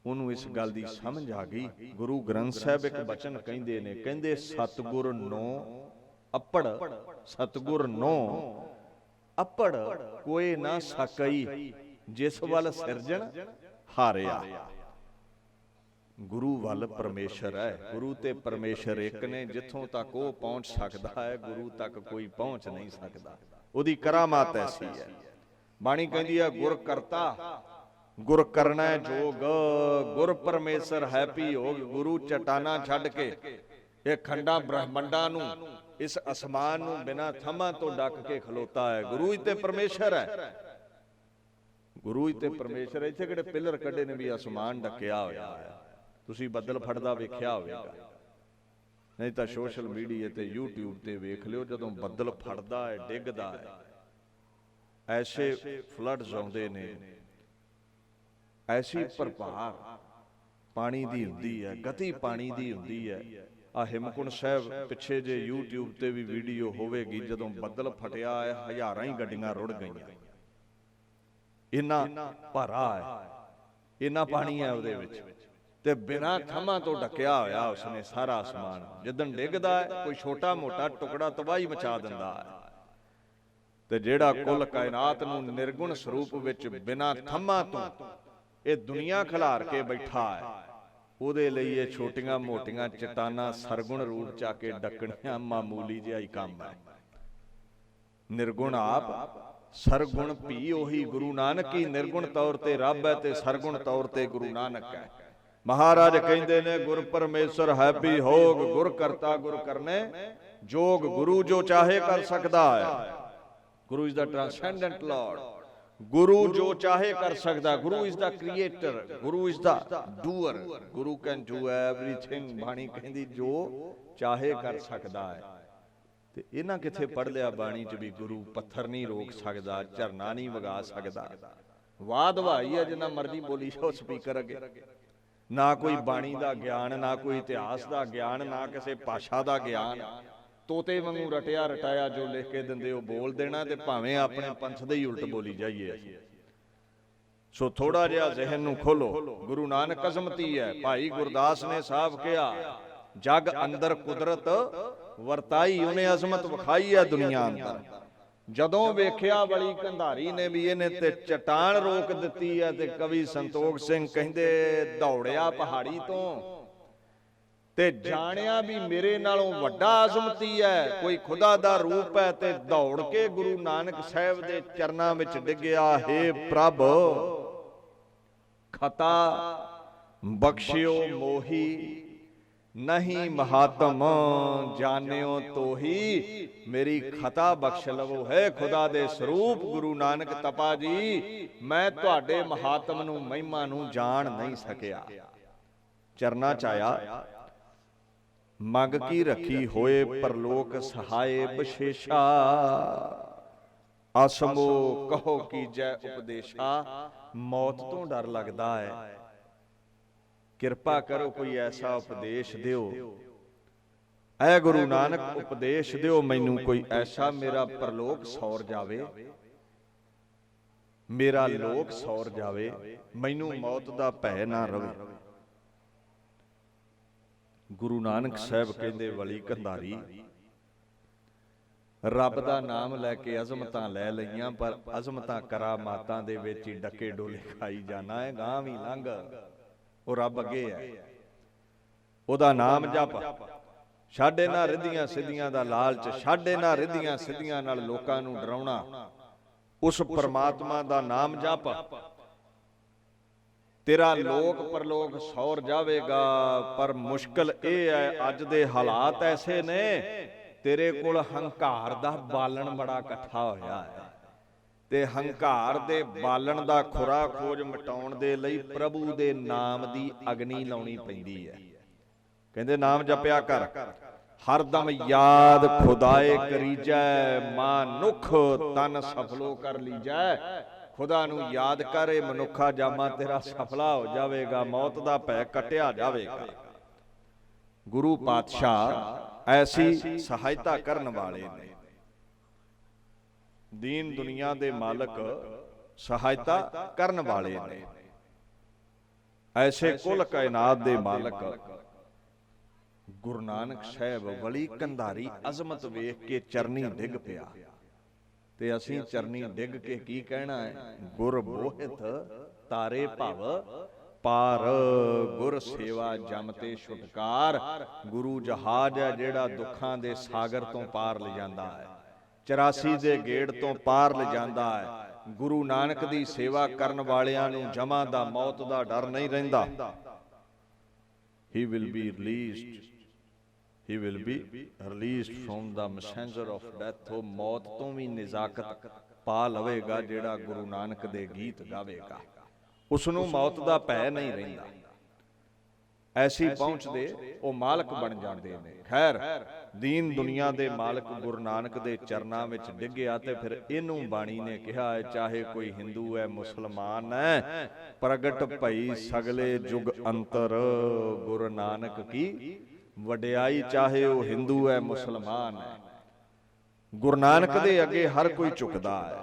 B: ਉਹਨੂੰ ਇਸ ਗੱਲ ਦੀ ਸਮਝ ਆ ਗਈ। ਗੁਰੂ ਗ੍ਰੰਥ ਸਾਹਿਬ ਇੱਕ ਬਚਨ ਕਹਿੰਦੇ ਨੇ, ਕਹਿੰਦੇ ਸਤਿਗੁਰ ਨੋ ਅਪੜ, ਸਤਿਗੁਰ ਨੋ ਅਪੜ ਕੋਈ ਨਾ ਸਕਈ, ਜਿਸ ਵੱਲ ਸਿਰਜਣ ਹਾਰਿਆ। ਗੁਰੂ ਵੱਲ ਪਰਮੇਸ਼ਰ ਹੈ, ਗੁਰੂ ਤੇ ਪਰਮੇਸ਼ਰ ਇੱਕ ਨੇ। ਜਿੱਥੋਂ ਤੱਕ ਉਹ ਪਹੁੰਚ ਸਕਦਾ ਹੈ, ਗੁਰੂ ਤੱਕ ਕੋਈ ਪਹੁੰਚ ਨਹੀਂ ਸਕਦਾ। ਉਹਦੀ ਕਰਾਮਾਤ ਐਸੀ ਹੈ। ਬਾਣੀ ਕਹਿੰਦੀ ਹੈ, ਗੁਰ ਕਰਤਾ ਗੁਰ ਕਰਨਾ ਜੋਗ, ਗੁਰ ਪਰਮੇਸ਼ਰ ਹੈ ਭਿਯੋਗ। ਗੁਰੂ ਚਟਾਨਾ ਛੱਡ ਕੇ ਇਹ ਖੰਡਾਂ ਬ੍ਰਹਮੰਡਾਂ ਨੂੰ, ਇਸ ਅਸਮਾਨ ਨੂੰ ਬਿਨਾਂ ਥੰਮਾਂ ਤੋਂ ਡੱਕ ਕੇ ਖਲੋਤਾ ਹੈ। ਗੁਰੂ ਹੀ ਤੇ ਪਰਮੇਸ਼ਰ ਹੈ, ਗੁਰੂ ਹੀ ਤੇ ਪਰਮੇਸ਼ਰ। ਇੱਥੇ ਕਿਹੜੇ ਪਿੱਲਰ ਕੱਢੇ ਨੇ ਵੀ ਅਸਮਾਨ ਢੱਕਿਆ ਹੋਇਆ ਹੈ। ਤੁਸੀਂ ਬੱਦਲ ਫੜਦਾ ਵੇਖਿਆ ਹੋਵੇਗਾ, ਨਹੀਂ ਤਾਂ ਸੋਸ਼ਲ ਮੀਡੀਆ ਤੇ YouTube ਤੇ ਵੇਖ ਲਿਓ, ਜਦੋਂ ਬੱਦਲ ਫੜਦਾ ਹੈ, ਡਿੱਗਦਾ ਹੈ, ਐਸੇ ਫਲੱਡਸ ਆਉਂਦੇ ਨੇ, ਐਸੀ ਭਰਪਾਰ ਪਾਣੀ ਦੀ ਹੁੰਦੀ ਹੈ, ਗਤੀ ਪਾਣੀ ਦੀ ਹੁੰਦੀ ਹੈ। ਆ ਹਿਮਕੁੰਡ ਸਾਹਿਬ ਪਿੱਛੇ ਜੇ YouTube ਤੇ ਵੀ ਵੀਡੀਓ ਹੋਵੇਗੀ, ਜਦੋਂ ਬੱਦਲ ਫਟਿਆ ਹੈ, ਹਜ਼ਾਰਾਂ ਹੀ ਗੱਡੀਆਂ ਰੁੜ ਗਈਆਂ। ਇੰਨਾ ਭਾਰਾ ਹੈ, ਇੰਨਾ ਪਾਣੀ ਹੈ ਉਹਦੇ ਵਿੱਚ, ਤੇ ਬਿਨਾਂ ਥੰਮਾਂ ਤੋਂ ਢੱਕਿਆ ਹੋਇਆ ਉਸਨੇ ਸਾਰਾ ਅਸਮਾਨ। ਜਦੋਂ ਡਿੱਗਦਾ ਹੈ, ਕੋਈ ਛੋਟਾ ਮੋਟਾ ਟੁਕੜਾ ਤਬਾਹੀ ਮਚਾ ਦਿੰਦਾ ਹੈ। ਤੇ ਜਿਹੜਾ ਕੁੱਲ ਕਾਇਨਾਤ ਨੂੰ ਨਿਰਗੁਣ ਸਰੂਪ ਵਿੱਚ ਬਿਨਾਂ ਥੰਮਾਂ ਤੋਂ ਇਹ ਦੁਨੀਆ ਖਿਲਾਰ ਕੇ ਬੈਠਾ ਹੈ, ਉਹਦੇ ਲਈ ਇਹ ਛੋਟੀਆਂ ਮੋਟੀਆਂ ਚਟਾਨਾਂ ਸਰਗੁਣ ਰੂਪ ਚ ਆ ਕੇ ਡੱਕਣੀਆਂ ਮਾਮੂਲੀ ਜਿਹਾ ਹੀ ਕੰਮ ਹੈ। ਨਿਰਗੁਣ ਆਪ, ਸਰਗੁਣ ਭੀ ਉਹੀ। ਗੁਰੂ ਨਾਨਕ ਹੀ ਨਿਰਗੁਣ ਤੌਰ ਤੇ ਰੱਬ ਹੈ ਤੇ ਸਰਗੁਣ ਤੌਰ ਤੇ ਗੁਰੂ ਨਾਨਕ ਹੈ। ਮਹਾਰਾਜ ਕਹਿੰਦੇ ਨੇ, ਗੁਰ ਪਰਮੇਸ਼ਰ ਹੈ ਭੀ ਹੋਗ, ਗੁਰ ਕਰਤਾ ਗੁਰ ਕਰਨੇ ਜੋਗ। ਗੁਰੂ ਜੋ ਚਾਹੇ ਕਰ ਸਕਦਾ ਹੈ। ਗੁਰੂ ਇਜ਼ ਦਾ ਟ੍ਰਾਂਸੈਂਡੈਂਟ ਲਾਰਡ, ਗੁਰੂ ਜੋ ਚਾਹੇ ਕਰ ਸਕਦਾ। Guru is the creator, Guru is the doer, Guru can do everything. ਬਾਣੀ ਕਹਿੰਦੀ ਜੋ ਚਾਹੇ ਕਰ ਸਕਦਾ ਹੈ। ਤੇ ਇਹਨਾਂ ਕਿੱਥੇ ਪੜ ਲਿਆ ਬਾਣੀ ਚ ਵੀ ਗੁਰੂ ਪੱਥਰ ਨਹੀਂ ਰੋਕ ਸਕਦਾ, ਝਰਨਾ ਨਹੀਂ ਵਗਾ ਸਕਦਾ। ਵਾਦ ਵਾਈ ਹੈ ਜਿੰਨਾ ਮਰਜ਼ੀ ਬੋਲੀ ਜਾਓ ਸਪੀਕਰ ਅੱਗੇ। ਨਾ ਕੋਈ ਬਾਣੀ ਦਾ ਗਿਆਨ, ਨਾ ਕੋਈ ਇਤਿਹਾਸ ਦਾ ਗਿਆਨ, ਨਾ ਕਿਸੇ ਭਾਸ਼ਾ ਦਾ ਗਿਆਨ। ਤੋਤੇ ਵਾਂਗੂ ਰਟਿਆ ਰਟਾਇਆ ਜੋ ਲਿਖ ਕੇ ਦਿੰਦੇ ਉਹ ਬੋਲ ਦੇਣਾ, ਤੇ ਭਾਵੇਂ ਆਪਣੇ ਪੰਥ ਦੇ ਹੀ ਉਲਟ ਬੋਲੀ ਜਾਈਏ ਅਸੀਂ। ਸੋ ਥੋੜਾ ਜਿਹਾ ਜ਼ਿਹਨ ਨੂੰ ਖੋਲੋ। ਗੁਰੂ ਨਾਨਕ ਅਜ਼ਮਤੀ ਹੈ। ਭਾਈ ਗੁਰਦਾਸ ਨੇ ਸਾਫ਼ ਕਿਹਾ, ਜਗ ਅੰਦਰ ਕੁਦਰਤ ਵਰਤਾਈ, ਉਹਨੇ ਅਜ਼ਮਤ ਵਿਖਾਈ ਹੈ ਦੁਨੀਆ ਅੰਦਰ। ਜਦੋਂ ਵੇਖਿਆ ਵਲੀ ਕੰਧਾਰੀ ਨੇ ਵੀ ਇਹਨੇ ਤੇ ਚਟਾਨ ਰੋਕ ਦਿੱਤੀ ਹੈ, ਤੇ ਕਵੀ ਸੰਤੋਖ ਸਿੰਘ ਕਹਿੰਦੇ ਦੌੜਿਆ ਪਹਾੜੀ ਤੋਂ ਤੇ ਜਾਣਿਆ ਵੀ ਮੇਰੇ ਨਾਲੋਂ ਵੱਡਾ ਅਜ਼ਮਤੀ ਹੈ, ਕੋਈ ਖੁਦਾ ਦਾ ਰੂਪ ਹੈ, ਤੇ ਦੌੜ ਕੇ ਗੁਰੂ ਨਾਨਕ ਸਾਹਿਬ ਦੇ ਚਰਨਾਂ ਵਿੱਚ ਡਿੱਗਿਆ। ਹੇ ਪ੍ਰਭ ਖਤਾ ਬਖਸ਼ਿਓ ਮੋਹੀ, ਨਹੀਂ ਮਹਾਤਮ ਜਾਣਿਓ ਤੋਹੀ। ਮੇਰੀ ਖਤਾ ਬਖਸ਼ ਲਵੋ। ਹੈ ਖੁਦਾ ਦੇ ਸਰੂਪ ਗੁਰੂ ਨਾਨਕ ਤਪਾ ਜੀ, ਮੈਂ ਤੁਹਾਡੇ ਮਹਾਤਮ ਨੂੰ, ਮਹਿਮਾ ਨੂੰ ਜਾਣ ਨਹੀਂ ਸਕਿਆ। ਚਰਨਾਂ ਚ ਆਇਆ, ਮੰਗ ਕੀ ਰੱਖੀ ਹੋਏ ਪਰਲੋਕ ਸਹਾਏ ਬਸ਼ੇਸ਼ਾ। ਅਸਮੋ ਕਹੋ ਕੀਜੈ ਉਪਦੇਸ਼ਾ। ਮੌਤ ਤੋਂ ਡਰ ਲੱਗਦਾ ਹੈ, ਕਿਰਪਾ ਕਰੋ ਕੋਈ ਐਸਾ ਉਪਦੇਸ਼ ਦਿਓ। ਐ ਗੁਰੂ ਨਾਨਕ ਉਪਦੇਸ਼ ਦਿਓ ਮੈਨੂੰ ਕੋਈ ਐਸਾ, ਮੇਰਾ ਪਰਲੋਕ ਸੌਰ ਜਾਵੇ, ਮੇਰਾ ਲੋਕ ਸੌਰ ਜਾਵੇ, ਮੈਨੂੰ ਮੌਤ ਦਾ ਭੈ ਨਾ ਰਵੇ। ਗੁਰੂ ਨਾਨਕ ਸਾਹਿਬ ਕਹਿੰਦੇ, ਵਲੀ ਕੰਧਾਰੀ ਰੱਬ ਦਾ ਨਾਮ ਲੈ ਕੇ ਅਜ਼ਮਤਾਂ ਲੈ ਲਈਆਂ, ਪਰ ਅਜ਼ਮਤਾਂ ਕਰਾਮਾਤਾਂ ਦੇ ਵਿੱਚ ਹੀ ਡੱਕੇ ਡੋਲੇ ਖਾਈ ਜਾਣਾ ਹੈ। ਗਾਂ ਵੀ ਲੰਘ, ਉਹ ਰੱਬ ਅੱਗੇ ਹੈ, ਉਹਦਾ ਨਾਮ ਜਪ। ਛੱਡ ਇਹਨਾਂ ਰਿੱਧੀਆਂ ਸਿੱਧੀਆਂ ਦਾ ਲਾਲਚ, ਛੱਡ ਇਹਨਾਂ ਰਿੱਧੀਆਂ ਸਿੱਧੀਆਂ ਨਾਲ ਲੋਕਾਂ ਨੂੰ ਡਰਾਉਣਾ। ਉਸ ਪਰਮਾਤਮਾ ਦਾ ਨਾਮ ਜਪ, ਤੇਰਾ ਲੋਕ ਪਰਲੋਕ ਸੌਰ ਜਾਵੇਗਾ। ਪਰ ਮੁਸ਼ਕਲ ਇਹ ਹੈ, ਅੱਜ ਦੇ ਹਾਲਾਤ ਐਸੇ ਨੇ, ਤੇਰੇ ਕੋਲ ਹੰਕਾਰ ਦਾ ਬਾਲਣ ਬੜਾ ਇਕੱਠਾ ਹੋਇਆ ਹੈ, ਤੇ ਹੰਕਾਰ ਦੇ ਬਾਲਣ ਦਾ ਖੁਰਾ ਖੋਜ ਮਿਟਾਉਣ ਦੇ ਲਈ ਪ੍ਰਭੂ ਦੇ ਨਾਮ ਦੀ ਅਗਨੀ ਲਾਉਣੀ ਪੈਂਦੀ ਹੈ। ਕਹਿੰਦੇ ਨਾਮ ਜਪਿਆ ਕਰ, ਹਰਦਮ ਯਾਦ ਖੁਦਾਏ ਕਰੀਜੈ। ਮਾਨੁਖ ਤਨ ਸਫਲੋ ਕਰ ਲੀਜੈ। ਖੁਦਾ ਨੂੰ ਯਾਦ ਕਰੇ ਮਨੁੱਖਾ, ਜਾਮਾ ਤੇਰਾ ਸਫਲਾ ਹੋ ਜਾਵੇਗਾ, ਮੌਤ ਦਾ ਭੈ ਕਟਿਆ ਜਾਵੇਗਾ। ਗੁਰੂ ਪਾਤਸ਼ਾਹ ਐਸੀ ਸਹਾਇਤਾ ਕਰਨ ਵਾਲੇ ਨੇ, ਦੀਨ ਦੁਨੀਆ ਦੇ ਮਾਲਕ ਸਹਾਇਤਾ ਕਰਨ ਵਾਲੇ ਨੇ। ਐਸੇ ਕੁੱਲ ਕਾਇਨਾਤ ਦੇ ਮਾਲਕ ਗੁਰੂ ਨਾਨਕ ਸਾਹਿਬ ਵਲੀ ਕੰਧਾਰੀ ਅਜ਼ਮਤ ਵੇਖ ਕੇ ਚਰਨੀ ਡਿੱਗ ਪਿਆ। ਤੇ ਅਸੀਂ ਚਰਨੀ ਡਿੱਗ ਕੇ ਕੀ ਕਹਿਣਾ ਹੈ? ਗੁਰ ਮੋਹਿਤ ਤਾਰੇ ਭਵ ਪਾਰ, ਗੁਰ ਸੇਵਾ ਜਮ ਤੇ ਛੁਟਕਾਰ। ਗੁਰੂ ਜਹਾਜ਼ ਹੈ ਜਿਹੜਾ ਦੁੱਖਾਂ ਦੇ ਸਾਗਰ ਤੋਂ ਪਾਰ ਲਿਜਾਂਦਾ ਹੈ, 84 ਦੇ ਗੇੜ ਤੋਂ ਪਾਰ ਲਿਜਾਂਦਾ ਹੈ। ਗੁਰੂ ਨਾਨਕ ਦੀ ਸੇਵਾ ਕਰਨ ਵਾਲਿਆਂ ਨੂੰ ਜਮਾ ਦਾ ਮੌਤ ਦਾ ਡਰ ਨਹੀਂ ਰਹਿੰਦਾ। He will be released, he will be released from the messenger of death। ਉਹ ਮੌਤ ਤੋਂ ਵੀ ਨਜ਼ਾਕਤ ਪਾ ਲਵੇਗਾ ਜਿਹੜਾ ਗੁਰੂ ਨਾਨਕ ਦੇ ਗੀਤ ਗਾਵੇਗਾ, ਉਸ ਨੂੰ ਮੌਤ ਦਾ ਭੈ ਨਹੀਂ ਰਹਿੰਦਾ। ਐਸੀ ਪਹੁੰਚ ਦੇ ਉਹ ਮਾਲਕ ਬਣ ਜਾਂਦੇ ਨੇ। ਖੈਰ, ਦੀਨ ਦੁਨੀਆ ਦੇ ਮਾਲਕ ਗੁਰੂ ਨਾਨਕ ਦੇ ਚਰਨਾਂ ਵਿੱਚ ਡਿੱਗਿਆ, ਤੇ ਫਿਰ ਇਹਨੂੰ ਬਾਣੀ ਨੇ ਕਿਹਾ ਹੈ, ਚਾਹੇ ਕੋਈ ਹਿੰਦੂ ਹੈ ਮੁਸਲਮਾਨ ਹੈ, ਪ੍ਰਗਟ ਭਈ ਸਗਲੇ ਜੁਗ ਅੰਤਰ। ਗੁਰੂ ਨਾਨਕ ਕੀ ਵਡਿਆਈ, ਚਾਹੇ ਉਹ ਹਿੰਦੂ ਹੈ ਮੁਸਲਮਾਨ ਹੈ, ਗੁਰੂ ਨਾਨਕ ਦੇ ਅੱਗੇ ਹਰ ਕੋਈ ਝੁਕਦਾ ਹੈ।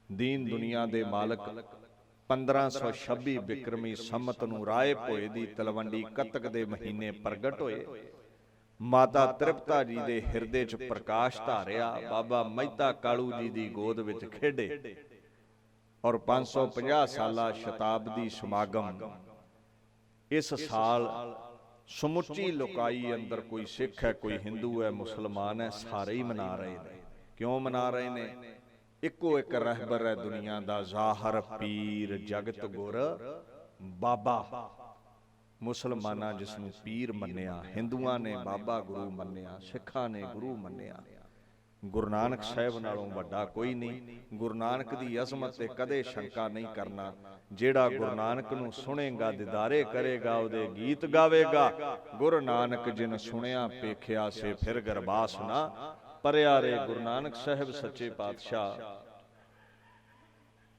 B: ਦੀਨ ਦੁਨੀਆ ਦੇ ਮਾਲਕ 1526 ਬਿਕਰਮੀ ਸੰਮਤ ਨੂੰ ਰਾਏ ਭੋਏ ਦੀ ਤਲਵੰਡੀ ਕੱਤਕ ਦੇ ਮਹੀਨੇ ਪ੍ਰਗਟ ਹੋਏ। ਮਾਤਾ ਤ੍ਰਿਪਤਾ ਜੀ ਦੇ ਹਿਰਦੇ 'ਚ ਪ੍ਰਕਾਸ਼ ਧਾਰਿਆ। ਬਾਬਾ ਮਹਿਤਾ ਕਾਲੂ ਜੀ ਦੀ ਗੋਦ ਵਿੱਚ ਖੇਡੇ, ਔਰ 550 ਸਾਲਾ ਸ਼ਤਾਬਦੀ ਸਮਾਗਮ ਇਸ ਸਾਲ ਸਮੁੱਚੀ ਲੋਕਾਈ ਅੰਦਰ, ਕੋਈ ਸਿੱਖ ਹੈ, ਕੋਈ ਹਿੰਦੂ ਹੈ, ਮੁਸਲਮਾਨ ਹੈ, ਸਾਰੇ ਹੀ ਮਨਾ ਰਹੇ ਨੇ। ਕਿਉਂ ਮਨਾ ਰਹੇ ਨੇ? ਇੱਕੋ ਇੱਕ ਰਹਿਬਰ ਹੈ ਦੁਨੀਆ ਦਾ, ਜ਼ਾਹਰ ਪੀਰ ਜਗਤ ਗੁਰ ਬਾਬਾ। ਮੁਸਲਮਾਨਾਂ ਜਿਸ ਨੂੰ ਪੀਰ ਮੰਨਿਆ, ਹਿੰਦੂਆਂ ਨੇ ਬਾਬਾ ਗੁਰੂ ਮੰਨਿਆ, ਸਿੱਖਾਂ ਨੇ ਗੁਰੂ ਮੰਨਿਆ। ਗੁਰੂ ਨਾਨਕ ਸਾਹਿਬ ਨਾਲੋਂ ਵੱਡਾ ਕੋਈ ਨਹੀਂ। ਗੁਰੂ ਨਾਨਕ ਦੀ ਅਜ਼ਮਤ ਤੇ ਕਦੇ ਸ਼ੰਕਾ ਨਹੀਂ ਕਰਨਾ। ਜਿਹੜਾ ਗੁਰੂ ਨਾਨਕ ਨੂੰ ਸੁਣੇਗਾ, ਦਿਦਾਰੇ ਕਰੇਗਾ, ਉਹਦੇ ਗੀਤ ਗਾਵੇਗਾ। ਗੁਰੂ ਨਾਨਕ ਜਿਨ ਸੁਣਿਆ ਪੇਖਿਆ ਸੇ ਫਿਰ ਗਰਬਾਸ ਨਾ ਪਰਿਆ ਰੇ। ਗੁਰੂ ਨਾਨਕ ਸਾਹਿਬ ਸੱਚੇ ਪਾਤਸ਼ਾਹ,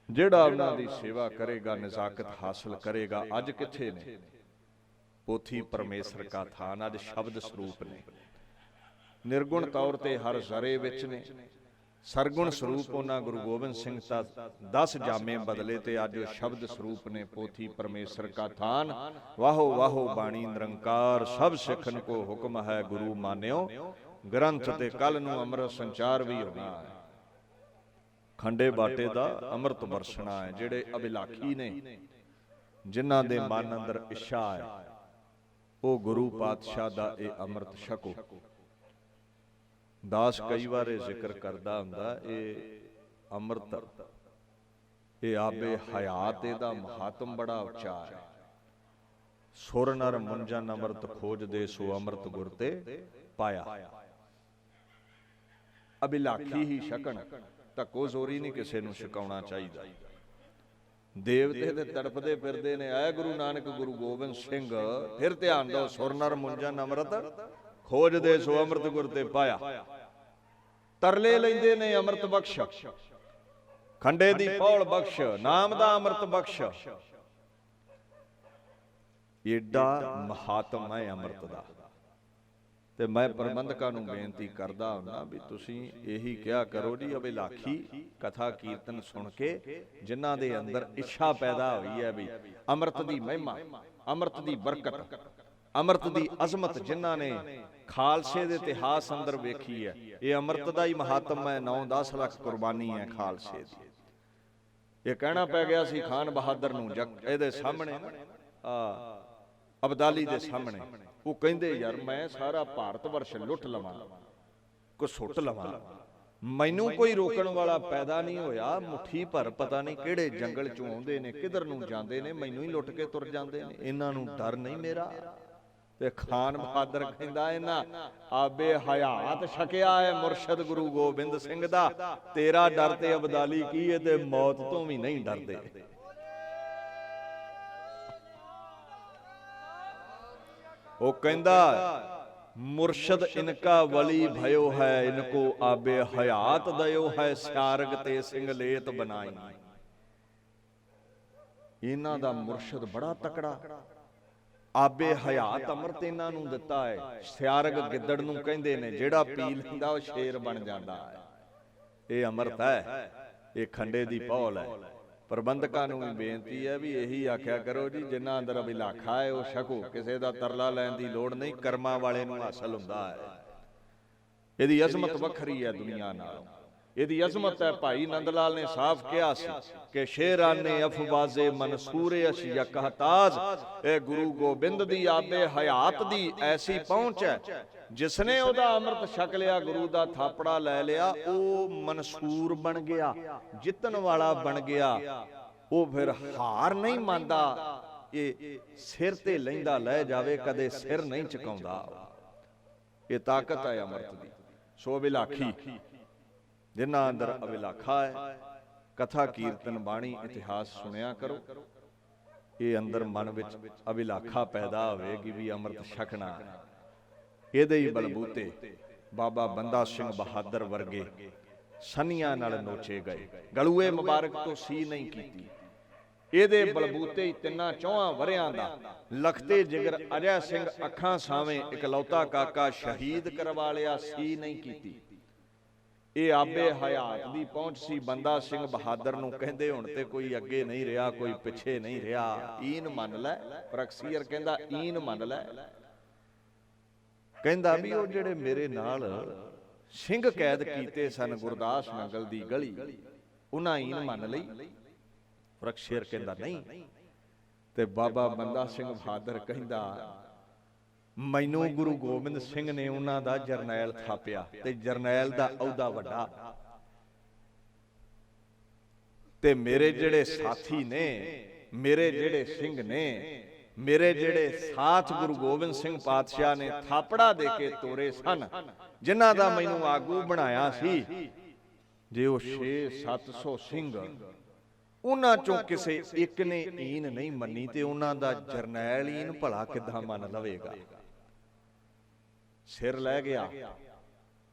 B: ਜਿਹੜਾ ਉਹਨਾਂ ਦੀ ਸੇਵਾ ਕਰੇਗਾ ਨਜ਼ਾਕਤ ਹਾਸਲ ਕਰੇਗਾ। ਅੱਜ ਕਿੱਥੇ ਨੇ? ਪੋਥੀ ਪਰਮੇਸ਼ਰ ਕਾ ਥਾਨ, ਅੱਜ ਸ਼ਬਦ ਸਰੂਪ ਨੇ। ਨਿਰਗੁਣ ਤੌਰ ਤੇ ਹਰ ਜ਼ਰੇ ਵਿੱਚ ਨੇ। ਸਰਗੁਣ ਸਰੂਪ ਉਹਨਾਂ ਗੁਰੂ ਗੋਬਿੰਦ ਸਿੰਘ ਦਾ 10 ਜਾਮੇ ਬਦਲੇ, ਤੇ ਅੱਜ ਸ਼ਬਦ ਸਰੂਪ ਨੇ। ਪੋਥੀ ਪਰਮੇਸ਼ਰ ਕਾ ਥਾਨ, ਵਾਹੋ ਵਾਹੋ ਬਾਣੀ ਨਿਰੰਕਾਰ। ਸਭ ਸਿੱਖਨ ਕੋ ਹੁਕਮ ਹੈ ਗੁਰੂ ਮਾਨਿਓ ਗ੍ਰੰਥ। ਤੇ ਕੱਲ ਨੂੰ ਅੰਮ੍ਰਿਤ ਸੰਚਾਰ ਵੀ ਹੋਣਾ ਹੈ। ਖੰਡੇ ਬਾਟੇ ਦਾ ਅੰਮ੍ਰਿਤ ਵਰਸਣਾ ਹੈ। ਜਿਹੜੇ ਅਭਿਲਾਖੀ ਨੇ, ਜਿਨ੍ਹਾਂ ਦੇ ਮਨ ਅੰਦਰ ਇੱਛਾ ਹੈ, ਉਹ ਗੁਰੂ ਪਾਤਸ਼ਾਹ ਦਾ ਇਹ ਅੰਮ੍ਰਿਤ ਛਕੋ। ਦਾਸ ਕਈ ਵਾਰ ਇਹ ਜ਼ਿਕਰ ਕਰਦਾ ਹੁੰਦਾ, ਇਹ ਅੰਮ੍ਰਿਤ, ਇਹ ਆਬੇ ਹਯਾਤ, ਇਹਦਾ ਮਹਾਤਮ ਬੜਾ ਉੱਚਾ ਹੈ। ਸੁਰ ਨਰ ਮੁੰਜਨ ਅੰਮ੍ਰਿਤ ਖੋਜਦੇ, ਸੋ ਅੰਮ੍ਰਿਤ ਗੁਰ ਤੇ ਪਾਇਆ। ਅਬਿਲਾਖੀ ਹੀ ਛਕਣ, ਧੱਕੋ ਜ਼ੋਰੀ ਨਹੀਂ ਕਿਸੇ ਨੂੰ ਛਕਾਉਣਾ ਚਾਹੀਦਾ। ਦੇਵਤੇ ਤੇ ਤੜਪਦੇ ਫਿਰਦੇ ਨੇ, ਆਏ ਗੁਰੂ ਨਾਨਕ ਗੁਰੂ ਗੋਬਿੰਦ ਸਿੰਘ, ਫਿਰ ਧਿਆਨ ਦਿਓ, ਸੁਰ ਨਰ ਮੁੰਜਨ ਅੰਮ੍ਰਿਤ ਖੋਜਦੇ, ਸੋ ਅੰਮ੍ਰਿਤ ਗੁਰ ਤੇ ਪਾਇਆ। ਤਰਲੇ ਲੈਂਦੇ ਨੇ ਅੰਮ੍ਰਿਤ ਬਖਸ਼, ਖੰਡੇ ਦੀ ਪੌਲ ਬਖਸ਼, ਨਾਮ ਦਾ ਅੰਮ੍ਰਿਤ ਬਖਸ਼। ਏਡਾ ਮਹਾਤਮ ਹੈ ਅੰਮ੍ਰਿਤ ਦਾ। ਤੇ ਮੈਂ ਪ੍ਰਬੰਧਕਾਂ ਨੂੰ ਬੇਨਤੀ ਕਰਦਾ ਹੁੰਦਾ ਵੀ ਤੁਸੀਂ ਇਹੀ ਕਿਹਾ ਕਰੋ ਜੀ, ਅਬਿਲਾਖੀ ਕਥਾ ਕੀਰਤਨ ਸੁਣ ਕੇ ਜਿਨ੍ਹਾਂ ਦੇ ਅੰਦਰ ਇੱਛਾ ਪੈਦਾ ਹੋਈ ਹੈ ਵੀ ਅੰਮ੍ਰਿਤ ਦੀ ਮਹਿਮਾ, ਅੰਮ੍ਰਿਤ ਦੀ ਬਰਕਤ, ਅੰਮ੍ਰਿਤ ਦੀ ਅਜ਼ਮਤ, ਜਿਨ੍ਹਾਂ ਨੇ ਖਾਲਸੇ ਦੇ ਇਤਿਹਾਸ ਅੰਦਰ ਵੇਖੀ ਹੈ, ਇਹ ਅੰਮ੍ਰਿਤ ਦਾ ਹੀ ਮਹਾਤਮ ਹੈ। 9-10 ਲੱਖ ਕੁਰਬਾਨੀ ਹੈ ਖਾਲਸੇ ਦੀ। ਇਹ ਕਹਿਣਾ ਪੈ ਗਿਆ ਸੀ ਖਾਨ ਬਹਾਦਰ ਨੂੰ, ਇਹਦੇ ਸਾਹਮਣੇ ਅਬਦਾਲੀ ਦੇ ਸਾਹਮਣੇ। ਉਹ ਕਹਿੰਦੇ ਯਾਰ ਮੈਂ ਸਾਰਾ ਭਾਰਤ ਵਰਸ਼ ਲੁੱਟ ਲਵਾਂ, ਕੋ ਸੁੱਟ ਲਵਾਂ, ਮੈਨੂੰ ਕੋਈ ਰੋਕਣ ਵਾਲਾ ਪੈਦਾ ਨਹੀਂ ਹੋਇਆ। ਮੁੱਠੀ ਭਰ ਪਤਾ ਨਹੀਂ ਕਿਹੜੇ ਜੰਗਲ ਚੋਂ ਆਉਂਦੇ ਨੇ, ਕਿੱਧਰ ਨੂੰ ਜਾਂਦੇ ਨੇ, ਮੈਨੂੰ ਹੀ ਲੁੱਟ ਕੇ ਤੁਰ ਜਾਂਦੇ ਨੇ, ਇਹਨਾਂ ਨੂੰ ਡਰ ਨਹੀਂ ਮੇਰਾ। ਤੇ ਖਾਨ ਬਹਾਦਰ ਕਹਿੰਦਾ ਇਹਨਾਂ ਆਬੇ ਹਯਾਤ ਛਕਿਆ ਹੈ ਮੁਰਸ਼ਦ ਗੁਰੂ ਗੋਬਿੰਦ ਸਿੰਘ ਦਾ, ਤੇਰਾ ਡਰ ਤੇ ਅਬਦਾਲੀ ਕੀ ਹੈ, ਤੇ ਮੌਤ ਤੋਂ ਵੀ ਨਹੀਂ ਡਰਦੇ। ਉਹ ਕਹਿੰਦਾ ਮੁਰਸ਼ਦ ਇਨਕਾ ਵਲੀ ਭਇਓ ਹੈ, ਇनको ਆਬੇ ਹਯਾਤ ਦਇਓ ਹੈ, ਸਿਆਰਗ ਤੇ ਸਿੰਘਲੇਤ ਬਣਾਈ। ਇਹਨਾਂ ਦਾ ਮੁਰਸ਼ਦ ਬੜਾ ਤਕੜਾ, ਆਬੇ ਹਯਾਤ ਅੰਮ੍ਰਿਤ ਇਹਨਾਂ ਨੂੰ ਦਿੱਤਾ ਹੈ। ਸਿਆਰਗ ਗਿੱਦੜ ਨੂੰ ਕਹਿੰਦੇ ਨੇ, ਜਿਹੜਾ ਪੀ ਲੈਂਦਾ ਉਹ ਸ਼ੇਰ ਬਣ ਜਾਂਦਾ ਹੈ। ਇਹ ਅੰਮ੍ਰਿਤ ਹੈ, ਇਹ ਖੰਡੇ ਦੀ ਪੌਲ ਹੈ। ਪ੍ਰਬੰਧਕਾਂ ਨੂੰ ਵੀ ਬੇਨਤੀ ਹੈ ਵੀ ਇਹੀ ਆਖਿਆ ਕਰੋ ਜੀ, ਜਿਨ੍ਹਾਂ ਅੰਦਰ ਅਬਿਲਾਖਾ ਹੈ ਉਹ ਛਕੋ, ਕਿਸੇ ਦਾ ਤਰਲਾ ਲੈਣ ਦੀ ਲੋੜ ਨਹੀਂ, ਕਰਮਾਂ ਵਾਲੇ ਨੂੰ ਹਾਸਲ ਹੁੰਦਾ ਹੈ। ਇਹਦੀ ਅਜ਼ਮਤ ਵੱਖਰੀ ਹੈ ਦੁਨੀਆ ਨਾਲੋਂ, ਇਹਦੀ ਅਜ਼ਮਤ ਹੈ। ਭਾਈ ਨੰਦ ਲਾਲ ਨੇ ਸਾਫ਼ ਕਿਹਾ ਸੀ ਕਿ ਸ਼ੇਰਾਨੇ ਅਫਵਾਜ਼ੇ ਮਨਸੂਰੇ ਅਸ਼ਿਆ ਕਹਤਾਜ਼, ਇਹ ਗੁਰੂ ਗੋਬਿੰਦ ਦੀ ਆਬੇ ਹਯਾਤ ਦੀ ਐਸੀ ਪਹੁੰਚ ਹੈ, ਜਿਸਨੇ ਉਹਦਾ ਅੰਮ੍ਰਿਤ ਛਕ ਲਿਆ, ਗੁਰੂ ਦਾ ਥਾਪੜਾ ਲੈ ਲਿਆ, ਉਹ ਮਨਸੂਰ ਬਣ ਗਿਆ, ਜਿੱਤਣ ਵਾਲਾ ਬਣ ਗਿਆ। ਉਹ ਫਿਰ ਹਾਰ ਨਹੀਂ ਮੰਨਦਾ, ਇਹ ਸਿਰ ਤੇ ਲੈਂਦਾ ਲੈ ਜਾਵੇ, ਕਦੇ ਸਿਰ ਨਹੀਂ ਝੁਕਾਉਂਦਾ। ਇਹ ਤਾਕਤ ਹੈ ਅੰਮ੍ਰਿਤ ਦੀ। ਸੋ ਅਬਿਲਾਖੀ, ਜਿਨ੍ਹਾਂ ਅੰਦਰ ਅਬਿਲਾਖਾ ਹੈ, ਕਥਾ ਕੀਰਤਨ ਬਾਣੀ ਇਤਿਹਾਸ ਸੁਣਿਆ ਕਰੋ। ਇਹ ਅੰਦਰ ਮਨ ਵਿੱਚ ਅਬਿਲਾਖਾ ਪੈਦਾ ਹੋਵੇਗੀ ਵੀ ਅੰਮ੍ਰਿਤ ਛਕਣਾ ਹੈ। ਇਹਦੇ ਹੀ ਬਲਬੂਤੇ ਬਾਬਾ ਬੰਦਾ ਸਿੰਘ ਬਹਾਦਰ ਵਰਗੇ ਸੰਨੀਆਂ ਨਾਲ ਨੋਚੇ ਗਏ, ਗਲੂਏ ਮੁਬਾਰਕ ਤੋਂ ਸੀ ਨਹੀਂ ਕੀਤੀ। ਇਹਦੇ ਬਲਬੂਤੇ ਹੀ 3-4 ਵਰਿਆਂ ਦਾ ਲਖਤੇ ਜਿਗਰ ਅਜੈ ਸਿੰਘ ਅੱਖਾਂ ਸਾਵੇਂ ਇਕਲੌਤਾ ਕਾਕਾ ਸ਼ਹੀਦ ਕਰਵਾ ਲਿਆ, ਸੀ ਨਹੀਂ ਕੀਤੀ। ਇਹ ਆਬੇ ਹਯਾਤ ਦੀ ਪਹੁੰਚ ਸੀ। ਬੰਦਾ ਸਿੰਘ ਬਹਾਦਰ ਨੂੰ ਕਹਿੰਦੇ ਹੁਣ ਤੇ ਕੋਈ ਅੱਗੇ ਨਹੀਂ ਰਿਹਾ, ਕੋਈ ਪਿੱਛੇ ਨਹੀਂ ਰਿਹਾ, ਈਨ ਮੰਨ ਲੈ। ਪ੍ਰਕਸੀਅਰ ਕਹਿੰਦਾ ਈਨ ਮੰਨ ਲੈ। ਕਹਿੰਦਾ ਵੀ ਉਹ ਜਿਹੜੇ ਮੇਰੇ ਨਾਲ ਸਿੰਘ ਕੈਦ ਕੀਤੇ ਸਨ ਗੁਰਦਾਸ ਨੰਗਲ ਦੀ ਗਲੀ, ਉਹਨਾਂ ਈਨ ਮੰਨ ਲਈ। ਪ੍ਰਕਸੀਅਰ ਕਹਿੰਦਾ ਨਹੀਂ। ਤੇ ਬਾਬਾ ਬੰਦਾ ਸਿੰਘ ਬਹਾਦਰ ਕਹਿੰਦਾ ਮੈਨੂੰ ਗੁਰੂ ਗੋਬਿੰਦ ਸਿੰਘ ਨੇ ਉਹਨਾਂ ਦਾ ਜਰਨੈਲ ਥਾਪਿਆ, ਤੇ ਜਰਨੈਲ ਦਾ ਅਹੁਦਾ ਵੱਡਾ, ਤੇ ਮੇਰੇ ਜਿਹੜੇ ਸਾਥੀ ਨੇ, ਮੇਰੇ ਜਿਹੜੇ ਸਿੰਘ ਨੇ, ਮੇਰੇ ਜਿਹੜੇ ਸਾਥ ਗੁਰੂ ਗੋਬਿੰਦ ਸਿੰਘ ਪਾਤਸ਼ਾਹ ਨੇ ਥਾਪੜਾ ਦੇ ਕੇ ਤੋਰੇ ਸਨ, ਜਿਨ੍ਹਾਂ ਦਾ ਮੈਨੂੰ ਆਗੂ ਬਣਾਇਆ ਸੀ, ਜੇ ਉਹ 600-700 ਸਿੰਘ, ਉਹਨਾਂ ਚੋਂ ਕਿਸੇ ਇੱਕ ਨੇ ਈਨ ਨਹੀਂ ਮੰਨੀ, ਤੇ ਉਹਨਾਂ ਦਾ ਜਰਨੈਲ ਈਨ ਭਲਾ ਕਿੱਦਾਂ ਮੰਨ ਲਵੇਗਾ। ਸਿਰ ਲੈ ਗਿਆ,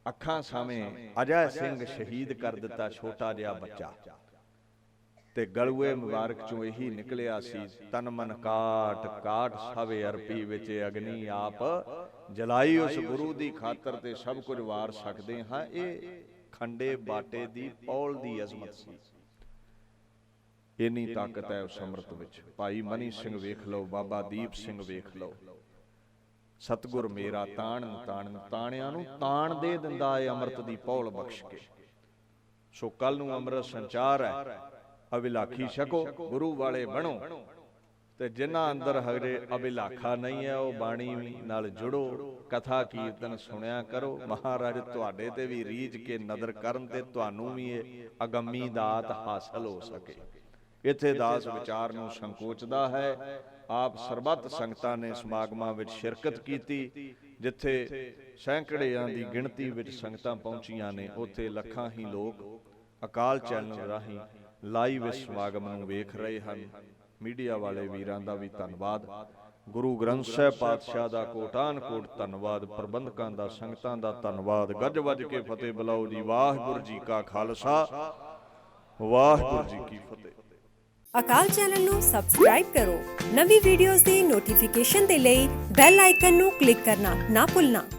B: ਅੱਖਾਂ ਸਾਵੇਂ ਅਜੈ ਸਿੰਘ ਸ਼ਹੀਦ ਕਰ ਦਿੱਤਾ, ਛੋਟਾ ਜਿਹਾ ਬੱਚਾ। ਤੇ ਗਲੂਏ ਮੁਬਾਰਕ ਚੋਂ ਇਹੀ ਨਿਕਲਿਆ ਸੀ, ਤਨ ਮਨ ਕਾਟ ਕਾਟ ਸਭੇ ਅਰਪੀ ਵਿੱਚ ਅਗਨੀ ਆਪ ਜਲਾਈ, ਉਸ ਗੁਰੂ ਦੀ ਖਾਤਰ ਤੇ ਸਭ ਕੁਝ ਵਾਰ ਸਕਦੇ ਹਾਂ। ਇਹ ਖੰਡੇ ਬਾਟੇ ਦੀ ਪੌਲ ਦੀ ਅਜ਼ਮਤ ਸੀ। ਇੰਨੀ ਤਾਕਤ ਹੈ ਉਸ ਅੰਮ੍ਰਿਤ ਵਿੱਚ। ਭਾਈ ਮਨੀ ਸਿੰਘ ਵੇਖ ਲਓ, ਬਾਬਾ ਦੀਪ ਸਿੰਘ ਵੇਖ ਲਓ, ਸਤਿਗੁਰ ਮੇਰਾ ਤਾਣ ਤਾਣ ਤਾਣਿਆਂ ਨੂੰ ਤਾਣ ਦੇ ਦਿੰਦਾ ਹੈ ਅੰਮ੍ਰਿਤ ਦੀ ਪੌਲ ਬਖਸ਼ ਕੇ। ਸੋ ਕੱਲ ਨੂੰ ਅੰਮ੍ਰਿਤ ਸੰਚਾਰ ਹੈ, ਅਬਿਲਾਖੀ ਛਕੋ, ਗੁਰੂ ਵਾਲੇ ਬਣੋ, ਤੇ ਜਿਨ੍ਹਾਂ ਅੰਦਰ ਹਜੇ ਅਭਿਲਾਖਾ ਨਹੀਂ ਹੈ ਉਹ ਬਾਣੀ ਨਾਲ ਜੁੜੋ, ਕਥਾ ਕੀਰਤਨ ਸੁਣਿਆ ਕਰੋ। ਮਹਾਰਾਜ ਤੁਹਾਡੇ ਤੇ ਵੀ ਰੀਝ ਕੇ ਨਦਰ ਕਰਨ ਤੇ ਤੁਹਾਨੂੰ ਵੀ ਇਹ ਅਗੰਮੀ ਦਾਤ ਹਾਸਲ ਹੋ ਸਕੇ। ਇੱਥੇ ਦਾਸ ਵਿਚਾਰ ਨੂੰ ਸੰਕੋਚਦਾ ਹੈ। ਆਪ ਸਰਬੱਤ ਸੰਗਤਾਂ ਨੇ ਸਮਾਗਮਾਂ ਵਿੱਚ ਸ਼ਿਰਕਤ ਕੀਤੀ। ਜਿੱਥੇ ਸੈਂਕੜਿਆਂ ਦੀ ਗਿਣਤੀ ਵਿੱਚ ਸੰਗਤਾਂ ਪਹੁੰਚੀਆਂ ਨੇ, ਉੱਥੇ ਲੱਖਾਂ ਹੀ ਲੋਕ ਅਕਾਲ ਚੈਨਲ ਰਾਹੀਂ ਲਾਈਵ ਇਸ ਸਮਾਗਮ ਨੂੰ ਵੇਖ ਰਹੇ ਹਨ। ਮੀਡੀਆ ਵਾਲੇ ਵੀਰਾਂ ਦਾ ਵੀ ਧੰਨਵਾਦ। ਗੁਰੂ ਗ੍ਰੰਥ ਸਾਹਿਬ ਪਾਤਸ਼ਾਹ ਦਾ ਕੋਟਾਨ ਕੋਟ ਧੰਨਵਾਦ। ਪ੍ਰਬੰਧਕਾਂ ਦਾ, ਸੰਗਤਾਂ ਦਾ ਧੰਨਵਾਦ। ਗੱਜ ਵੱਜ ਕੇ ਫਤਿਹ ਬੁਲਾਓ ਜੀ। ਵਾਹਿਗੁਰੂ ਜੀ ਕਾ ਖਾਲਸਾ, ਵਾਹਿਗੁਰੂ ਜੀ ਕੀ ਫਤਿਹ।
A: ਅਕਾਲ ਚੈਨਲ ਨੂੰ ਸਬਸਕ੍ਰਾਈਬ ਕਰੋ। ਨਵੀਂ ਵੀਡੀਓਜ਼ ਦੀ ਨੋਟੀਫਿਕੇਸ਼ਨ ਦੇ ਲਈ ਬੈਲ ਆਈਕਨ ਨੂੰ ਕਲਿੱਕ ਕਰਨਾ ਨਾ ਭੁੱਲਣਾ।